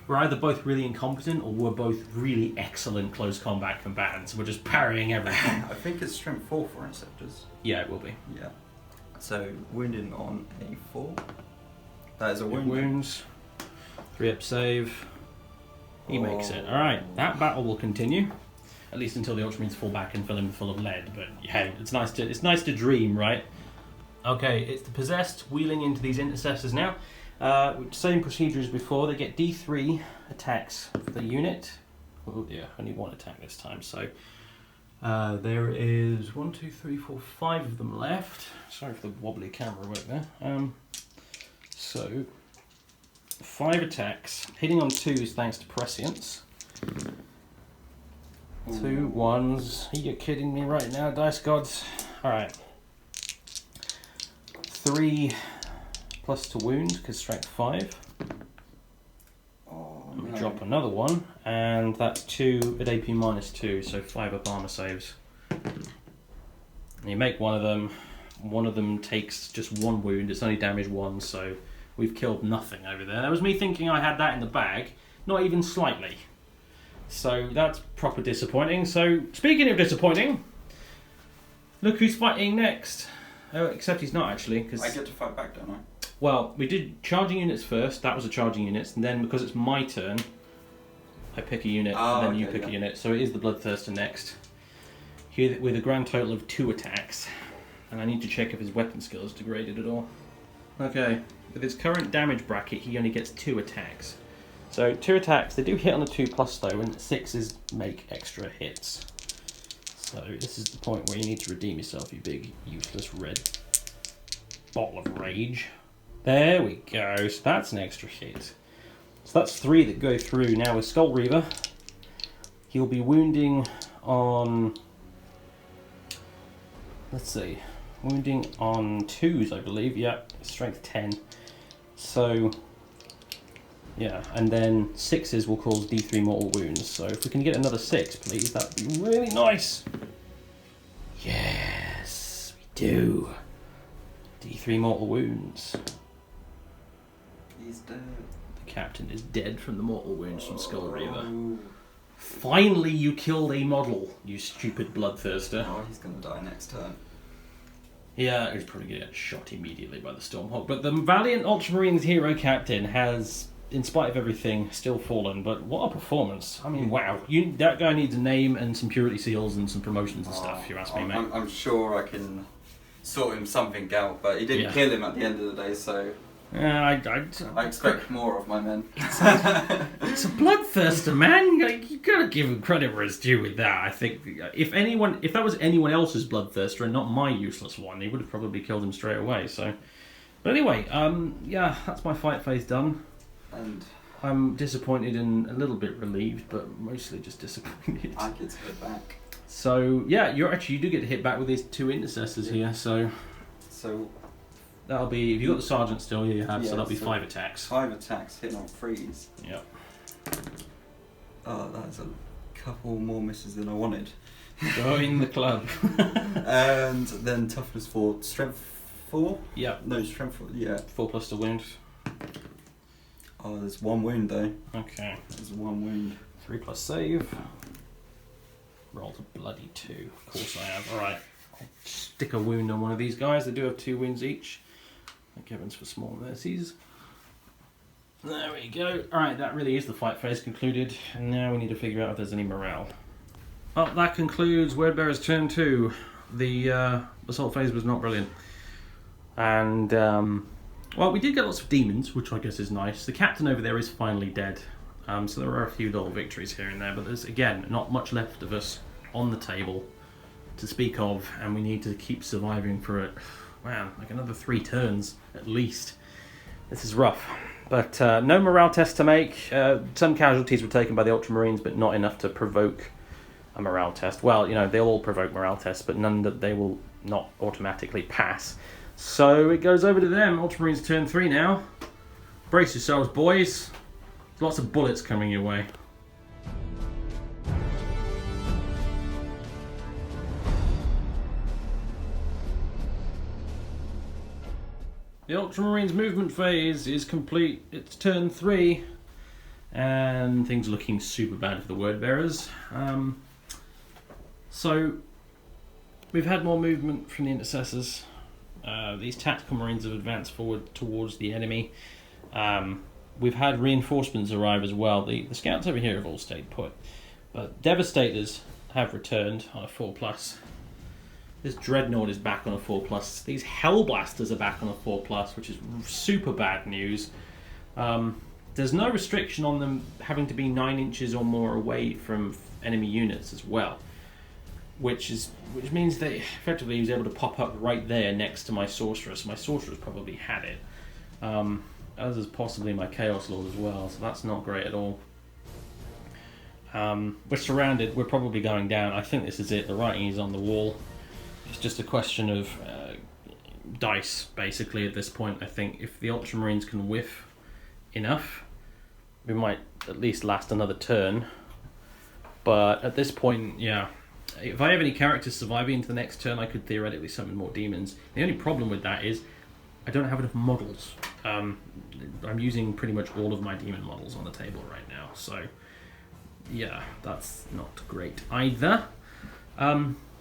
We're either both really incompetent or we're both really excellent close combat combatants. We're just parrying everything. I think it's strength 4 for Inceptors. Yeah, it will be. Yeah. So wounding on a 4. That is a It wound. wounds. 3 up save. He makes it. Alright, that battle will continue. At least until the Ultramarines fall back and fill him full of lead. But hey, it's nice to dream, right? Okay, it's the Possessed wheeling into these Intercessors now. Same procedure as before. They get D3 attacks for the unit. Oh dear, only 1 attack this time. So there is 1, 2, 3, 4, 5 of them left. Sorry for the wobbly camera work there. So 5 attacks, hitting on 2s thanks to prescience. 2 1s. Are you kidding me right now, dice gods? Alright. 3 plus to wound, because strength 5. Oh, We no. drop another 1, and that's 2 at AP minus 2, so 5 up armor saves. And you make one of them takes just 1 wound, it's only damage 1, so we've killed nothing over there. That was me thinking I had that in the bag, not even slightly. So that's proper disappointing. So speaking of disappointing, look who's fighting next. Oh, except he's not actually, because I get to fight back, don't I? well, we did charging units first. That was a charging units, and then because it's my turn, I pick a unit, and then you pick a unit. So it is the Bloodthirster next. Here with a grand total of 2 attacks, and I need to check if his weapon skill is degraded at all. Okay, with his current damage bracket, he only gets 2 attacks. So 2 attacks, they do hit on a 2+ though, and 6s make extra hits. So this is the point where you need to redeem yourself, you big useless red bottle of rage. There we go, so that's an extra hit. So that's 3 that go through. Now with Skull Reaver, he'll be wounding on, let's see, wounding on 2s I believe, yeah, strength 10. So yeah, and then 6s will cause D3 mortal wounds. So if we can get another 6, please, that'd be really nice. Yes, we do. D3 mortal wounds. He's dead. The captain is dead from the mortal wounds from Skull Reaver. Finally, you killed a model, you stupid bloodthirster. Oh, he's gonna die next turn. Yeah, he's probably going to get shot immediately by the Stormhawk. But the valiant Ultramarines hero captain has, in spite of everything, still fallen. But what a performance. I mean, wow. That guy needs a name and some purity seals and some promotions and stuff, if you ask me, mate. I'm sure I can sort him something out, but he didn't kill him at the end of the day, so... I expect more of my men. It's a bloodthirster, man. You gotta give him credit where it's due with that. I think if that was anyone else's bloodthirster and not my useless one, he would have probably killed him straight away. So, but anyway, yeah, that's my fight phase done. And I'm disappointed and a little bit relieved, but mostly just disappointed. I get to hit back. So yeah, you do get to hit back with these 2 intercessors here. So. That'll be, if you've got the sergeant still, you have, so that'll be 5 attacks. 5 attacks, hitting on freeze. Yep. Oh, that's a couple more misses than I wanted. Join the club. And then toughness 4, strength 4? Yeah. No, strength 4, yeah. 4 plus the wound. Oh, there's 1 wound though. Okay. There's 1 wound. 3 plus save. Roll a bloody 2. Of course I have. Alright. I'll stick a wound on one of these guys. They do have 2 wounds each. Thank heavens for small mercies. There we go. Alright, that really is the fight phase concluded. And now we need to figure out if there's any morale. Well, that concludes Wordbearer's turn 2. The assault phase was not brilliant. And, well, we did get lots of demons, which I guess is nice. The captain over there is finally dead. So there are a few little victories here and there. But there's, again, not much left of us on the table to speak of. And we need to keep surviving for it. Man, like another 3 turns at least. This is rough. But no morale test to make. Some casualties were taken by the Ultramarines, but not enough to provoke a morale test. Well, they'll all provoke morale tests, but none that they will not automatically pass. So it goes over to them. Ultramarines turn 3 now. Brace yourselves, boys. There's lots of bullets coming your way. The Ultramarines movement phase is complete. It's turn 3, and things are looking super bad for the Wordbearers. So we've had more movement from the intercessors. These tactical marines have advanced forward towards the enemy. We've had reinforcements arrive as well. The scouts over here have all stayed put, but Devastators have returned on a 4+. This Dreadnought is back on a 4+. These Hellblasters are back on a 4+, which is super bad news. There's no restriction on them having to be 9 inches or more away from enemy units as well, which means that effectively he was able to pop up right there next to my Sorcerer. So my Sorcerer's probably had it. As is possibly my Chaos Lord as well, so that's not great at all. We're surrounded. We're probably going down. I think this is it. The writing is on the wall. It's just a question of dice, basically, at this point. I think if the Ultramarines can whiff enough, we might at least last another turn. But at this point, yeah, if I have any characters surviving into the next turn, I could theoretically summon more demons. The only problem with that is I don't have enough models. I'm using pretty much all of my demon models on the table right now. So, yeah, that's not great either.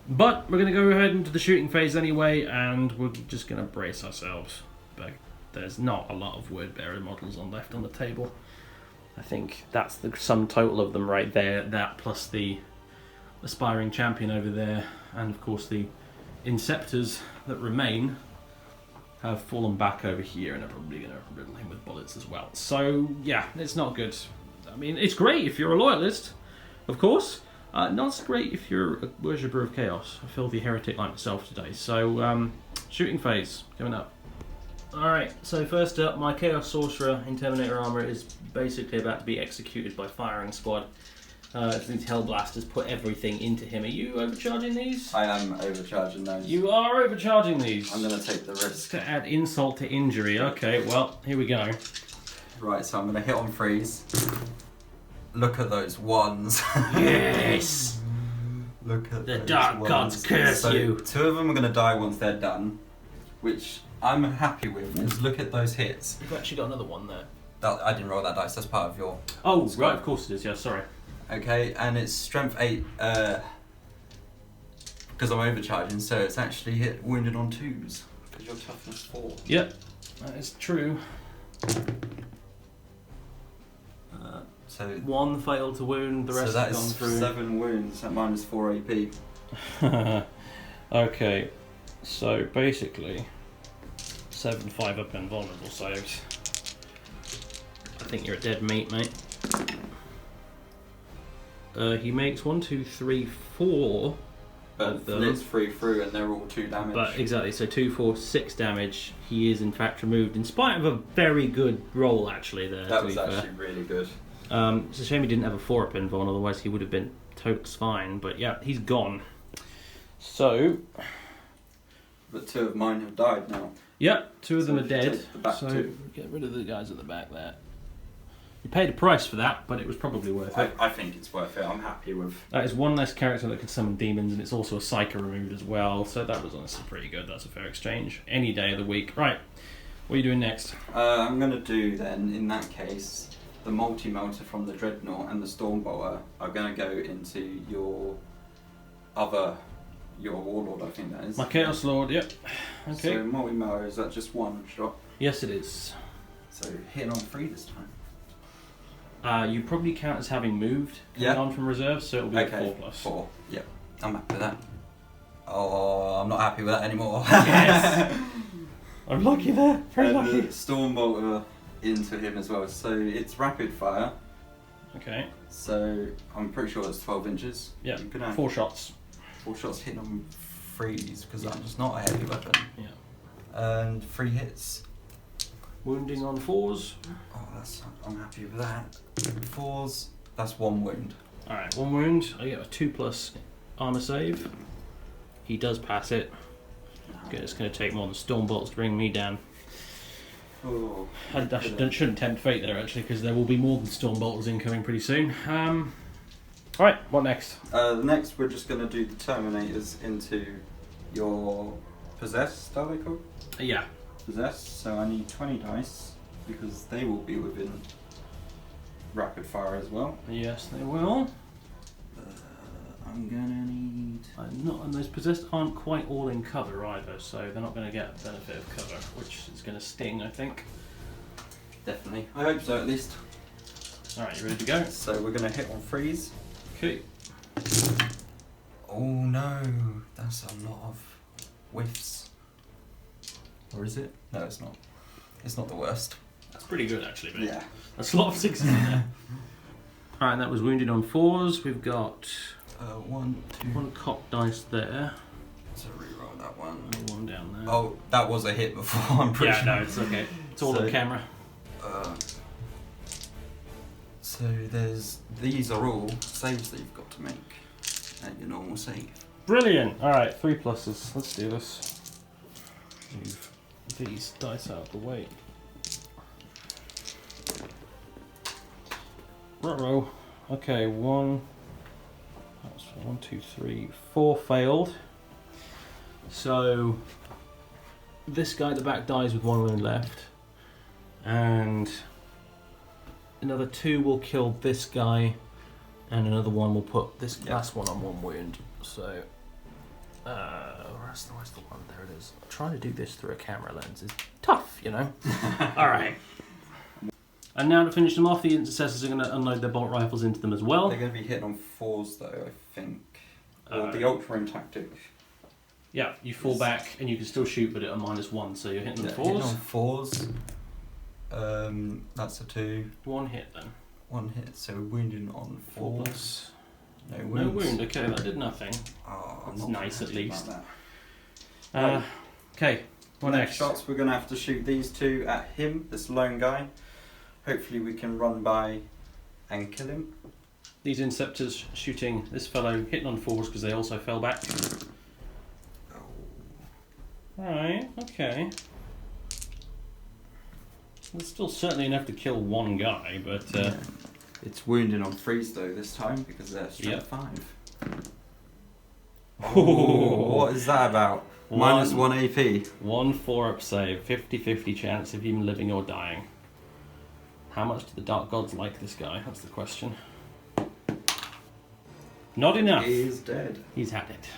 But we're going to go ahead into the shooting phase anyway, and we're just going to brace ourselves. But there's not a lot of Wordbearer models left on the table. I think that's the sum total of them right there. That plus the aspiring champion over there, and of course the Inceptors that remain have fallen back over here and are probably going to riddle him with bullets as well. So yeah, it's not good. I mean, it's great if you're a loyalist, of course. Not so great if you're a worshipper of chaos, a filthy heretic like myself today. So, shooting phase coming up. Alright, so first up, my Chaos Sorcerer in Terminator armor is basically about to be executed by firing squad. These Hellblasters put everything into him. Are you overcharging these? I am overcharging those. You are overcharging these. I'm going to take the risk. To add insult to injury. Okay, well, here we go. Right, so I'm going to hit on freeze. Look at those ones. Yes! Look at the those dark ones. gods curse you. 2 of them are going to die once they're done, which I'm happy with, because look at those hits. You've actually got another one there. I didn't roll that dice, that's part of your... Oh, right, of course it is, yeah, sorry. Okay, and it's strength 8 because I'm overcharging, so it's actually hit wounded on 2s because you're toughness 4. Yep, that is true. So 1 failed to wound, the rest so that has gone is through. 7 wounds at minus 4 AP. Okay, so basically 7 5 up and vulnerable saves. I think you're a dead meat, mate. He makes 1, 2, 3, 4 But of them. it's 3 through and they're all 2 damage. But exactly, so 2, 4, 6 damage. He is in fact removed, in spite of a very good roll actually there. that to was be actually fair. really good. It's a shame he didn't have a 4 up invuln, otherwise he would have been totes fine. But yeah, he's gone. So, But 2 of mine have died now. yeah, 2 of them So are if you dead. take the back So 2. get rid of the guys at the back there. You paid a price for that, but it was probably worth it. I think it's worth it. I'm happy with. That is 1 less character that could summon demons, and it's also a psyker removed as well. So that was honestly pretty good. That's a fair exchange. Any day of the week. Right, what are you doing next? I'm going to do then, in that case, the multi-melter from the Dreadnought and the Stormbolter are going to go into your Warlord, I think that is. My Chaos Lord, yep. Okay. So multi-melter, is that just 1 shot? Yes, it is. So hitting on 3 this time. You probably count as having moved coming on from reserve, so it'll be a 4 plus. 4, yep. I'm happy with that. Oh, I'm not happy with that anymore. Yes! I'm lucky there, very and lucky. the Stormbolter into him as well. So it's rapid fire. Okay. So I'm pretty sure it's 12 inches. Yeah, You can have 4 shots. 4 shots hitting on 3s because I'm just not a heavy weapon. Yeah. And 3 hits. Wounding on 4s. Oh, I'm happy with that. 4s, that's 1 wound. Alright, 1 wound. I get a 2 plus armor save. He does pass it. Okay, it's going to take more than Stormbolts to bring me down. Oh, I shouldn't tempt fate there actually, because there will be more than Stormbolters incoming pretty soon. Alright, what next? Next, we're just going to do the Terminators into your Possessed, are they called? Yeah. Possessed, so I need 20 dice because they will be within rapid fire as well. Yes, they will. I'm gonna need. And those possessed aren't quite all in cover either, so they're not going to get benefit of cover, which is going to sting, I think. Definitely. I hope so at least. Alright, you ready to go? So we're gonna hit on 3s. Okay. Oh no, that's a lot of whiffs. Or is it? No, it's not. It's not the worst. That's pretty good actually, mate. Yeah. That's a lot of 6s in there. Alright, that was wounded on 4s. We've got 1, 2. 1 cop dice there. So reroll that one. And 1 down there. Oh, that was a hit before. I'm pretty yeah, sure. no, it's okay. It's all on camera. So these are all saves that you've got to make at your normal save. Brilliant. Alright, 3 pluses. Let's do this. Move these dice out of the way. Ruh-roh. Okay, 1, 2, 3, 4 failed. So this guy at the back dies with 1 wound left, and another 2 will kill this guy, and another 1 will put this last one on 1 wound. So where's the one? There it is. Trying to do this through a camera lens is tough, you know. All right. And now to finish them off, the intercessors are going to unload their bolt rifles into them as well. They're going to be hitting on 4s though, I think. Or the Ultramarine tactic. Yeah, you fall back and you can still shoot, but at a -1, so you're hitting them 4s. Hitting on 4s. That's a 2. 1 hit then. 1 hit, so wounding on 4s. Plus. No No wounds. wound. Okay, that did nothing. Oh, I'm That's not nice happy at least. about that. Okay, what next? Shots, we're going to have to shoot these 2 at him, this lone guy. Hopefully we can run by and kill him. These interceptors shooting this fellow, hitting on 4s because they also fell back. Alright, okay. There's still certainly enough to kill 1 guy, but It's wounding on 3s though this time because they're strength 5. Oh, What is that about? -1 AP. 1 4-up save, 50-50 chance of him living or dying. How much do the Dark Gods like this guy? That's the question. Not enough. He is dead. He's had it.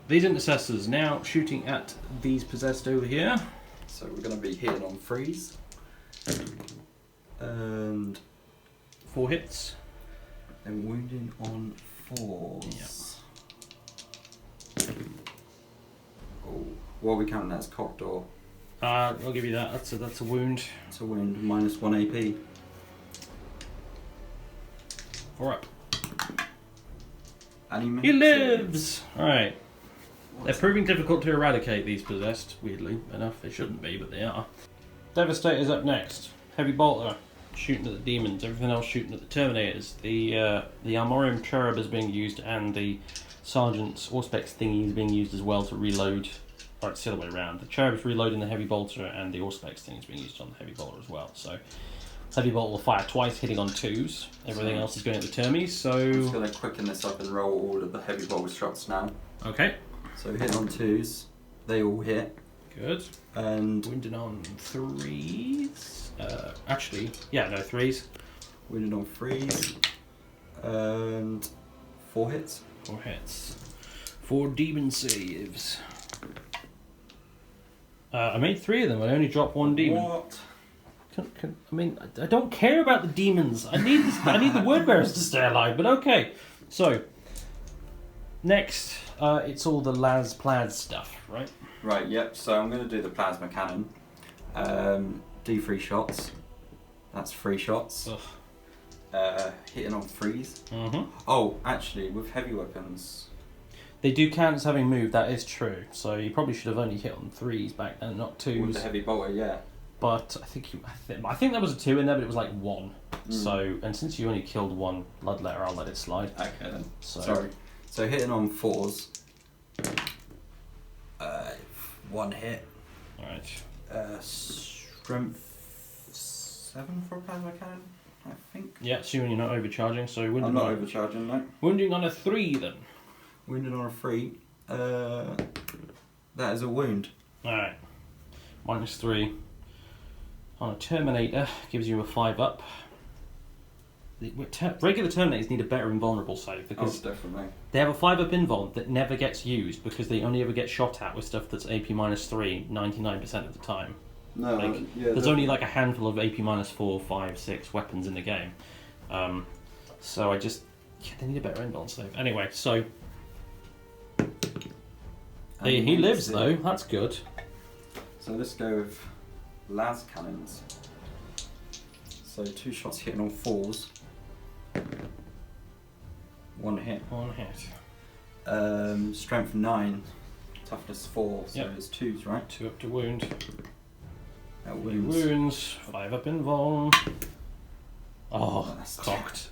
These intercessors now shooting at these possessed over here. So we're going to be hitting on 3s. And 4 hits. then wounding on 4s. Yep. Oh, what are we counting as cocked or? I'll give you that. That's a wound. It's a wound, -1 AP. 4 up. And He lives! Alright. They're proving difficult to eradicate, these possessed, weirdly enough. They shouldn't be, but they are. Devastator's up next. Heavy bolter shooting at the demons, everything else shooting at the terminators. The Armorium Cherub is being used, and the Sergeant's Auspex thingy is being used as well to reload. Right, it's the other way around. The Cherub's reloading the Heavy Bolter, and the Auspex thing is being used on the Heavy Bolter as well. So, Heavy Bolter will fire twice, hitting on 2s. Everything else is going at the termies, so... I'm just going to quicken this up and roll all of the heavy bolter shots now. Okay. So hit on 2s, they all hit. Good. And Wounded on 3s. Actually, yeah, no, 3s. wounded on 3s. And 4 hits. 4 hits. 4 demon saves. I made 3 of them. I only dropped 1 demon. What? I mean, I don't care about the demons. I need the word bearers to stay alive. But okay. So next, it's all the las plaid stuff, right? Right. Yep. So I'm going to do the plasma cannon. D3 shots. That's 3 shots. Hitting on 3s. Mm-hmm. Oh, actually, with heavy weapons. They do count as having moved. That is true. So you probably should have only hit on 3s back then, not 2s. With the heavy bolter, yeah. But I think there was a 2 in there, but it was like 1. So, and since you only killed 1 bloodletter, I'll let it slide. Okay then. So, Sorry. So hitting on 4s. 1 hit. Alright. Strength 7 for a plasma cannon, I think. Yeah, assuming you're not overcharging. So I'm not overcharging, no. Wounding on a 3 then. Wounded on a 3. That is a wound. Alright. -3. On a Terminator, gives you a 5 up. Regular Terminators need a better invulnerable save because definitely. they have a 5 up invuln that never gets used because they only ever get shot at with stuff that's AP -3 99% of the time. No, Like, there's only like a handful of AP -4, 5, 6 weapons in the game. So they need a better invuln save. Anyway, so he lives though, that's good. So let's go with las cannons. So 2 shots hitting on 4s. 1 hit. 1 hit. Strength 9, toughness 4, so Yep. it's 2s, right? 2 up to wound. That He wounds. wounds. 5 up invuln. Oh, That's cocked.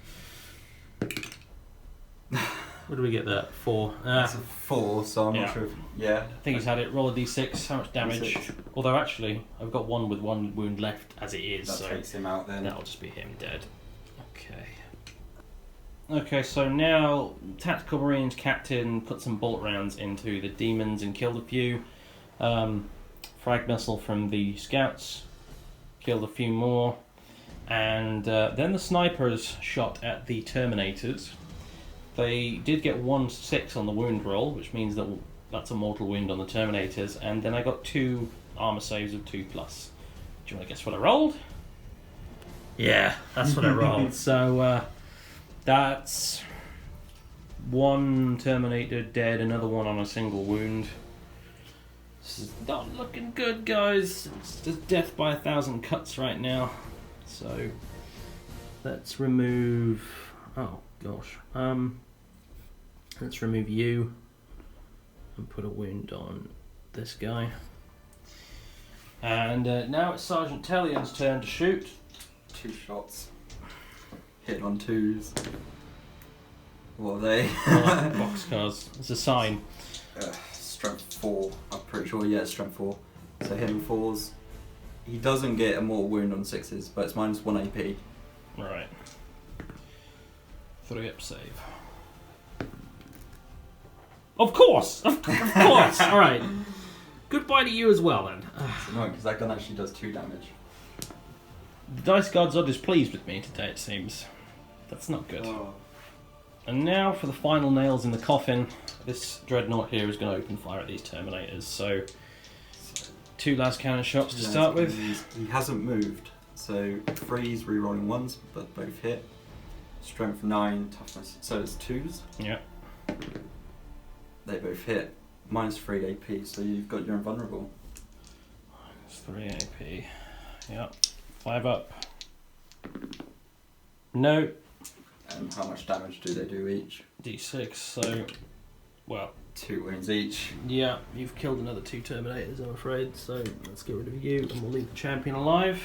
What do we get there? 4. That's a 4, so I'm Yeah. not sure if... Yeah. I think he's had it. Roll a d6. How much damage? D6. Although actually, I've got 1 with 1 wound left as it is, That so takes him out then. that'll just be him dead. Okay. Okay, so now Tactical Marines Captain put some bolt rounds into the demons and killed a few. Frag missile from the scouts killed a few more, and then the snipers shot at the Terminators. They did get 1-6 on the wound roll, which means that's a mortal wound on the Terminators, and then I got 2 armor saves of 2+. Do you want to guess what I rolled? Yeah, that's what I rolled. So that's 1 Terminator dead, another one on a single wound. This is not looking good, guys. It's just death by 1,000 cuts right now. So let's remove. Oh gosh. Let's remove you and put a wound on this guy. And now it's Sergeant Tellion's turn to shoot. 2 shots. Hitting on 2s. What are they? Boxcars. It's a sign. Strength 4, I'm pretty sure, yeah, it's strength 4. So hitting 4s. He doesn't get a mortal wound on 6s, but it's -1 AP. Right. 3 up save. Of course! Of course! Alright. Goodbye to you as well then. It's annoying because that gun actually does 2 damage. The dice gods are displeased with me today, it seems. That's not good. Oh. And now for the final nails in the coffin. This dreadnought here is going to open fire at these Terminators. So 2 last cannon shots to start with. He hasn't moved. So 3s, rerolling 1s, but both hit. Strength 9, toughness. So it's 2s. Yeah. They both hit. -3 AP, so you've got your invulnerable. -3 AP. Yep. 5 up. No. And how much damage do they do each? D6, so, well. 2 wounds each. Yeah, you've killed another 2 Terminators, I'm afraid, so let's get rid of you and we'll leave the champion alive.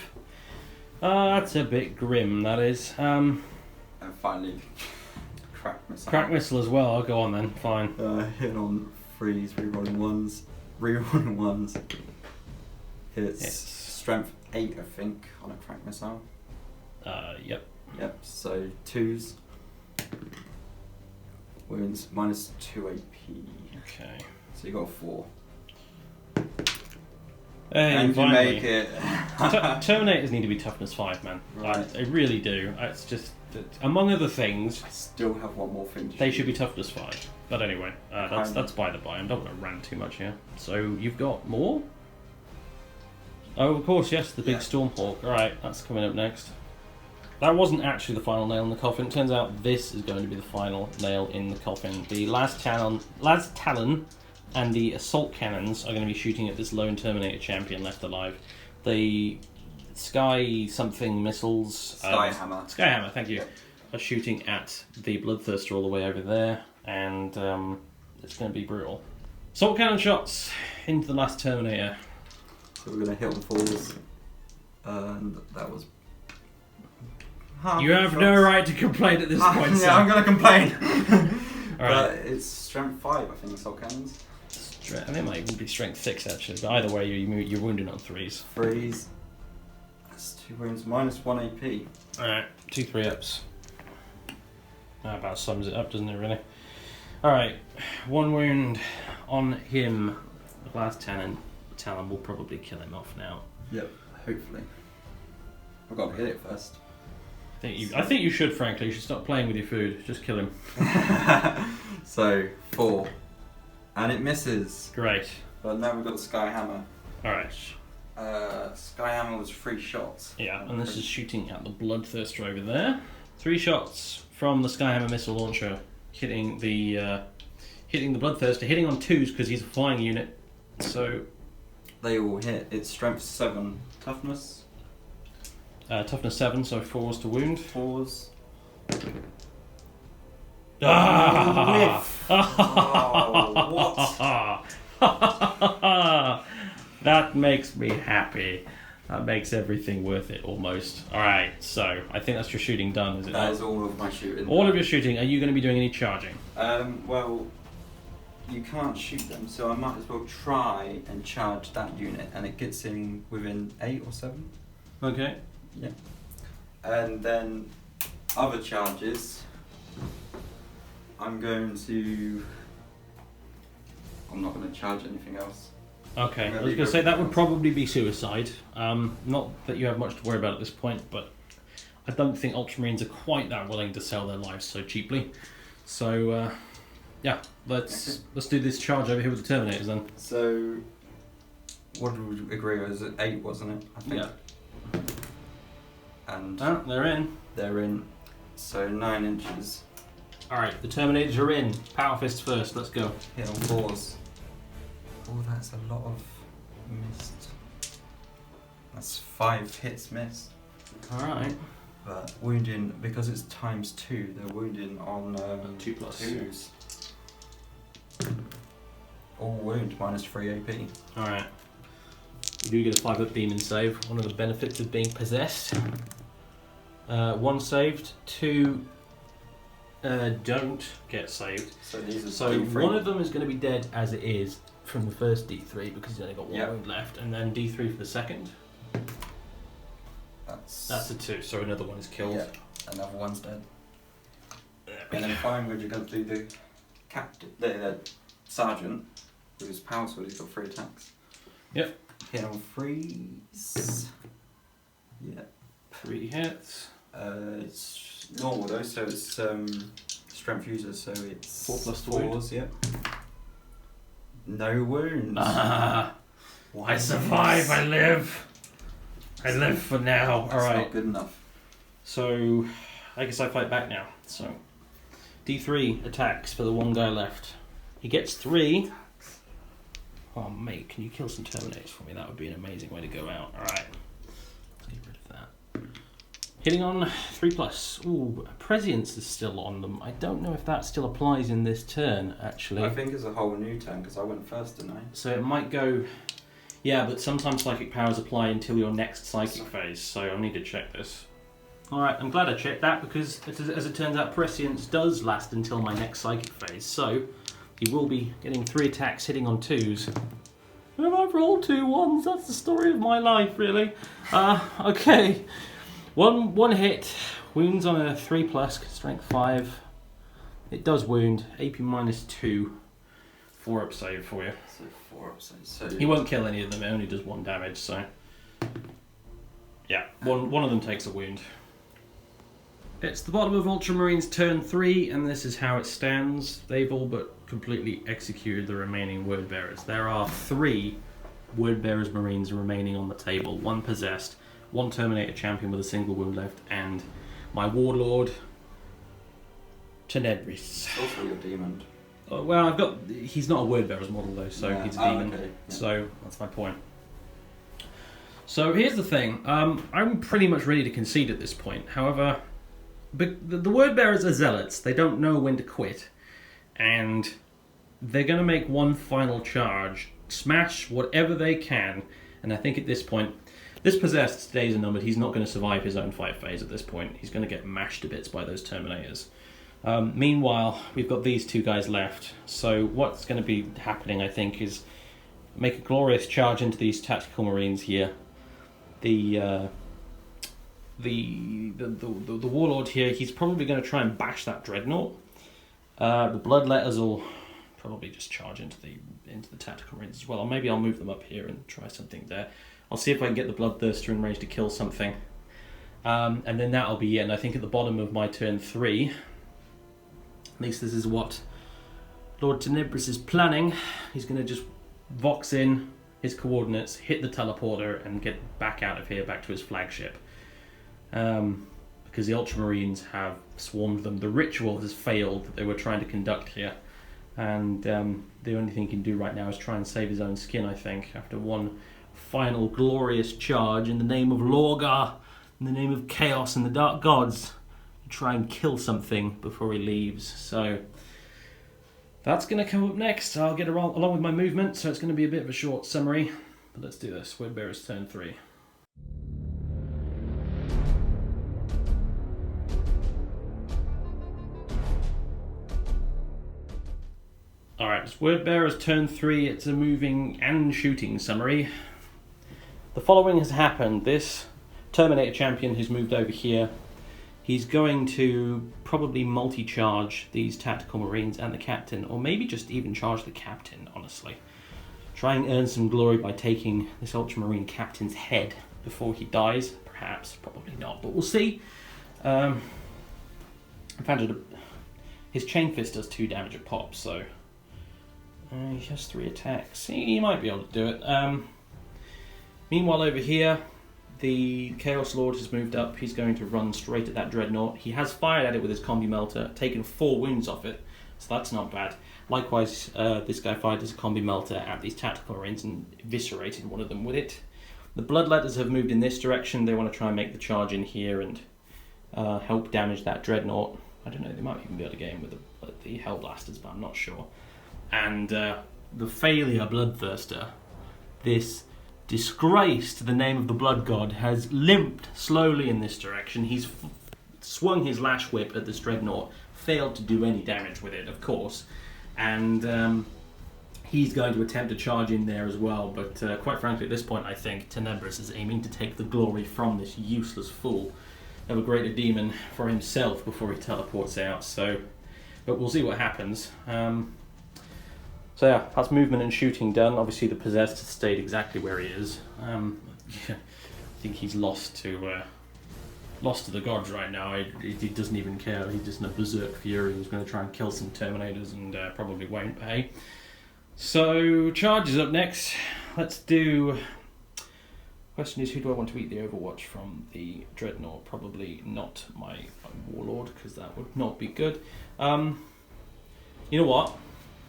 That's a bit grim, that is. And finally, crack missile. Crack missile as well, I'll go on then, fine. Hitting on 3s, rerolling 1s. Rerolling 1s. Hits strength 8, I think, on a crack missile. Yep. Yep, so 2s. Wounds -2 AP. Okay. So you got 4. Hey, and you make it. Terminators need to be toughness 5, man. Right. They really do. It's just, among other things, I still have one more thing to they shoot. should be toughness 5. But anyway, that's by the by. I don't want to rant too much here. So you've got more? Oh, of course, yes, the big Stormhawk. Alright, that's coming up next. That wasn't actually the final nail in the coffin. It turns out this is going to be the final nail in the coffin. The last talon and the assault cannons are going to be shooting at this lone Terminator champion left alive. The Sky something missiles... Skyhammer. Skyhammer, thank you. Are shooting at the Bloodthirster all the way over there, and it's going to be brutal. Assault cannon shots into the last Terminator. So we're going to hit on 4s. And that was... You have no right to complain at this point, sir. Yeah, I'm going to complain. Alright. But it's strength 5, I think, assault cannons. I think it might even be strength 6 actually, but either way you're wounded on 3s. 3s. That's 2 wounds, -1 AP. Alright, 2 3-ups. That about sums it up, doesn't it, really? Alright, 1 wound on him. The last talon will probably kill him off now. Yep, hopefully. I've got to hit it first. I think you should, frankly. You should stop playing with your food. Just kill him. So, 4. And it misses. Great. But now we've got the Skyhammer. Alright. Skyhammer was 3 shots. Yeah, and this is shooting at the Bloodthirster over there. 3 shots from the Skyhammer missile launcher, hitting the Bloodthirster, hitting on 2s because he's a flying unit. So they all hit. It's strength 7, toughness. Toughness 7, so 4s to wound. 4s. Ah! What? That makes me happy. That makes everything worth it, almost. Alright, so I think that's your shooting done, is it? That is all of my shooting. All of your shooting. Are you going to be doing any charging? Well, you can't shoot them, so I might as well try and charge that unit, and it gets in within 8 or 7. Okay. Yeah. And then other charges, I'm not going to charge anything else. Okay, I was going to say that would probably be suicide. Not that you have much to worry about at this point, but I don't think Ultramarines are quite that willing to sell their lives so cheaply. So, yeah, let's do this charge over here with the Terminators then. So, what did we agree? Was it 8, wasn't it? I think. Yeah. And they're in. They're in. So 9 inches. Alright, the Terminators are in. Power fists first, let's go. Hit on 4s. Oh, that's a lot of missed. That's 5 hits missed. Alright. But wounding, because it's ×2, they're wounding on 2+. 2s. All wound, -3 AP. Alright. You do get a 5-up demon save, one of the benefits of being possessed. 1 saved, 2 don't get saved. So these are So D3. one of them is going to be dead as it is from the first D3 because he's only got 1 wound left, and then D3 for the second. That's a 2, so another one is killed. Yeah, another one's dead. And then finally we're going to do the captain, the sergeant, with his power sword. He's got 3 attacks. Yep. Hit on 3s. Yeah. 3 hits. It's normal though, so it's strength users, so it's 4 plus 4s, yep. No wounds. I survive, I live. I live for now. That's Alright. not good enough. So, I guess I fight back now. So, D3 attacks for the one guy left. He gets 3. Oh, mate, can you kill some Terminators for me? That would be an amazing way to go out. Alright. Let's get rid of that. Hitting on 3 plus. Ooh, Prescience is still on them. I don't know if that still applies in this turn, actually. I think it's a whole new turn because I went first, didn't I? So it might go... Yeah, but sometimes psychic powers apply until your next psychic phase, so I need to check this. Alright, I'm glad I checked that because, as it turns out, Prescience does last until my next psychic phase, so he will be getting 3 attacks hitting on 2s. And I've rolled 2 1s, that's the story of my life, really. Okay. One hit, wounds on a 3 plus, strength 5. It does wound, AP minus 2. 4 up save for you. So 4 up, so He won't kill any of them, it only does 1 damage, so... Yeah, one of them takes a wound. It's the bottom of Ultramarines turn 3, and this is how it stands. They've all but completely executed the remaining Word Bearers. There are 3 Word Bearers Marines remaining on the table. 1 possessed, 1 Terminator champion with a single wound left, and my Warlord, Tenebris. Also your demon. Well, he's not a Word Bearers model though, so Yeah. he's a demon. Okay. Yeah. So that's my point. So here's the thing. I'm pretty much ready to concede at this point. However, the Word Bearers are zealots. They don't know when to quit, and they're going to make one final charge, smash whatever they can. And I think at this point, this possessed days are numbered. He's not going to survive his own fight phase at this point. He's going to get mashed to bits by those Terminators. Meanwhile, we've got these 2 guys left. So what's going to be happening, I think, is make a glorious charge into these tactical marines here. The warlord here, he's probably going to try and bash that dreadnought. The bloodletters will probably just charge into the tactical marines as well. Or maybe I'll move them up here and try something there. I'll see if I can get the bloodthirster in range to kill something. And then that'll be it. And I think at the bottom of my turn 3, at least this is what Lord Tenebris is planning. He's going to just vox in his coordinates, hit the teleporter, and get back out of here, back to his flagship. Because the Ultramarines have swarmed them. The ritual has failed that they were trying to conduct here. And the only thing he can do right now is try and save his own skin, I think, after one final glorious charge in the name of Lorgar, in the name of Chaos and the Dark Gods. Try and kill something before he leaves. So that's going to come up next. I'll get along with my movement, so it's going to be a bit of a short summary. But let's do this. Word Bearers turn 3. Alright, it's Word Bearers turn 3. It's a moving and shooting summary. The following has happened. This Terminator champion who's moved over here, he's going to probably multi-charge these tactical marines and the captain, or maybe just even charge the captain, honestly. Try and earn some glory by taking this Ultramarine captain's head before he dies. Perhaps, probably not, but we'll see. I found his chain fist does 2 damage a pop, so he has 3 attacks. He might be able to do it. Meanwhile, over here, the Chaos Lord has moved up. He's going to run straight at that dreadnought. He has fired at it with his combi melter, taken 4 wounds off it, so that's not bad. Likewise, this guy fired his combi melter at these tactical marines and eviscerated one of them with it. The Bloodletters have moved in this direction. They want to try and make the charge in here and help damage that dreadnought. I don't know, they might even be able to get in with the Hellblasters, but I'm not sure. And the failure Bloodthirster, this disgrace to the name of the Blood God, has limped slowly in this direction. He's swung his lash whip at this dreadnought, failed to do any damage with it, of course, and he's going to attempt to charge in there as well, but quite frankly at this point I think Tenebris is aiming to take the glory from this useless fool, have a greater demon for himself before he teleports out, but we'll see what happens. So yeah, that's movement and shooting done. Obviously the possessed has stayed exactly where he is. I think he's lost to lost to the gods right now. He doesn't even care. He's just in a berserk fury. He's going to try and kill some Terminators and probably won't pay. So, Charge is up next. Let's do... Question is, who do I want to eat the Overwatch from? The Dreadnought? Probably not my Warlord, because that would not be good. You know what?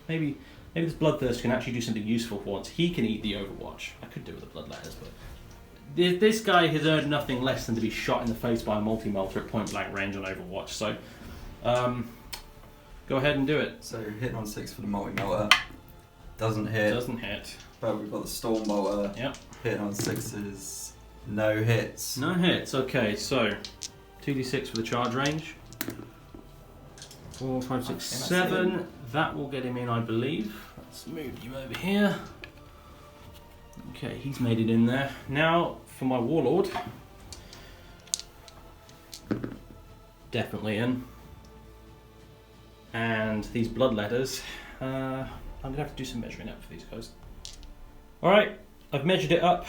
Maybe this Bloodthirst can actually do something useful for once. He can eat the Overwatch. I could do with the Bloodletters, but... This guy has earned nothing less than to be shot in the face by a multi-melter at point-blank range on Overwatch, so... go ahead and do it. So, hitting on 6 for the multi-melter. Doesn't hit. Doesn't hit. But we've got the Storm Bolter. Yep. Hitting on 6s. No hits. No hits, okay, so 2d6 for the charge range. 4, 5, 6, 7. That will get him in, I believe. Let's move you over here. Okay, he's made it in there. Now, for my Warlord. Definitely in. And these Bloodletters. I'm going to have to do some measuring up for these guys. Alright, I've measured it up.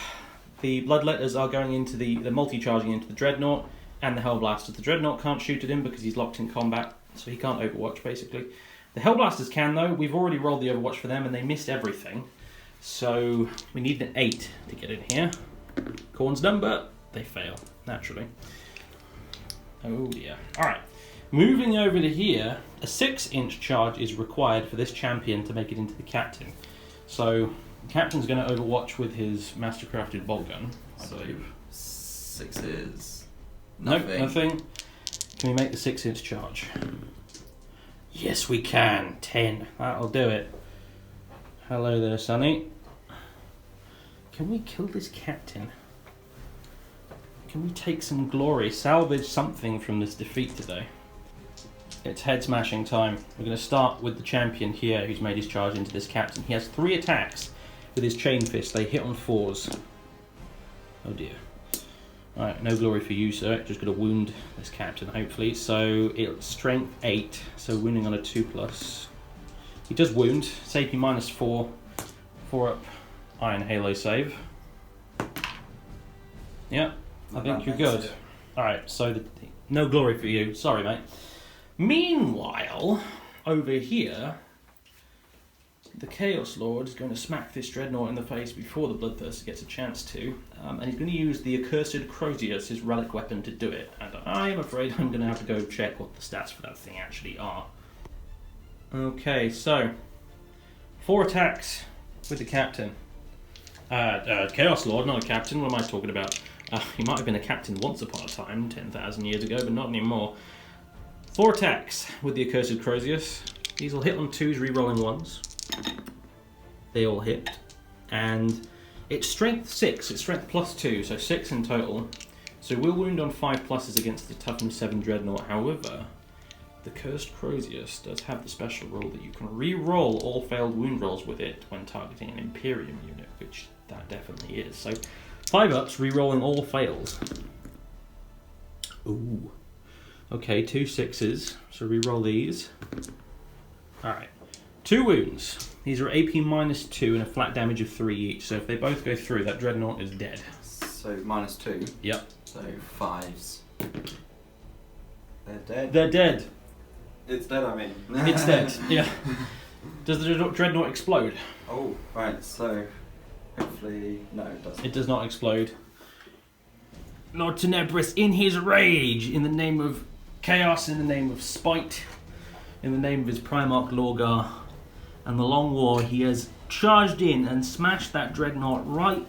The Bloodletters are going into the multi-charging into the Dreadnought and the Hellblasters. The Dreadnought can't shoot at him because he's locked in combat, so he can't Overwatch basically. The Hellblasters can though. We've already rolled the Overwatch for them and they missed everything. So we need an 8 to get in here. Corn's number, they fail, naturally. Oh dear. Alright, moving over to here, a 6-inch charge is required for this champion to make it into the captain. So the captain's going to Overwatch with his mastercrafted bolt gun, I believe. 6s. Nope, nothing. Can we make the 6-inch charge? Yes, we can. 10. That'll do it. Hello there, Sonny. Can we kill this captain? Can we take some glory, salvage something from this defeat today? It's head smashing time. We're going to start with the champion here who's made his charge into this captain. He has 3 attacks with his chain fist. They hit on 4s. Oh dear. Alright, no glory for you, sir. Just going to wound this captain, hopefully. So it's strength 8, so wounding on a 2+. He does wound. It's AP -4. 4 up Iron Halo save. Yeah, I think you're good. Alright, so no glory for you. Sorry, mate. Meanwhile, over here, the Chaos Lord is going to smack this Dreadnought in the face before the Bloodthirster gets a chance to, and he's going to use the Accursed Crozius, his relic weapon, to do it. And I am afraid I'm going to have to go check what the stats for that thing actually are. Okay, so 4 attacks with the captain. Chaos Lord, not a captain. What am I talking about? He might have been a captain once upon a time, 10,000 years ago, but not anymore. 4 attacks with the Accursed Crozius. These will hit on 2s, re-rolling 1s. They all hit. And it's strength 6, it's strength +2, so 6 in total. So we'll wound on 5+ against the toughness 7 Dreadnought. However, the Cursed Crozius does have the special rule that you can re-roll all failed wound rolls with it when targeting an Imperium unit, which that definitely is. So 5 ups, re-rolling all fails. Ooh. Okay, 2 6s, so re-roll these. Alright. 2 wounds. These are AP -2 and a flat damage of 3 each, so if they both go through, that Dreadnought is dead. So -2? Yep. So 5s. They're dead. They're dead. It's dead, I mean. It's dead, yeah. Does the Dreadnought explode? Oh, right, so hopefully... No, it doesn't. It does not explode. Lord Tenebris, in his rage, in the name of chaos, in the name of spite, in the name of his Primarch Lorgar and the Long War, he has charged in and smashed that Dreadnought right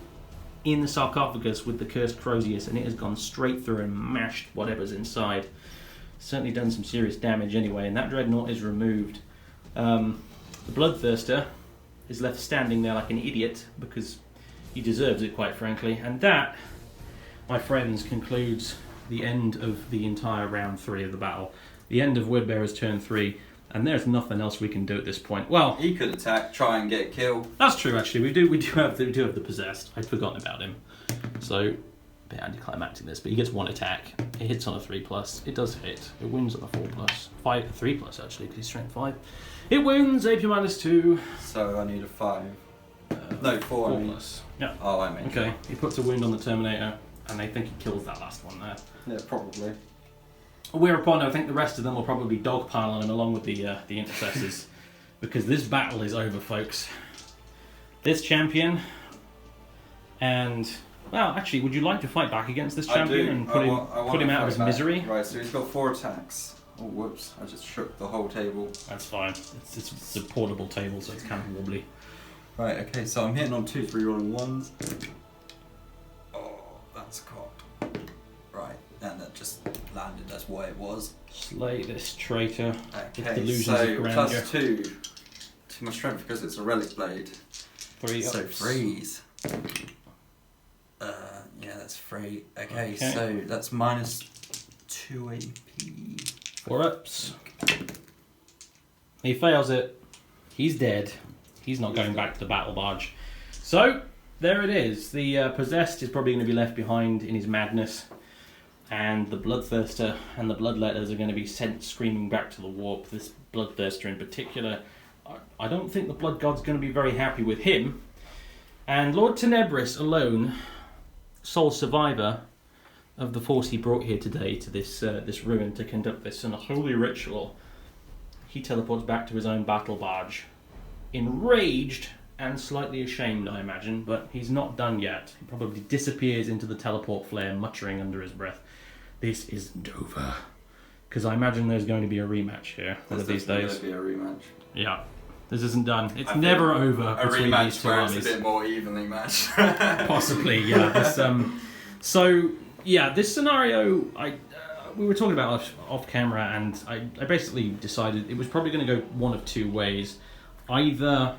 in the sarcophagus with the Cursed Crozius, and it has gone straight through and mashed whatever's inside. Certainly done some serious damage anyway, and that Dreadnought is removed. The Bloodthirster is left standing there like an idiot, because he deserves it, quite frankly. And that, my friends, concludes the end of the entire round 3 of the battle. The end of Wordbearer's turn 3, and there's nothing else we can do at this point. Well, he could attack, try and get a kill. That's true, actually. We do have the Possessed. I'd forgotten about him. So, a bit anticlimactic this, but he gets 1 attack. It hits on a 3+. It does hit. It wins on a 4+. 3+, actually, because he's strength 5. It wins, AP -2. So I need a 5. No, 4. 4+. Yeah. Oh, I mean. Okay, he puts a wound on the Terminator. and I think he kills that last one there. Yeah, probably. Whereupon I think the rest of them will probably dogpile on him along with the intercessors, because this battle is over, folks. This champion, and well, actually, would you like to fight back against this champion and put him out of his misery? Right, so he's got 4 attacks. Oh, whoops! I just shook the whole table. That's fine. It's a portable table, so it's kind of wobbly. Right. Okay. So I'm hitting on 2 3-rolling ones. Oh, that's cocked. Right, and that just landed. That's why it was. Slay this traitor. Okay. Delusions So of grandeur. +2 to my strength because it's a relic blade. 3 So ups. freeze. Yeah, that's 3. Okay, so that's -2 AP. 4 ups. He fails it. He's dead. He's not going back to the battle barge. So, there it is. The possessed is probably going to be left behind in his madness. And the bloodthirster and the bloodletters are going to be sent screaming back to the warp. This bloodthirster in particular, I don't think the blood god's going to be very happy with him. And Lord Tenebris alone, sole survivor of the force he brought here today to this ruin to conduct this unholy ritual, he teleports back to his own battle barge, enraged and slightly ashamed, I imagine, but he's not done yet. He probably disappears into the teleport flare, muttering under his breath, "This isn't over." Because I imagine there's going to be a rematch here one of these days. There's definitely going to be a rematch. Yeah, this isn't done. It's never over A between these rematch two where armies. it's a bit more evenly matched. Possibly, yeah. So, yeah, this scenario, we were talking about off camera, and I basically decided it was probably going to go one of 2 ways. Either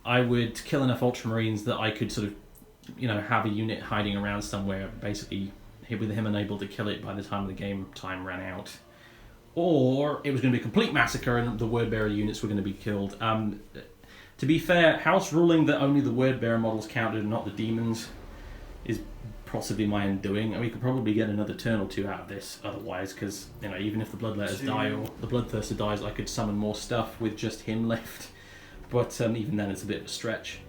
I would kill enough Ultramarines that I could sort of, have a unit hiding around somewhere, basically with him unable to kill it by the time the game time ran out. Or it was going to be a complete massacre and the Wordbearer units were going to be killed. To be fair, house ruling that only the Wordbearer models counted and not the demons is possibly my undoing. And we could probably get another turn or 2 out of this otherwise, because even if the Bloodletters die or the Bloodthirster dies, I could summon more stuff with just him left. But even then, it's a bit of a stretch.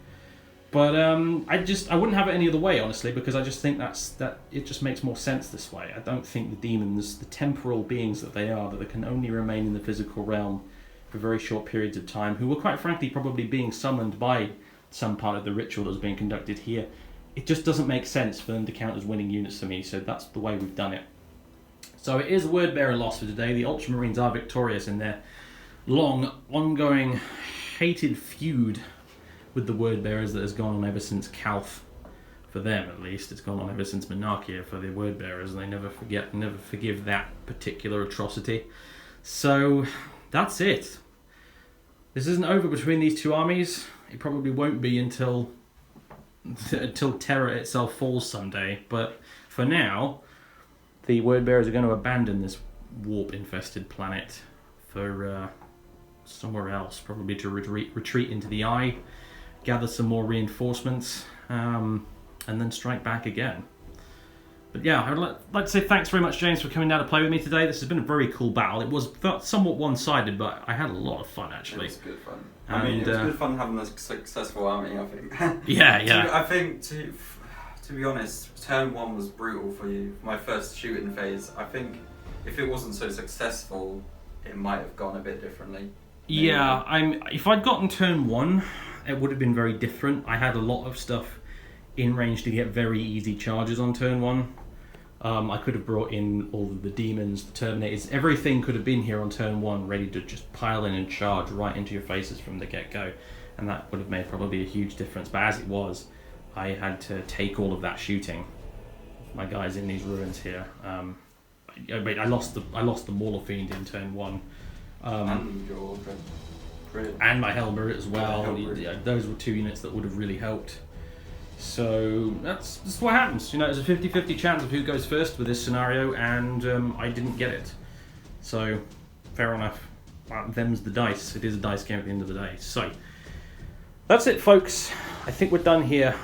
But I wouldn't have it any other way, honestly, because I just think that it just makes more sense this way. I don't think the demons, the temporal beings that they are, that they can only remain in the physical realm for very short periods of time, who were quite frankly probably being summoned by some part of the ritual that was being conducted here. It just doesn't make sense for them to count as winning units for me, so that's the way we've done it. So it is a Wordbearer loss for today. The Ultramarines are victorious in their long, ongoing, hated feud with the Wordbearers that has gone on ever since Calth. For them, at least. It's gone on ever since Monarchia for the Wordbearers, and they never forgive that particular atrocity. So, that's it. This isn't over between these 2 armies. It probably won't be until Terra itself falls someday. But for now, the Wordbearers are going to abandon this warp-infested planet for somewhere else, probably to retreat into the Eye, gather some more reinforcements, and then strike back again. But yeah, I would like to say thanks very much, James, for coming down to play with me today. This has been a very cool battle. It felt somewhat one-sided, but I had a lot of fun, actually. It was good fun. It was good fun having a successful army, I think. Yeah. I think, to be honest, turn 1 was brutal for you. My first shooting phase. I think if it wasn't so successful, it might have gone a bit differently. Maybe. Yeah, if I'd gotten turn 1, it would have been very different. I had a lot of stuff in range to get very easy charges on turn 1. I could have brought in all of the demons, the Terminators, everything could have been here on turn 1, ready to just pile in and charge right into your faces from the get-go. And that would have made probably a huge difference. But as it was, I had to take all of that shooting. My guys in these ruins here. I lost the Mauler Fiend in turn 1. And your grid. And my Hellbird as well. Yeah, those were 2 units that would have really helped. So that's what happens. There's a 50-50 chance of who goes first with this scenario, and I didn't get it. So, fair enough. Them's the dice. It is a dice game at the end of the day. So, that's it, folks. I think we're done here.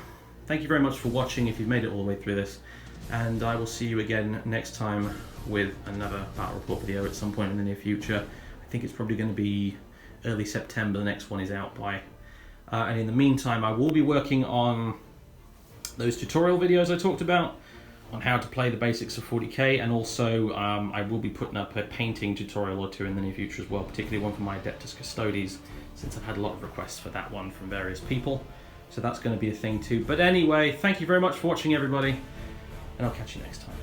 Thank you very much for watching if you've made it all the way through this. And I will see you again next time with another Battle Report video at some point in the near future. I think it's probably going to be early September the next one is out by. And in the meantime, I will be working on those tutorial videos I talked about. on how to play the basics of 40k, and also I will be putting up a painting tutorial or two in the near future as well, particularly one for my Adeptus Custodes, since I've had a lot of requests for that one from various people. So that's going to be a thing too. But anyway, thank you very much for watching, everybody, and I'll catch you next time.